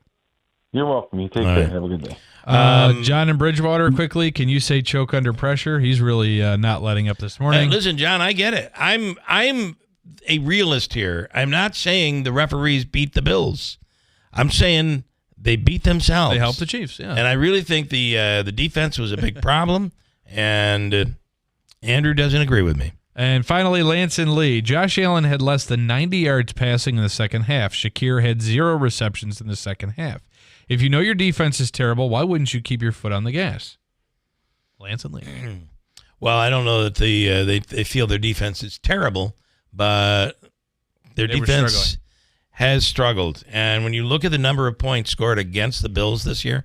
You're welcome. You take care. Have a good day. John in Bridgewater, quickly, can you say choke under pressure? He's really not letting up this morning. Listen, John, I get it. I'm a realist here. I'm not saying the referees beat the Bills. I'm saying they beat themselves. They helped the Chiefs, yeah. And I really think the defense was a big problem, and Andrew doesn't agree with me. And finally, Lance and Lee. Josh Allen had less than 90 yards passing in the second half. Shakir had 0 receptions in the second half. If you know your defense is terrible, why wouldn't you keep your foot on the gas? Lance and Lee. Well, I don't know that they feel their defense is terrible, but their defense has struggled. And when you look at the number of points scored against the Bills this year,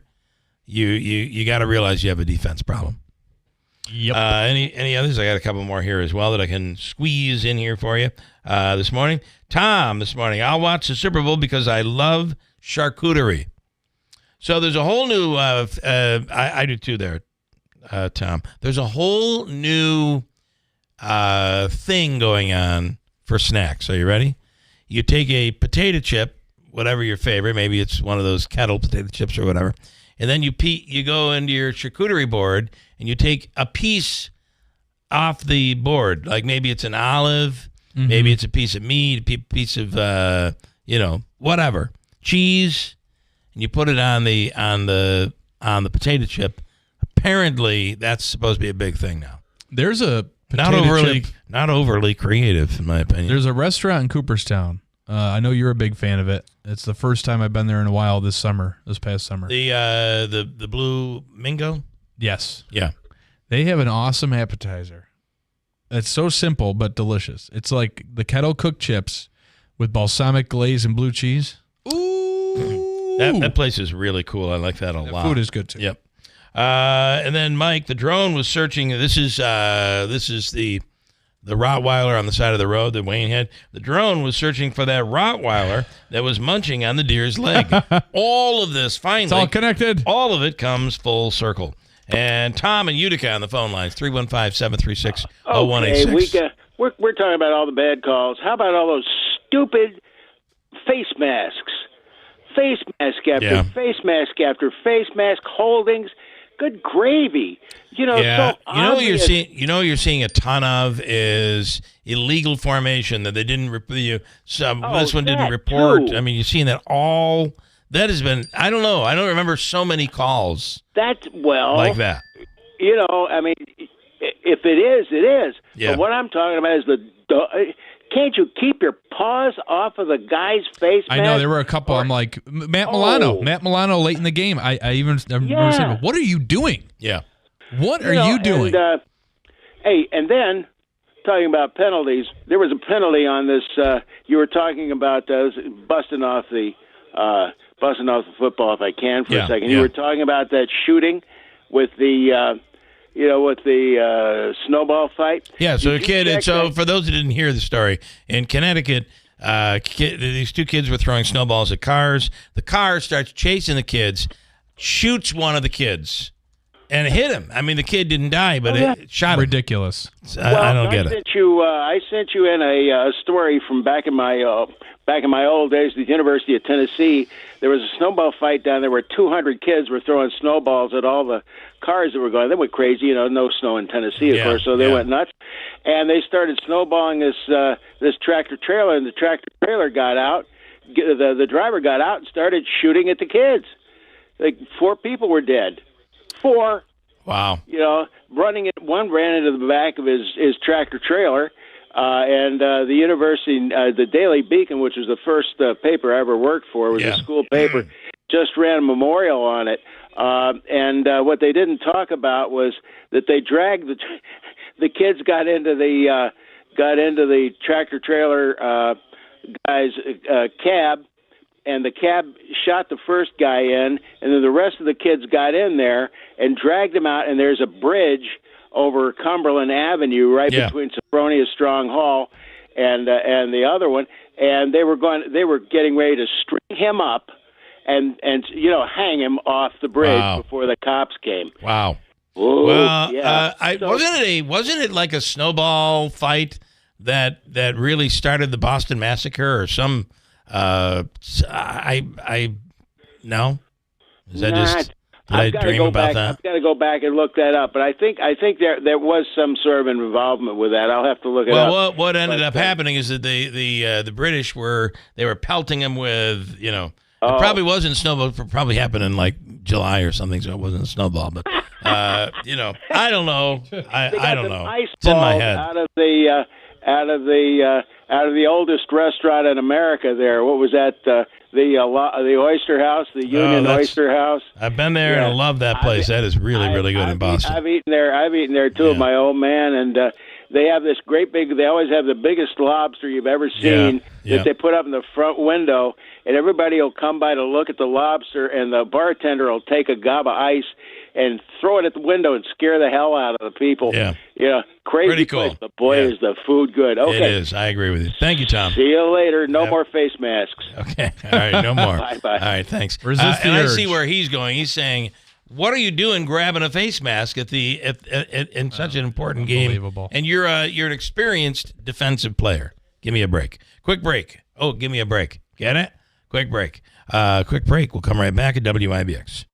you got to realize you have a defense problem. Yep. Any others? I got a couple more here as well that I can squeeze in here for you this morning. Tom, this morning, I'll watch the Super Bowl because I love charcuterie. So there's a whole new, I do too there, Tom. There's a whole new thing going on for snacks. Are you ready? You take a potato chip, whatever your favorite, maybe it's one of those kettle potato chips or whatever, and then you go into your charcuterie board and you take a piece off the board. Like maybe it's an olive, maybe it's a piece of meat, a piece of, whatever, cheese. And you put it on the potato chip. Apparently, that's supposed to be a big thing now. There's a not overly creative, in my opinion. There's a restaurant in Cooperstown. I know you're a big fan of it. It's the first time I've been there in a while this past summer. The Blue Mingo. Yes. Yeah. They have an awesome appetizer. It's so simple but delicious. It's like the kettle cooked chips with balsamic glaze and blue cheese. Ooh. That place is really cool. I like that a lot. Food is good too. Yep. And then Mike, the drone was searching. This is the Rottweiler on the side of the road that Wayne had. The drone was searching for that Rottweiler that was munching on the deer's leg. All of this, finally, it's all connected. All of it comes full circle. And Tom and Utica on the phone lines, 315-736-0186. Okay, we're talking about all the bad calls. How about all those stupid face masks? Face mask after face mask after face mask holdings. Good gravy. So obvious. You're seeing a ton of is illegal formation that they didn't this one didn't report. Too. I mean, you're seeing that all. That has been. I don't know. I don't remember so many calls. Like that. I mean, if it is, it is. Yeah. But what I'm talking about is can't you keep your paws off of the guy's face mask? I know there were a couple. I'm like Matt Milano. Matt Milano late in the game. I remember saying, "What are you doing?" Yeah. What are you doing? And then talking about penalties, there was a penalty on this. You were talking about busting off the football, if I can, for a second. You were talking about that shooting with the. With the snowball fight. Yeah, so for those who didn't hear the story, in Connecticut, these two kids were throwing snowballs at cars. The car starts chasing the kids, shoots one of the kids, and hit him. I mean, the kid didn't die, but it shot him. Ridiculous. I don't get it. I sent you in a story from back in my old days at the University of Tennessee. There was a snowball fight down there where 200 kids were throwing snowballs at all the cars that were going. They went crazy, no snow in Tennessee, of course, so they went nuts. And they started snowballing this tractor trailer, and the tractor trailer got out. The driver got out and started shooting at the kids. Like 4 people were dead. 4. Wow. One ran into the back of his tractor trailer. And the university, the Daily Beacon, which was the first paper I ever worked for, was a school paper, just ran a memorial on it. And what they didn't talk about was that they dragged the kids got into the tractor trailer. guy's cab, and the cab shot the first guy in, and then the rest of the kids got in there and dragged him out, and there's a bridge over Cumberland Avenue right between Sophronia Strong Hall and the other one, and they were getting ready to string him up and hang him off the bridge before the cops came. Wow. Ooh, well, yeah. Wasn't it like a snowball fight that really started the Boston Massacre or some? No. Is that just? Did I dream about that? I've got to go back and look that up, but I think there was some sort of involvement with that. I'll have to look it up. Well, what ended up happening is that the British were pelting him with It probably wasn't snowball. It probably happened in like July or something, so it wasn't a snowball. But I don't know. I don't know. It's in my head. Out of the oldest restaurant in America. There, what was that? The Oyster House, the Union Oyster House. I've been there and I love that place. That is really good in Boston. I've eaten there too with my old man, and they have this great big. They always have the biggest lobster you've ever seen that they put up in the front window, and everybody will come by to look at the lobster, and the bartender will take a gob of ice and throw it at the window and scare the hell out of the people. Crazy. Pretty cool. Place. But boy, is the food good. Okay. It is. I agree with you. Thank you, Tom. See you later. No more face masks. Okay. All right. No more. Bye-bye. All right. Thanks. Resist the and urge. I see where he's going. He's saying, "What are you doing grabbing a face mask in such an important game? And you're an experienced defensive player. Give me a break. Quick break. Oh, give me a break. Get it? Quick break. Quick break. We'll come right back at WIBX.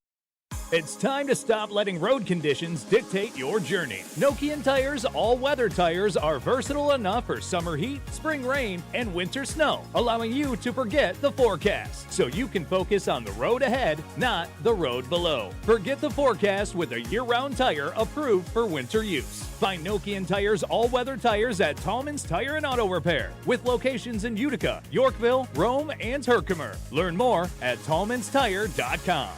It's time to stop letting road conditions dictate your journey. Nokian Tires all-weather tires are versatile enough for summer heat, spring rain, and winter snow, allowing you to forget the forecast so you can focus on the road ahead, not the road below. Forget the forecast with a year-round tire approved for winter use. Find Nokian Tires all-weather tires at Tallman's Tire and Auto Repair, with locations in Utica, Yorkville, Rome, and Herkimer. Learn more at tallmanstire.com.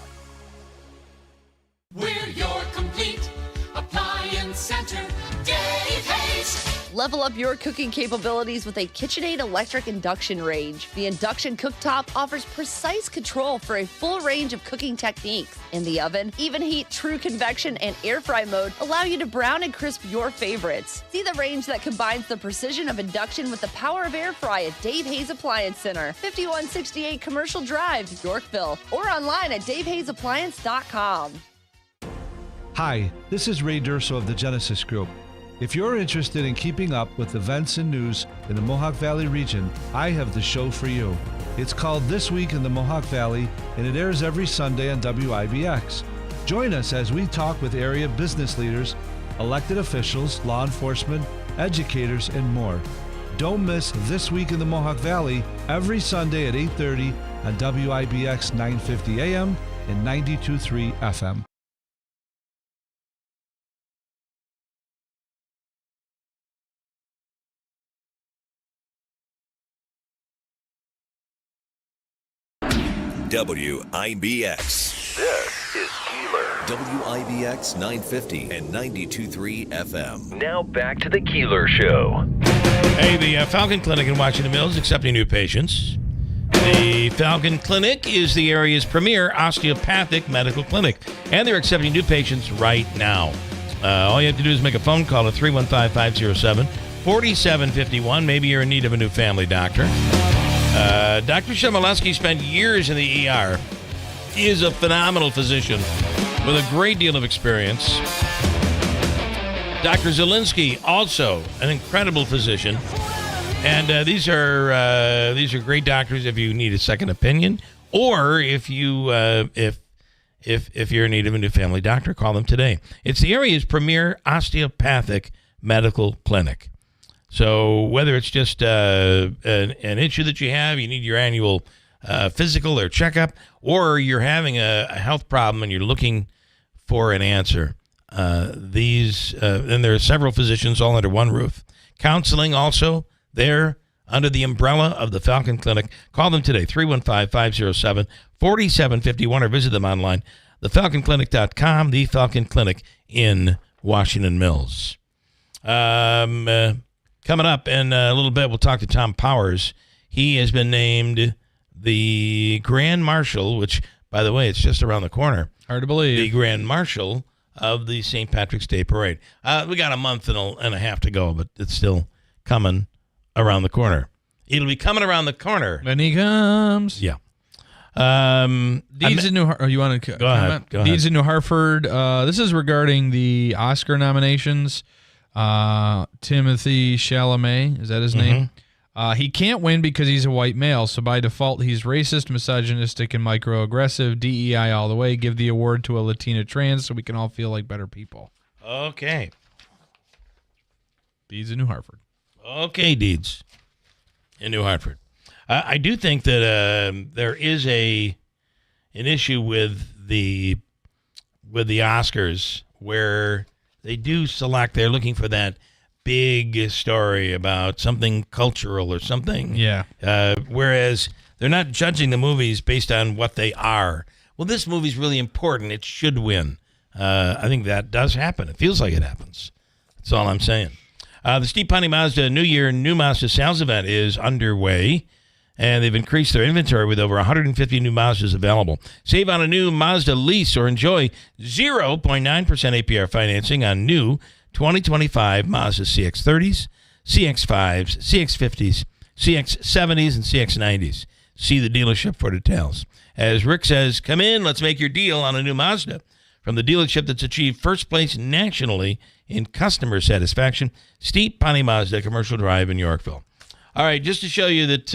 We're your complete appliance center, Dave Hayes. Level up your cooking capabilities with a KitchenAid electric induction range. The induction cooktop offers precise control for a full range of cooking techniques. In the oven, even heat, true convection, and air fry mode allow you to brown and crisp your favorites. See the range that combines the precision of induction with the power of air fry at Dave Hayes Appliance Center, 5168 Commercial Drive, Yorkville, or online at davehayesappliance.com. Hi, this is Ray Durso of the Genesis Group. If you're interested in keeping up with events and news in the Mohawk Valley region, I have the show for you. It's called This Week in the Mohawk Valley, and it airs every Sunday on WIBX. Join us as we talk with area business leaders, elected officials, law enforcement, educators, and more. Don't miss This Week in the Mohawk Valley every Sunday at 8:30 on WIBX 950 AM and 92.3 FM. WIBX. This is Keeler. WIBX 950 and 92.3 FM. Now back to the Keeler Show. Hey, the Falcon Clinic in Washington Mills accepting new patients. The Falcon Clinic is the area's premier osteopathic medical clinic, and they're accepting new patients right now. All you have to do is make a phone call at 315-507-4751. Maybe you're in need of a new family doctor. Dr. Shemaleski spent years in the ER. He is a phenomenal physician with a great deal of experience. Dr. Zielinski, also an incredible physician. And these are great doctors if you need a second opinion, or if you if you're in need of a new family doctor, call them today. It's the area's premier osteopathic medical clinic. So whether it's just an issue that you have, you need your annual physical or checkup, or you're having a health problem and you're looking for an answer, and there are several physicians all under one roof. Counseling also there under the umbrella of the Falcon Clinic. Call them today, 315-507-4751, or visit them online, thefalconclinic.com, the Falcon Clinic in Washington Mills. Coming up in a little bit, we'll talk to Tom Powers. He has been named the Grand Marshal, which, by the way, it's just around the corner. Hard to believe. The Grand Marshal of the St. Patrick's Day Parade. We got a month and a half to go, but it's still coming around the corner. It'll be coming around the corner. When he comes. Yeah. Deeds in New Hartford. You want to go ahead? Go ahead. Deeds in New Hartford. This is regarding the Oscar nominations. Timothy Chalamet, is that his name? He can't win because he's a white male, so by default, he's racist, misogynistic, and microaggressive. DEI all the way. Give the award to a Latina trans so we can all feel like better people. Okay. Deeds in New Hartford. Okay, Deeds in New Hartford. I do think that there is an issue with the Oscars where they do select. They're looking for that big story about something cultural or something. Yeah. Whereas they're not judging the movies based on what they are. Well, this movie's really important. It should win. I think that does happen. It feels like it happens. That's all I'm saying. The Steve Ponte Mazda New Year New Mazda sales event is underway, and they've increased their inventory with over 150 new Mazdas available. Save on a new Mazda lease or enjoy 0.9% APR financing on new 2025 Mazda CX-30s, CX-5s, CX-50s, CX-70s, and CX-90s. See the dealership for details. As Rick says, come in, let's make your deal on a new Mazda. From the dealership that's achieved first place nationally in customer satisfaction, Steve Ponte Mazda, Commercial Drive in Yorkville. All right, just to show you that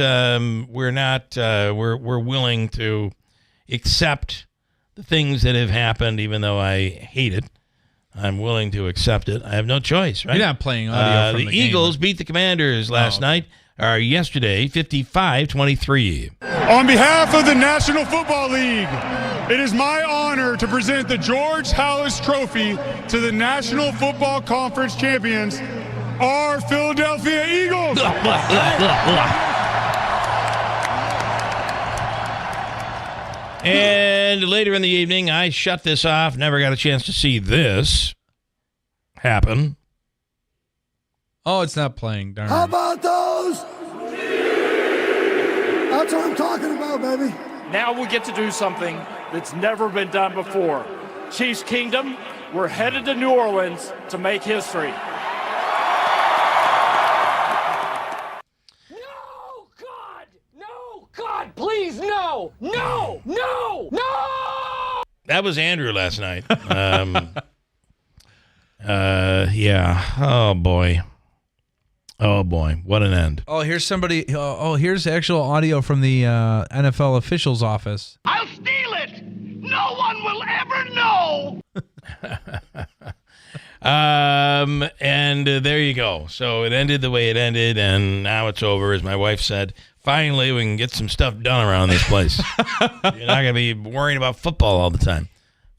we're willing to accept the things that have happened, even though I hate it. I'm willing to accept it. I have no choice, right? You're not playing audio from the Eagles game. Beat the Commanders last night, or yesterday, 55-23. On behalf of the National Football League, it is my honor to present the George Halas Trophy to the National Football Conference champions, our Philadelphia Eagles. And later in the evening, I shut this off. Never got a chance to see this happen. Oh, it's not playing. Darn. How about those? That's what I'm talking about, baby. Now we get to do something that's never been done before. Chiefs Kingdom, we're headed to New Orleans to make history. God, please, no! No! No! No! That was Andrew last night. Yeah. Oh, boy. Oh, boy. What an end. Oh, here's somebody. Here's actual audio from the NFL officials' office. I'll steal it! No one will ever know! And there you go. So it ended the way it ended, and now it's over, as my wife said. Finally, we can get some stuff done around this place. You're not going to be worrying about football all the time.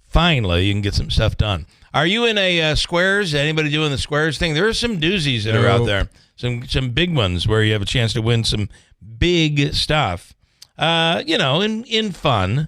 Finally, you can get some stuff done. Are you in a Squares? Anybody doing the Squares thing? There are some doozies that are out there. Some big ones where you have a chance to win some big stuff. In fun.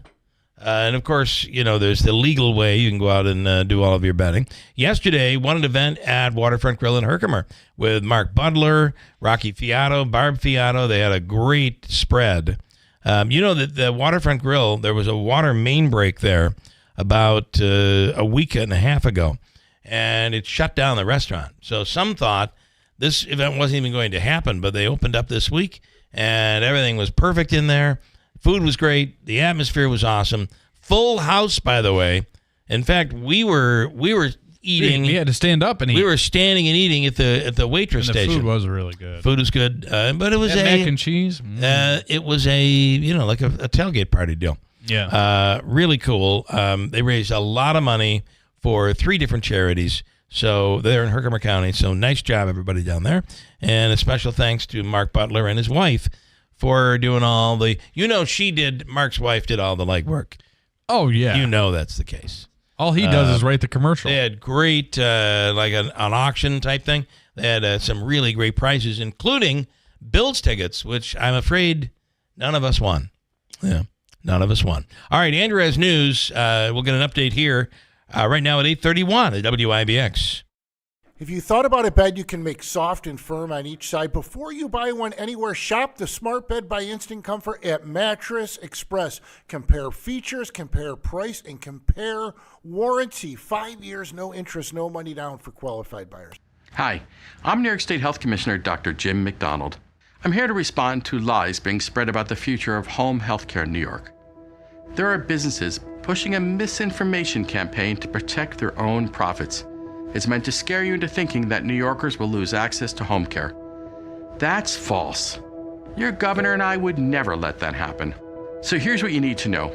And, of course, there's the legal way you can go out and do all of your betting. Yesterday, won an event at Waterfront Grill in Herkimer with Mark Butler, Rocky Fiato, Barb Fiato. They had a great spread. That the Waterfront Grill, there was a water main break there about a week and a half ago, and it shut down the restaurant. So some thought this event wasn't even going to happen, but they opened up this week, and everything was perfect in there. Food was great. The atmosphere was awesome. Full house, by the way. In fact, we were eating. We had to stand up and eat. We were standing and eating at the waitress and the station. Food was really good. Food was good, but it was mac and cheese. It was like a tailgate party deal. Yeah. Really cool. They raised a lot of money for 3 different charities. So they're in Herkimer County. So nice job, everybody down there. And a special thanks to Mark Butler and his wife for doing all the, Mark's wife did all the legwork. Oh, yeah. That's the case. All he does is write the commercial. They had great, like an auction type thing. They had some really great prizes, including Bills tickets, which I'm afraid none of us won. Yeah, none of us won. All right, Andrew has news. We'll get an update here right now at 8:31 at WIBX. If you thought about a bed you can make soft and firm on each side before you buy one anywhere, shop the Smart Bed by Instant Comfort at Mattress Express. Compare features, compare price, and compare warranty. 5 years, no interest, no money down for qualified buyers. Hi, I'm New York State Health Commissioner Dr. Jim McDonald. I'm here to respond to lies being spread about the future of home health care in New York. There are businesses pushing a misinformation campaign to protect their own profits. It's meant to scare you into thinking that New Yorkers will lose access to home care. That's false. Your governor and I would never let that happen. So here's what you need to know.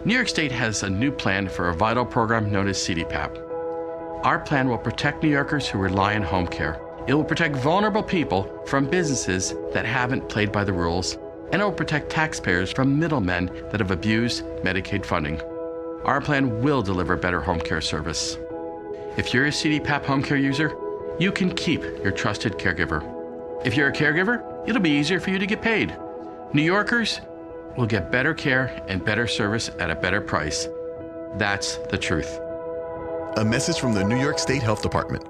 New York State has a new plan for a vital program known as CDPAP. Our plan will protect New Yorkers who rely on home care. It will protect vulnerable people from businesses that haven't played by the rules, and it will protect taxpayers from middlemen that have abused Medicaid funding. Our plan will deliver better home care service. If you're a CDPAP home care user, you can keep your trusted caregiver. If you're a caregiver, it'll be easier for you to get paid. New Yorkers will get better care and better service at a better price. That's the truth. A message from the New York State Health Department.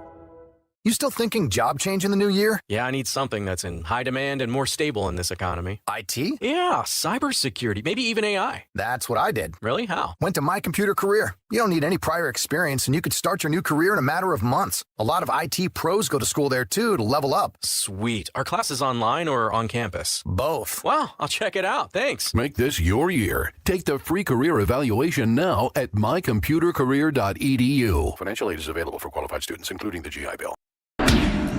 You still thinking job change in the new year? Yeah, I need something that's in high demand and more stable in this economy. IT? Yeah, cybersecurity, maybe even AI. That's what I did. Really? How? Went to My Computer Career. You don't need any prior experience, and you could start your new career in a matter of months. A lot of IT pros go to school there, too, to level up. Sweet. Are classes online or on campus? Both. Wow, I'll check it out. Thanks. Make this your year. Take the free career evaluation now at mycomputercareer.edu. Financial aid is available for qualified students, including the GI Bill.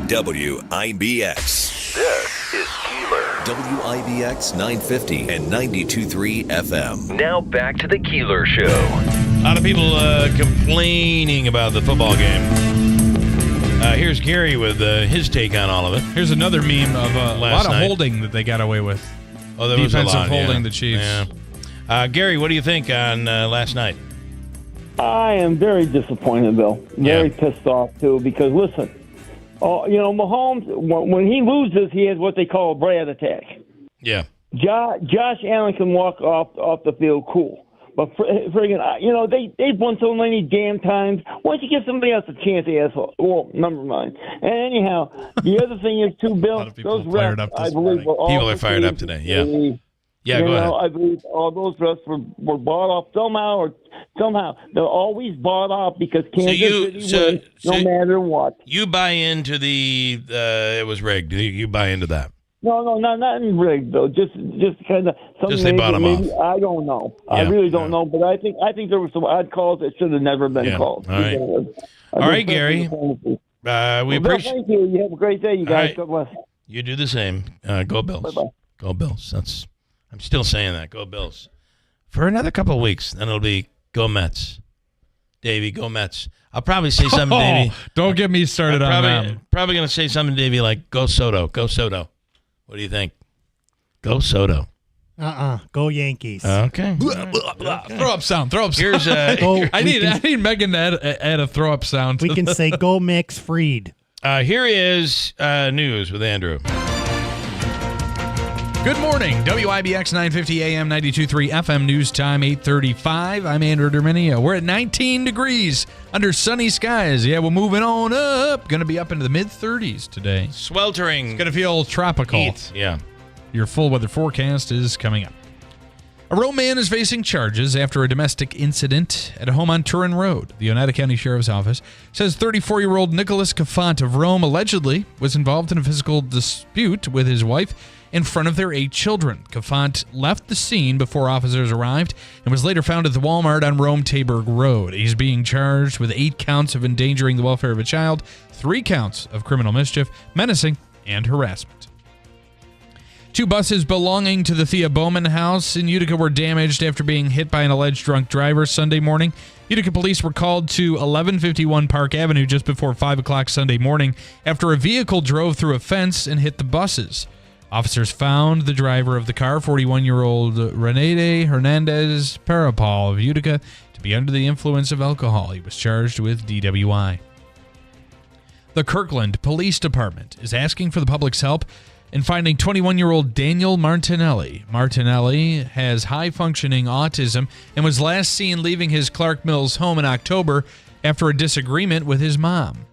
WIBX. This is Keeler. WIBX 950 and 92.3 FM. Now back to the Keeler Show. A lot of people complaining about the football game. Here's Gary with his take on all of it. Here's another meme of a lot of night. holding that they got away with. Oh, there was a lot, holding the Chiefs. Yeah. Gary, what do you think on last night? I am very disappointed, Bill. Very pissed off, too, because, listen, Mahomes, when he loses, he has what they call a Brad attack. Yeah. Josh Allen can walk off the field cool. But, they've won so many damn times. Why don't you give somebody else a chance, asshole? Well, never mind. And anyhow, the other thing is, too, Bill, those refs, I believe, were all people are fired up today, yeah. Yeah, go ahead. I believe all those refs were bought off somehow. They're always bought off because Kansas City wins no matter what. You buy into the it was rigged. You buy into that. No, not in rigged though. Just kind of something. Just they bought them off. I don't know. Yeah, I really don't know. But I think there were some odd calls that should have never been called. All right, all right, Gary. We appreciate. Thank you. You have a great day, you guys. Right. God bless. You do the same. Go Bills. Bye-bye. Go Bills. I'm still saying that. Go Bills. For another couple of weeks, then it'll be go Mets. Davey, go Mets. I'll probably say something, Davey. Don't get me started on them. Probably going to say something, Davey, like go Soto. Go Soto. What do you think? Go Soto. Go Yankees. Okay. Okay. Throw up sound. Here's I need Megan to add a throw up sound. We can say go Max Fried. Here is news with Andrew. Good morning. WIBX 950 AM 92.3 FM news time 8:35. I'm Andrew Dermini. We're at 19 degrees under sunny skies. Yeah, we're moving on up. Going to be up into the mid-30s today. Sweltering. It's going to feel tropical. Heat. Yeah. Your full weather forecast is coming up. A Rome man is facing charges after a domestic incident at a home on Turin Road. The Oneida County Sheriff's Office says 34-year-old Nicholas Cafant of Rome allegedly was involved in a physical dispute with his wife in front of their 8 children. Cafant left the scene before officers arrived and was later found at the Walmart on Rome-Taberg Road. He's being charged with 8 counts of endangering the welfare of a child, 3 counts of criminal mischief, menacing, and harassment. 2 buses belonging to the Thea Bowman house in Utica were damaged after being hit by an alleged drunk driver Sunday morning. Utica police were called to 1151 Park Avenue just before 5 o'clock Sunday morning after a vehicle drove through a fence and hit the buses. Officers found the driver of the car, 41-year-old Renede Hernandez Parapal of Utica, to be under the influence of alcohol. He was charged with DWI. The Kirkland Police Department is asking for the public's help in finding 21-year-old Daniel Martinelli. Martinelli has high-functioning autism and was last seen leaving his Clark Mills home in October after a disagreement with his mom.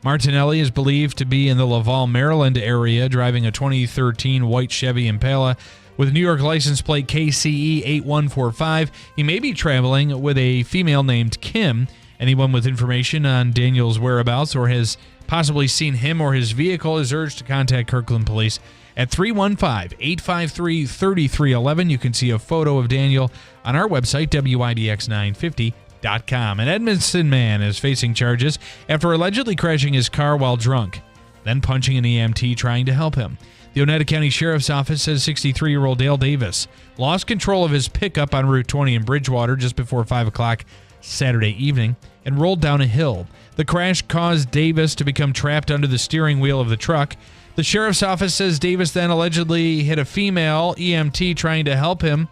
Martinelli is believed to be in the Laval, Maryland area, driving a 2013 white Chevy Impala with New York license plate KCE 8145. He may be traveling with a female named Kim. Anyone with information on Daniel's whereabouts or has possibly seen him or his vehicle is urged to contact Kirkland Police at 315-853-3311. You can see a photo of Daniel on our website, WIBX950.com. An Edmondson man is facing charges after allegedly crashing his car while drunk, then punching an EMT trying to help him. The Oneida County Sheriff's Office says 63-year-old Dale Davis lost control of his pickup on Route 20 in Bridgewater just before 5 o'clock Saturday evening and rolled down a hill. The crash caused Davis to become trapped under the steering wheel of the truck. The sheriff's office says Davis then allegedly hit a female EMT trying to help him.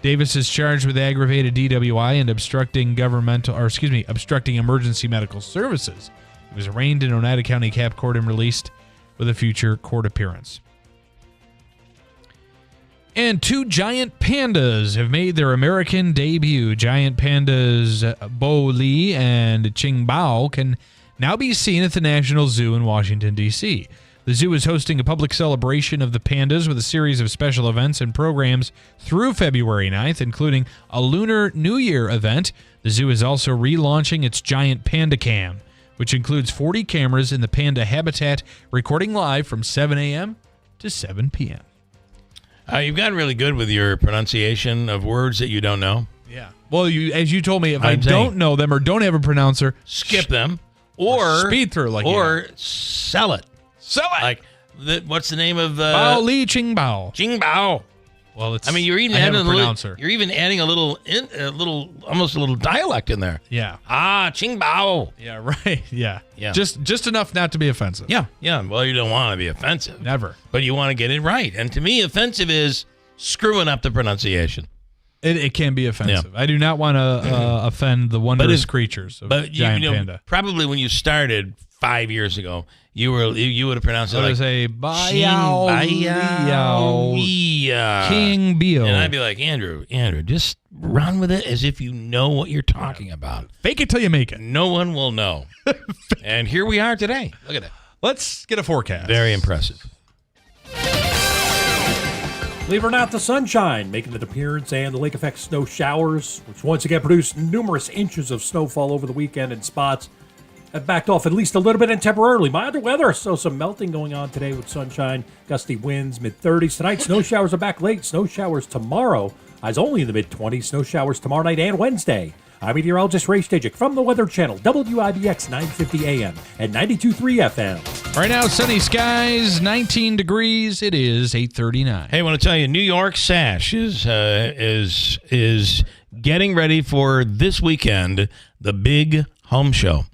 Davis is charged with aggravated DWI and obstructing emergency medical services. He was arraigned in Oneida County Cap Court and released with a future court appearance. And 2 giant pandas have made their American debut. Giant pandas Bo Li and Qing Bao can now be seen at the National Zoo in Washington, D.C. The zoo is hosting a public celebration of the pandas with a series of special events and programs through February 9th, including a Lunar New Year event. The zoo is also relaunching its Giant Panda Cam, which includes 40 cameras in the panda habitat, recording live from 7 a.m. to 7 p.m. You've gotten really good with your pronunciation of words that you don't know. Yeah. Well, as you told me, if I don't know them or don't have a pronouncer, skip them or speed through sell it. Sell it. Like, what's the name of Bao Li Qing Bao? Qing Bao. Well, it's. I mean, you're even adding a little dialect in there. Yeah. Qing Bao. Yeah. Right. Yeah. Yeah. Just enough not to be offensive. Yeah. Yeah. Well, you don't want to be offensive. Never. But you want to get it right. And to me, offensive is screwing up the pronunciation. It can be offensive. Yeah. I do not want to offend the wondrous creatures of giant panda. Probably when you started 5 years ago, you would have pronounced it like say Bao King Bio. And I'd be like, Andrew, just run with it as if you know what you're talking about. Fake it till you make it. No one will know. And here we are today. Look at it. Let's get a forecast. Very impressive. Believe it or not, the sunshine making an appearance and the lake effect snow showers, which once again produced numerous inches of snowfall over the weekend in spots, have backed off at least a little bit and temporarily. Milder weather, so some melting going on today with sunshine, gusty winds, mid-30s. Tonight, snow showers are back late. Snow showers tomorrow, highs only in the mid-20s. Snow showers tomorrow night and Wednesday. I'm meteorologist Ray Stajic from the Weather Channel, WIBX 950 AM and 92.3 FM. Right now, sunny skies, 19 degrees. It is 8:39. Hey, I want to tell you, New York Sash is getting ready for this weekend, the big home show.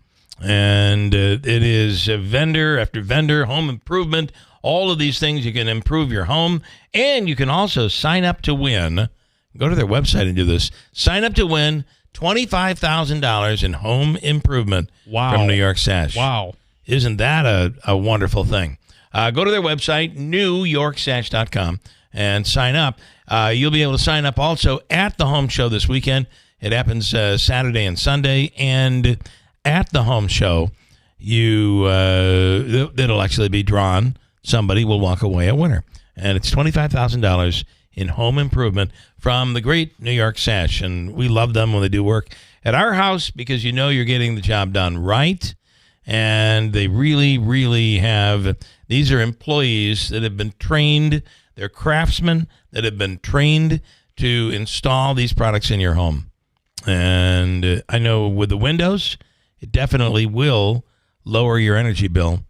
And it is vendor after vendor, home improvement, all of these things. You can improve your home, and you can also sign up to win. Go to their website and do this. Sign up to win $25,000 in home improvement from New York Sash. Wow. Isn't that a wonderful thing? Go to their website, newyorksash.com, and sign up. You'll be able to sign up also at the home show this weekend. It happens Saturday and Sunday, and at the home show, it'll actually be drawn. Somebody will walk away a winner. And it's $25,000 in home improvement from the great New York Sash. And we love them when they do work at our house because you're getting the job done right. And they really, really have. These are employees that have been trained. They're craftsmen that have been trained to install these products in your home. And I know with the windows, it definitely will lower your energy bill,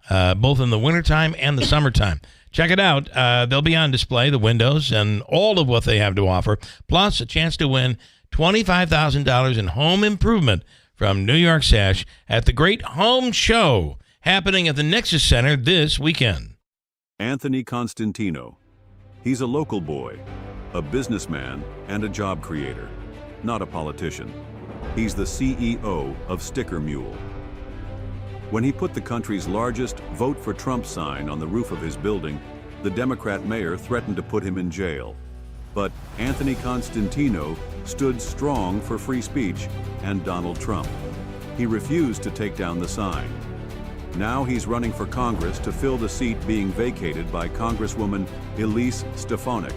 both in the wintertime and the summertime. Check it out. They'll be on display, the windows, and all of what they have to offer, plus a chance to win $25,000 in home improvement from New York Sash at the Great Home Show happening at the Nexus Center this weekend. Anthony Constantino. He's a local boy, a businessman, and a job creator, not a politician. He's the CEO of Sticker Mule. When he put the country's largest Vote for Trump sign on the roof of his building, the Democrat mayor threatened to put him in jail. But Anthony Constantino stood strong for free speech and Donald Trump. He refused to take down the sign. Now he's running for Congress to fill the seat being vacated by Congresswoman Elise Stefanik.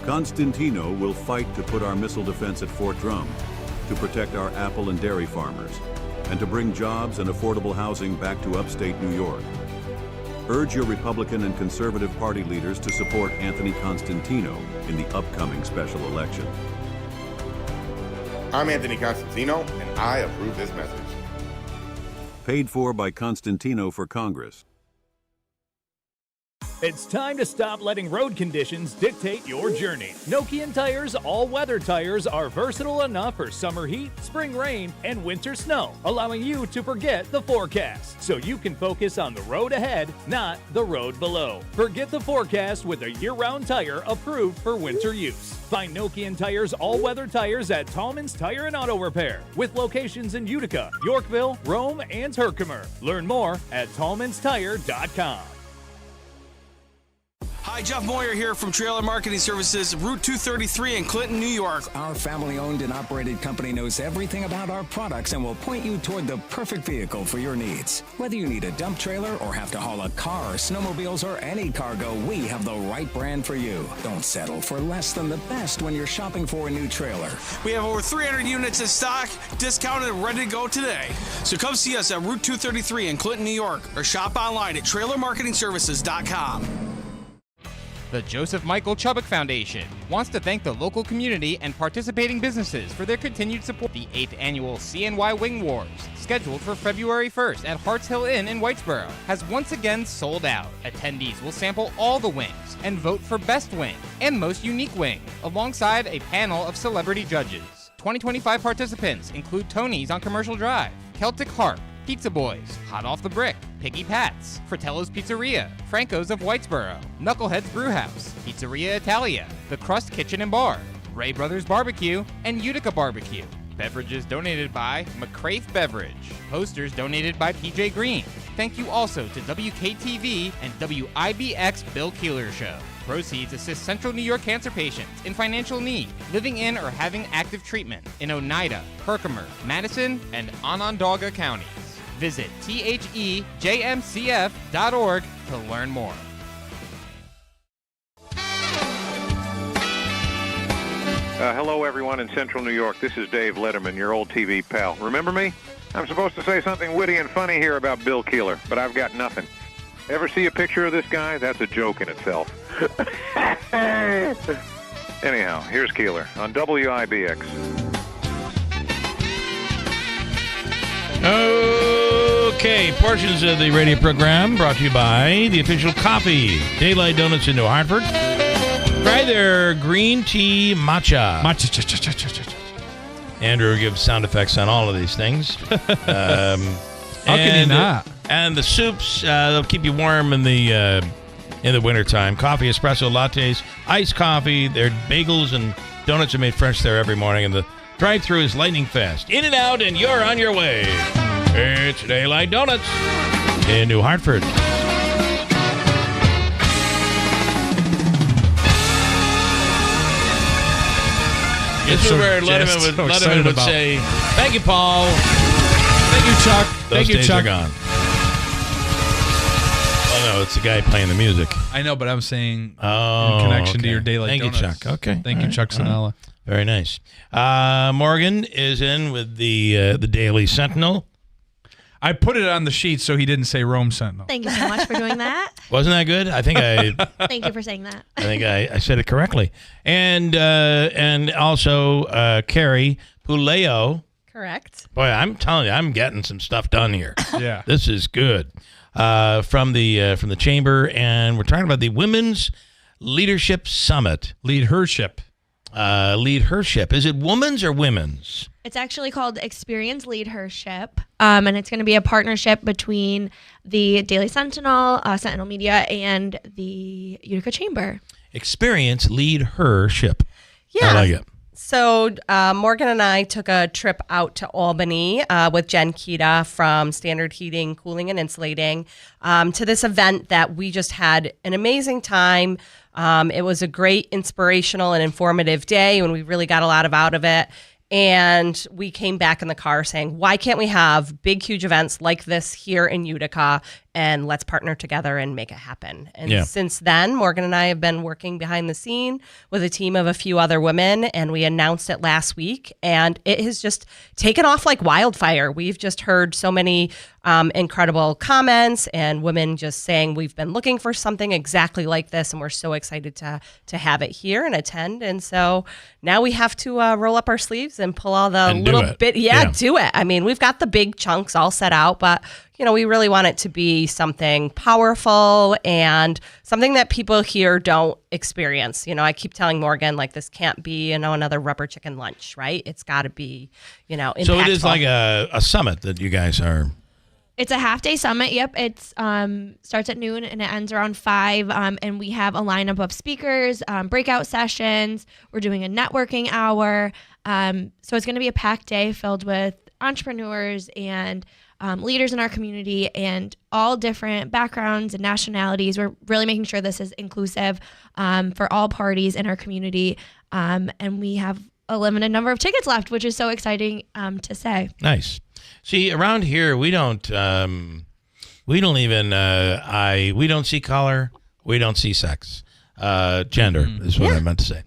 Constantino will fight to put our missile defense at Fort Drum, to protect our apple and dairy farmers, and to bring jobs and affordable housing back to upstate New York. Urge your Republican and Conservative Party leaders to support Anthony Constantino in the upcoming special election. I'm Anthony Constantino, and I approve this message. Paid for by Constantino for Congress. It's time to stop letting road conditions dictate your journey. Nokian Tire's all-weather tires are versatile enough for summer heat, spring rain, and winter snow, allowing you to forget the forecast, so you can focus on the road ahead, not the road below. Forget the forecast with a year-round tire approved for winter use. Find Nokian Tire's all-weather tires at Tallman's Tire and Auto Repair, with locations in Utica, Yorkville, Rome, and Herkimer. Learn more at tallmanstire.com. Hi, Jeff Moyer here from Trailer Marketing Services, Route 233 in Clinton, New York. Our family-owned and operated company knows everything about our products and will point you toward the perfect vehicle for your needs. Whether you need a dump trailer or have to haul a car, snowmobiles, or any cargo, we have the right brand for you. Don't settle for less than the best when you're shopping for a new trailer. We have over 300 units in stock, discounted and ready to go today. So come see us at Route 233 in Clinton, New York, or shop online at trailermarketingservices.com. The Joseph Michael Chubbuck Foundation wants to thank the local community and participating businesses for their continued support. The 8th annual CNY Wing Wars, scheduled for February 1st at Harts Hill Inn in Whitesboro, has once again sold out. Attendees will sample all the wings and vote for Best Wing and Most Unique Wing, alongside a panel of celebrity judges. 2025 participants include Tony's on Commercial Drive, Celtic Harp, Pizza Boys, Hot Off the Brick, Piggy Pat's, Fratello's Pizzeria, Franco's of Whitesboro, Knucklehead's Brewhouse, Pizzeria Italia, The Crust Kitchen and Bar, Ray Brothers Barbecue, and Utica Barbecue. Beverages donated by McCrafe Beverage. Posters donated by PJ Green. Thank you also to WKTV and WIBX Bill Keeler Show. Proceeds assist Central New York cancer patients in financial need, living in or having active treatment in Oneida, Herkimer, Madison, and Onondaga counties. Visit thejmcf.org to learn more. Hello, everyone in Central New York. This is Dave Letterman, your old TV pal. Remember me? I'm supposed to say something witty and funny here about Bill Keeler, but I've got nothing. Ever see a picture of this guy? That's a joke in itself. Anyhow, here's Keeler on WIBX. Okay, portions of the radio program brought to you by the official coffee, Daylight Donuts in New Hartford. Try their green tea matcha. Andrew gives sound effects on all of these things. How can you not? And the soups, they'll keep you warm in the wintertime. Coffee, espresso, lattes, iced coffee. Their bagels and donuts are made fresh there every morning, and the drive-thru is lightning fast. In and out, and you're on your way. It's Daylight Donuts in New Hartford. This is where Letterman would say, "Thank you, Paul. Thank you, Chuck. Those days are gone." Oh no, it's the guy playing the music. I know, but I'm saying in connection to your Daylight Donuts. Thank you, Chuck. Okay. Thank you, Chuck Sonella. Very nice. Morgan is in with the Daily Sentinel. I put it on the sheet so he didn't say Rome Sentinel. Thank you so much for doing that. Wasn't that good? I think Thank you for saying that. I think I said it correctly. And also Carrie Puleo. Correct. Boy, I'm telling you, I'm getting some stuff done here. Yeah. This is good. From the chamber, and we're talking about the Women's Leadership Summit. Leadership. Is it women's or women's? It's actually called Experience Leadership, and it's going to be a partnership between the Daily Sentinel, Sentinel Media, and the Utica Chamber. Experience Leadership. Yeah. I like it. So Morgan and I took a trip out to Albany with Jen Kita from Standard Heating, Cooling, and Insulating to this event that we just had an amazing time. It was a great, inspirational, and informative day, and we really got a lot out of it. And we came back in the car saying, why can't we have big, huge events like this here in Utica, and let's partner together and make it happen. And since then, Morgan and I have been working behind the scene with a team of a few other women, and we announced it last week, and it has just taken off like wildfire. We've just heard so many incredible comments and women just saying we've been looking for something exactly like this, and we're so excited to have it here and attend. And so now we have to roll up our sleeves and pull all the little bit. Do it. I mean, we've got the big chunks all set out, but we really want it to be something powerful and something that people here don't experience. I keep telling Morgan, like, this can't be, another rubber chicken lunch, right? It's got to be, impactful. So it is like a summit that you guys are. It's a half-day summit. Yep, it's starts at noon and it ends around 5. And we have a lineup of speakers, breakout sessions. We're doing a networking hour. So it's going to be a packed day filled with entrepreneurs and leaders in our community and all different backgrounds and nationalities. We're really making sure this is inclusive for all parties in our community. And we have a limited number of tickets left, which is so exciting to say. Nice. See, around here, we don't even, we don't see color. We don't see sex. Gender is what I meant to say.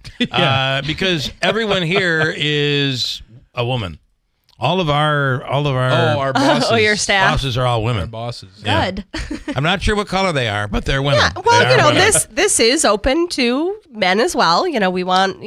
Because everyone here is a woman. All of our bosses. Your staff. Bosses are all women. Our bosses. Good. I'm not sure what color they are, but they're women. Yeah, well, this is open to men as well. We want,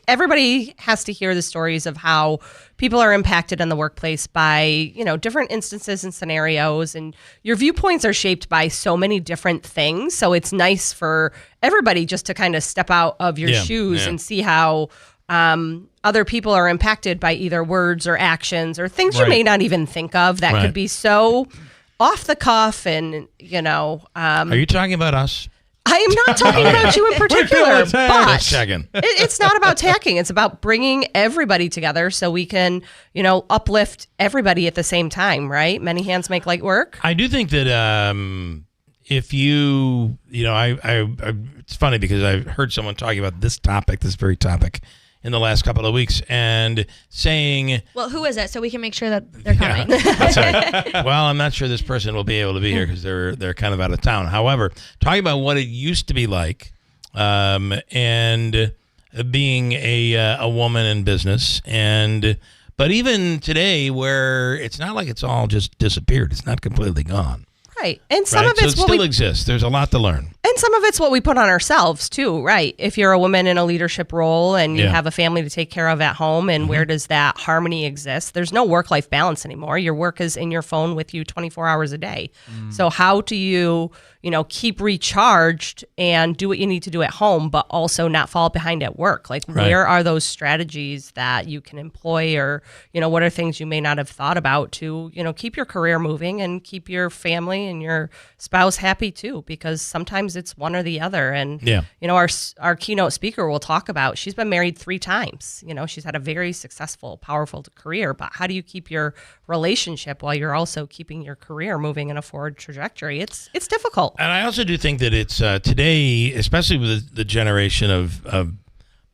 everybody has to hear the stories of how people are impacted in the workplace by, different instances and scenarios, and your viewpoints are shaped by so many different things. So it's nice for everybody just to kind of step out of your shoes and see how other people are impacted by either words or actions or things you may not even think of that could be so off the cuff. And, are you talking about us? I am not talking about you in particular, but second. It's not about tacking. It's about bringing everybody together so we can, uplift everybody at the same time, right? Many hands make light work. I do think that if you, it's funny because I've heard someone talking about this very topic, in the last couple of weeks and saying... Well, who is it? So we can make sure that they're coming. That's right. Well, I'm not sure this person will be able to be here because they're kind of out of town. However, talking about what it used to be like and being a woman in business, but even today where it's not like it's all just disappeared. It's not completely gone. Right. And some of it's so it still exists. There's a lot to learn. And some of it's what we put on ourselves too, right? If you're a woman in a leadership role and you have a family to take care of at home, and where does that harmony exist? There's no work-life balance anymore. Your work is in your phone with you 24 hours a day. So how do you, keep recharged and do what you need to do at home, but also not fall behind at work? Like, where are those strategies that you can employ, or, what are things you may not have thought about to, keep your career moving and keep your family and your spouse happy too? Because sometimes it's one or the other. And, our keynote speaker will talk about, she's been married 3 times. She's had a very successful, powerful career, but how do you keep your relationship while you're also keeping your career moving in a forward trajectory? It's difficult. And I also do think that it's today, especially with the generation of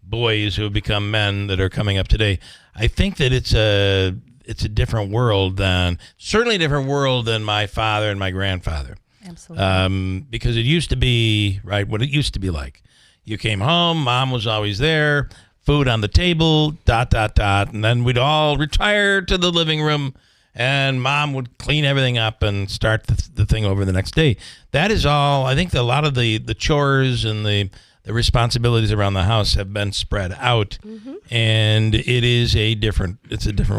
boys who have become men that are coming up today, I think that it's a different world certainly a different world than my father and my grandfather. Absolutely. Because it used to be, what it used to be like. You came home, mom was always there, food on the table, ... And then we'd all retire to the living room and mom would clean everything up and start the thing over the next day. That is all. I think a lot of the chores and the responsibilities around the house have been spread out, and it's a different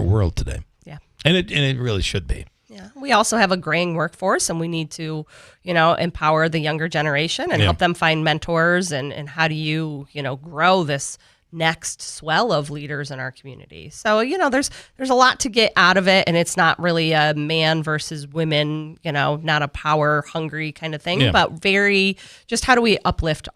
world today. Yeah. And it really should be. Yeah. We also have a graying workforce, and we need to, empower the younger generation and help them find mentors, and how do you, grow this next swell of leaders in our community. So, there's a lot to get out of it, and it's not really a man versus women, not a power hungry kind of thing, but very just how do we uplift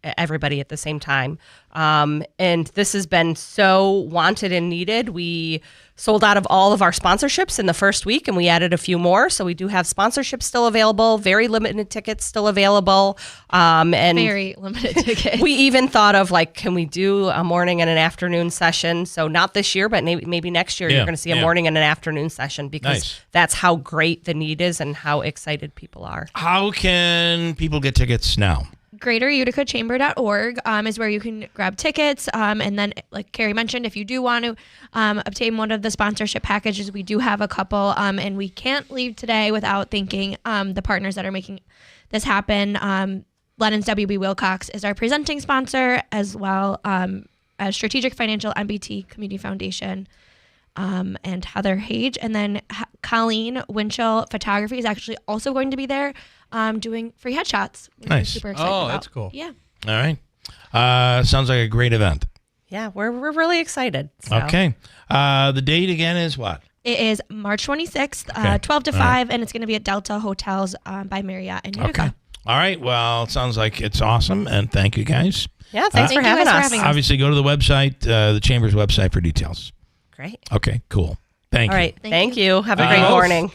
everybody at the same time. And this has been so wanted and needed. We sold out of all of our sponsorships in the first week, and we added a few more. So we do have sponsorships still available, very limited tickets still available. And Very limited tickets. we even thought of, like, can we do a morning and an afternoon session? So not this year, but maybe next year you're going to see a morning and an afternoon session, because that's how great the need is and how excited people are. How can people get tickets now? GreaterUticaChamber.org is where you can grab tickets. And then, like Carrie mentioned, if you do want to obtain one of the sponsorship packages, we do have a couple. And we can't leave today without thanking the partners that are making this happen. Lennon's WB Wilcox is our presenting sponsor, as well as Strategic Financial, MBT Community Foundation, and Heather Hage. And then Colleen Winchell Photography is actually also going to be there doing free headshots. Nice. Super excited about. That's cool. Yeah. All right. Sounds like a great event. Yeah, we're really excited. So. Okay. The date again is what? It is March 26th, 12 to 5, and it's going to be at Delta Hotels by Marriott in Utica. Okay. All right. Well, it sounds like it's awesome, and thank you guys. Yeah, thanks for having us. Obviously, go to the website, the Chamber's website, for details. Great. Okay, cool. Thank you. All right. Thank you. Have a great morning.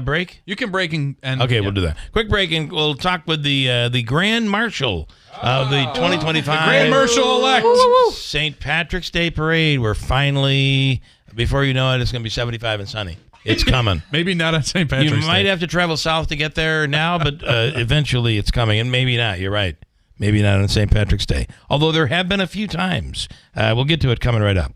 Break? You can break and okay, we'll do that. Quick break, and we'll talk with the Grand Marshal of the 2025 the Grand Marshal-elect St. Patrick's Day Parade. We're finally, before you know it, it's going to be 75 and sunny. It's coming. Maybe not on St. Patrick's Day. You might have to travel south to get there now, but eventually it's coming, and maybe not. You're right. Maybe not on St. Patrick's Day. Although there have been a few times. We'll get to it coming right up.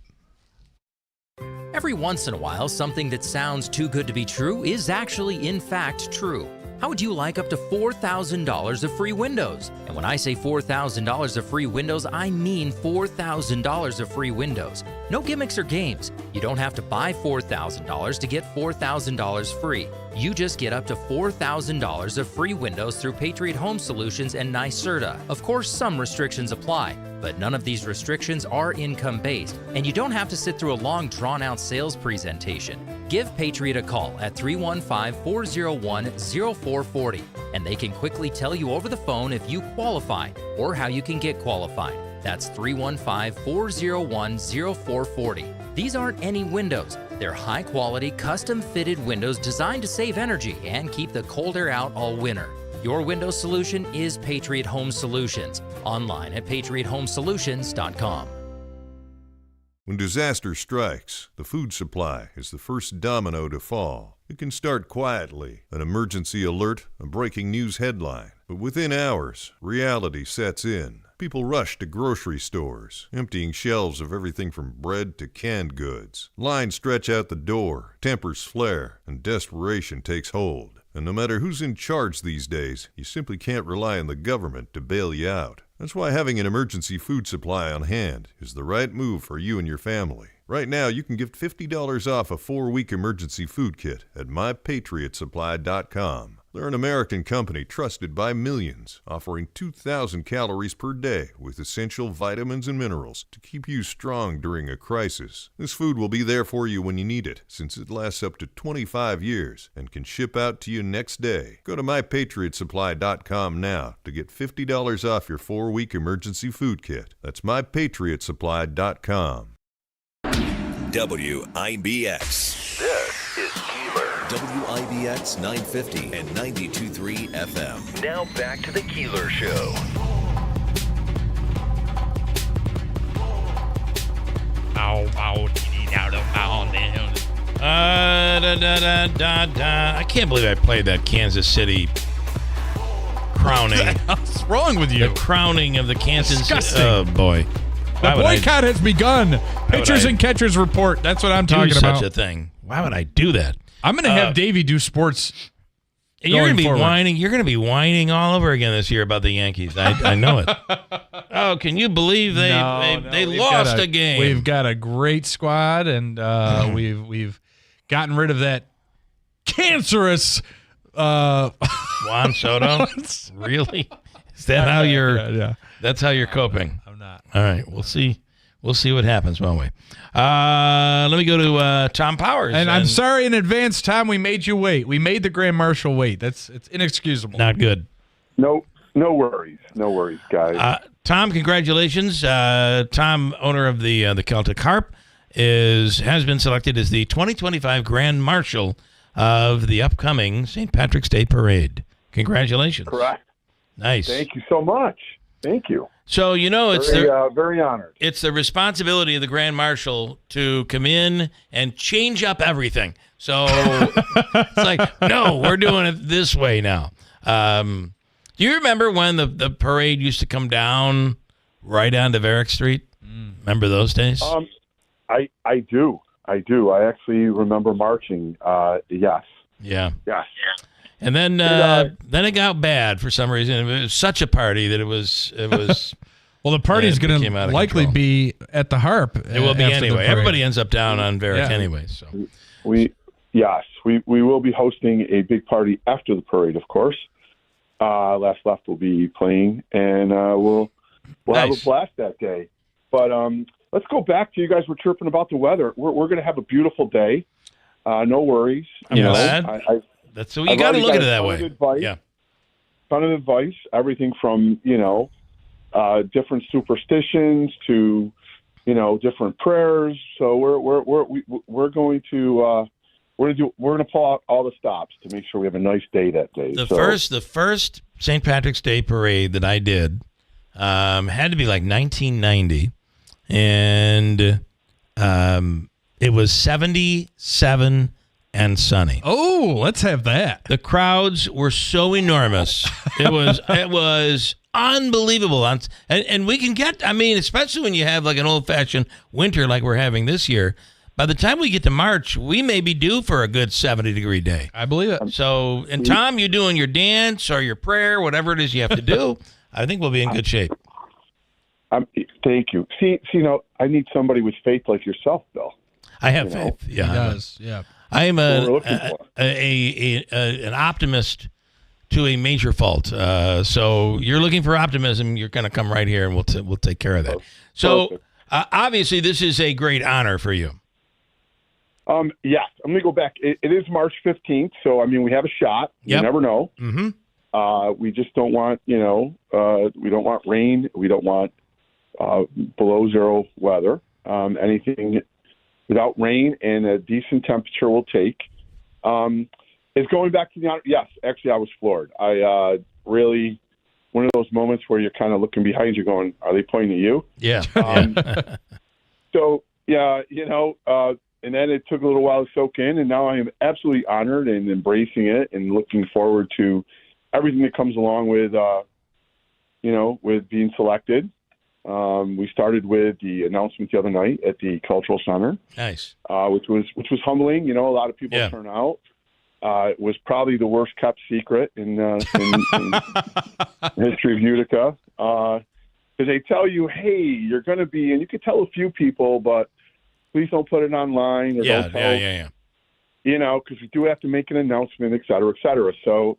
Every once in a while, something that sounds too good to be true is actually, in fact, true. How would you like up to $4,000 of free windows? And when I say $4,000 of free windows, I mean $4,000 of free windows. No gimmicks or games. You don't have to buy $4,000 to get $4,000 free. You just get up to $4,000 of free windows through Patriot Home Solutions and NYSERDA. Of course, some restrictions apply, but none of these restrictions are income-based, and you don't have to sit through a long, drawn-out sales presentation. Give Patriot a call at 315-401-0440, and they can quickly tell you over the phone if you qualify or how you can get qualified. That's 315-401-0440. These aren't any windows. They're high-quality, custom-fitted windows designed to save energy and keep the cold air out all winter. Your window solution is Patriot Home Solutions. Online at patriothomesolutions.com. When disaster strikes, the food supply is the first domino to fall. It can start quietly, an emergency alert, a breaking news headline. But within hours, reality sets in. People rush to grocery stores, emptying shelves of everything from bread to canned goods. Lines stretch out the door, tempers flare, and desperation takes hold. And no matter who's in charge these days, you simply can't rely on the government to bail you out. That's why having an emergency food supply on hand is the right move for you and your family. Right now, you can get $50 off a 4-week emergency food kit at mypatriotsupply.com. They're an American company trusted by millions, offering 2,000 calories per day with essential vitamins and minerals to keep you strong during a crisis. This food will be there for you when you need it, since it lasts up to 25 years and can ship out to you next day. Go to mypatriotsupply.com now to get $50 off your 4-week emergency food kit. That's mypatriotsupply.com. WIBX. This is Keeler. WIBX 950 and 92.3 FM. Now back to the Keeler Show. I can't believe I played that Kansas City crowning. What's wrong with you? The crowning of the Kansas. Disgusting. Oh boy. The boycott has begun. Pitchers and catchers report. That's what I'm talking about. Such a thing. Why would I do that? I'm going to have Davey do sports. And you're going to be whining. You're going to be whining all over again this year about the Yankees. I know it. Oh, can you believe they lost a game? We've got a great squad, and we've gotten rid of that cancerous Juan Soto. Really? Is that how you're? Yeah. That's how you're coping. I'm not. All right. We'll see. We'll see what happens, won't we? Let me go to Tom Powers. And I'm sorry in advance, Tom. We made you wait. We made the Grand Marshal wait. It's inexcusable. Not good. No worries. No worries, guys. Tom, congratulations. Tom, owner of the Celtic Harp, has been selected as the 2025 Grand Marshal of the upcoming St. Patrick's Day Parade. Congratulations. Correct. Nice. Thank you so much. Thank you. So, it's very honored. It's the responsibility of the Grand Marshal to come in and change up everything. So it's like, no, we're doing it this way now. Do you remember when the parade used to come down right onto Varick Street? Remember those days? I do. I actually remember marching. Yes. Yeah. Yes. And then it got bad for some reason. It was such a party that it was. Well, the party's going to likely be at the Harp. It will be anyway. Everybody ends up down on Varick anyway. So we will be hosting a big party after the parade, of course. Last Left will be playing, and we'll have a blast that day. But let's go back to you guys were chirping about the weather. We're going to have a beautiful day. No worries. I'm glad. That's so you got to look at it that way. Yeah. Ton of advice, everything from different superstitions to different prayers. So we're going to pull out all the stops to make sure we have a nice day that day. The first St. Patrick's Day parade that I did had to be like 1990, and it was 77 and sunny. Oh, let's have that. The crowds were so enormous. It was unbelievable. And we can get, especially when you have like an old-fashioned winter like we're having this year, by the time we get to March, we may be due for a good 70-degree day. I believe it. So, and Tom, you doing your dance or your prayer, whatever it is you have to do, I think we'll be in good shape. Thank you. See, I need somebody with faith like yourself, Bill. I have faith. Yeah, he does. Yeah. I am an optimist to a major fault. So you're looking for optimism, you're going to come right here, and we'll take care of that. So obviously, this is a great honor for you. Yes, I'm going to go back. It is March 15th, so we have a shot. Yep. You never know. Mm-hmm. We just don't want, we don't want rain. We don't want below zero weather. Anything without rain and a decent temperature will take. It's going back to the honor. Yes, actually, I was floored. I really, one of those moments where you're kind of looking behind you going, are they pointing at you? Yeah. So, yeah, and then it took a little while to soak in, and now I am absolutely honored and embracing it and looking forward to everything that comes along with, with being selected. We started with the announcement the other night at the Cultural Center. Nice. Which was humbling. A lot of people turn out. It was probably the worst kept secret in history of Utica. Because they tell you, hey, you're going to be, and you could tell a few people, but please don't put it online. Or don't tell, because we do have to make an announcement, et cetera, et cetera. So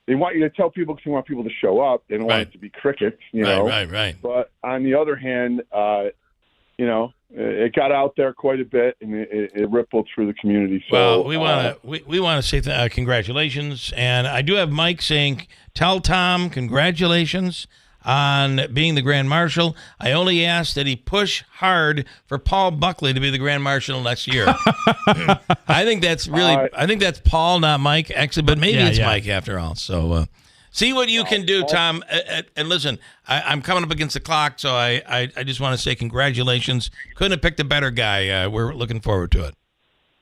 they want you to tell people because they want people to show up. They don't want it to be crickets, Right. But on the other hand, it got out there quite a bit, and it rippled through the community. So, well, we want to say congratulations, and I do have Mike saying, tell Tom congratulations on being the Grand Marshal. I only ask that he push hard for Paul Buckley to be the Grand Marshal next year. I think that's Paul, not Mike. Actually, but maybe it's Mike after all. So see what you can do, Tom. And listen, I'm coming up against the clock, so I just want to say congratulations. Couldn't have picked a better guy. We're looking forward to it.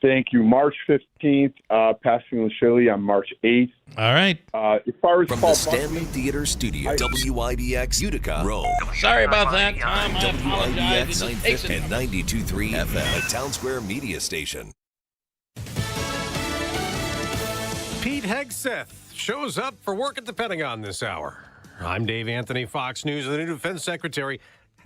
Thank you. March 15th, passing the Shirley on March 8th. All right. As far as From Paul the Stanley Theater Studio, WIBX Utica, Rome. Sorry about that, Tom. WIBX 950 and 92.3 FM, a Town Square media station. Pete Hegseth shows up for work at the Pentagon this hour. I'm Dave Anthony, Fox News. The new defense secretary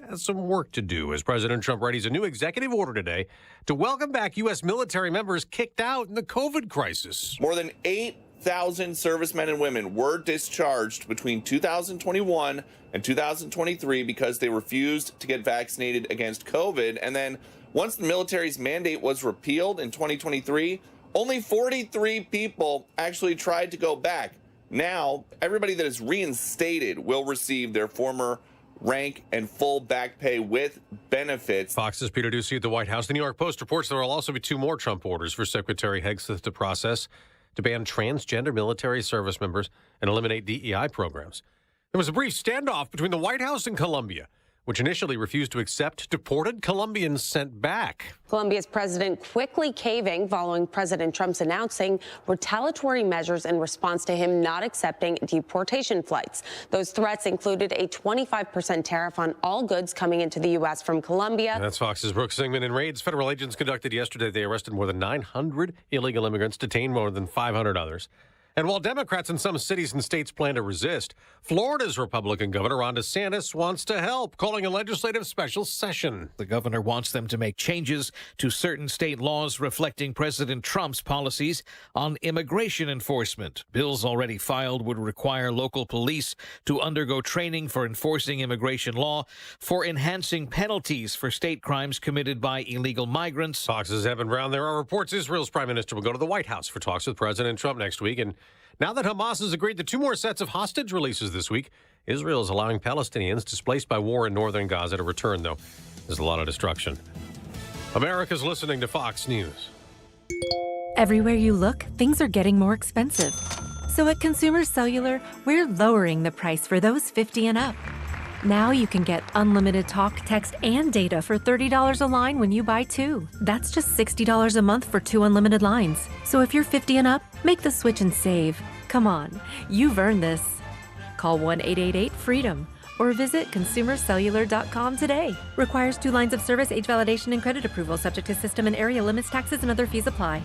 has some work to do as President Trump readies a new executive order today to welcome back U.S. military members kicked out in the COVID crisis. More than 8,000 servicemen and women were discharged between 2021 and 2023 because they refused to get vaccinated against COVID. And then once the military's mandate was repealed in 2023, only 43 people actually tried to go back. Now, everybody that is reinstated will receive their former rank, and full back pay with benefits. Fox's Peter Ducey at the White House. The New York Post reports there will also be 2 more Trump orders for Secretary Hegseth to process to ban transgender military service members and eliminate DEI programs. There was a brief standoff between the White House and Colombia, which initially refused to accept deported Colombians sent back. Colombia's president quickly caving following President Trump's announcing retaliatory measures in response to him not accepting deportation flights. Those threats included a 25% tariff on all goods coming into the U.S. from Colombia. That's Fox's Brooke Singman. In raids federal agents conducted yesterday, they arrested more than 900 illegal immigrants, detained more than 500 others. And while Democrats in some cities and states plan to resist, Florida's Republican Governor Ron DeSantis wants to help, calling a legislative special session. The governor wants them to make changes to certain state laws reflecting President Trump's policies on immigration enforcement. Bills already filed would require local police to undergo training for enforcing immigration law, for enhancing penalties for state crimes committed by illegal migrants. Fox's Evan Brown. There are reports Israel's prime minister will go to the White House for talks with President Trump next week. And now that Hamas has agreed to 2 more sets of hostage releases this week, Israel is allowing Palestinians displaced by war in northern Gaza to return, though there's a lot of destruction. America's listening to Fox News. Everywhere you look, things are getting more expensive. So at Consumer Cellular, we're lowering the price for those 50 and up. Now you can get unlimited talk, text, and data for $30 a line when you buy 2. That's just $60 a month for 2 unlimited lines. So if you're 50 and up, make the switch and save. Come on, you've earned this. Call 1-888-FREEDOM or visit consumercellular.com today. Requires 2 lines of service, age validation, and credit approval, subject to system and area limits, taxes, and other fees apply.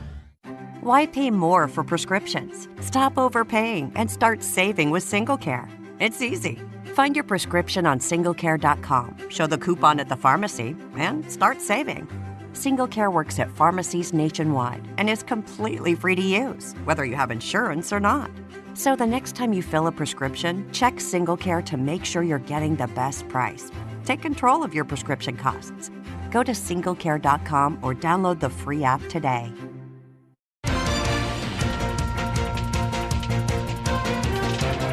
Why pay more for prescriptions? Stop overpaying and start saving with SingleCare. It's easy. Find your prescription on singlecare.com, show the coupon at the pharmacy, and start saving. SingleCare works at pharmacies nationwide and is completely free to use, whether you have insurance or not. So the next time you fill a prescription, check SingleCare to make sure you're getting the best price. Take control of your prescription costs. Go to singlecare.com or download the free app today.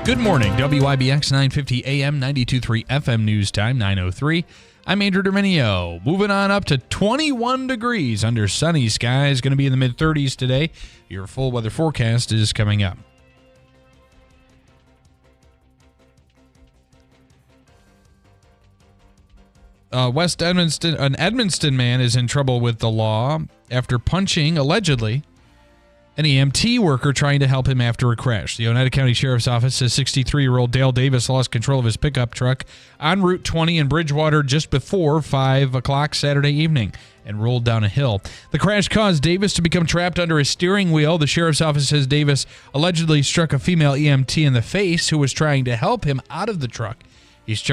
Good morning, WIBX 950 AM, 92.3 FM news time, 9:03. I'm Andrew Dominio. Moving on up to 21 degrees under sunny skies. Going to be in the mid-30s today. Your full weather forecast is coming up. West Edmonston, an Edmonston man is in trouble with the law after punching, allegedly, an EMT worker trying to help him after a crash. The Oneida County Sheriff's Office says 63-year-old Dale Davis lost control of his pickup truck on Route 20 in Bridgewater just before 5 o'clock Saturday evening and rolled down a hill. The crash caused Davis to become trapped under a steering wheel. The Sheriff's Office says Davis allegedly struck a female EMT in the face who was trying to help him out of the truck. He's charged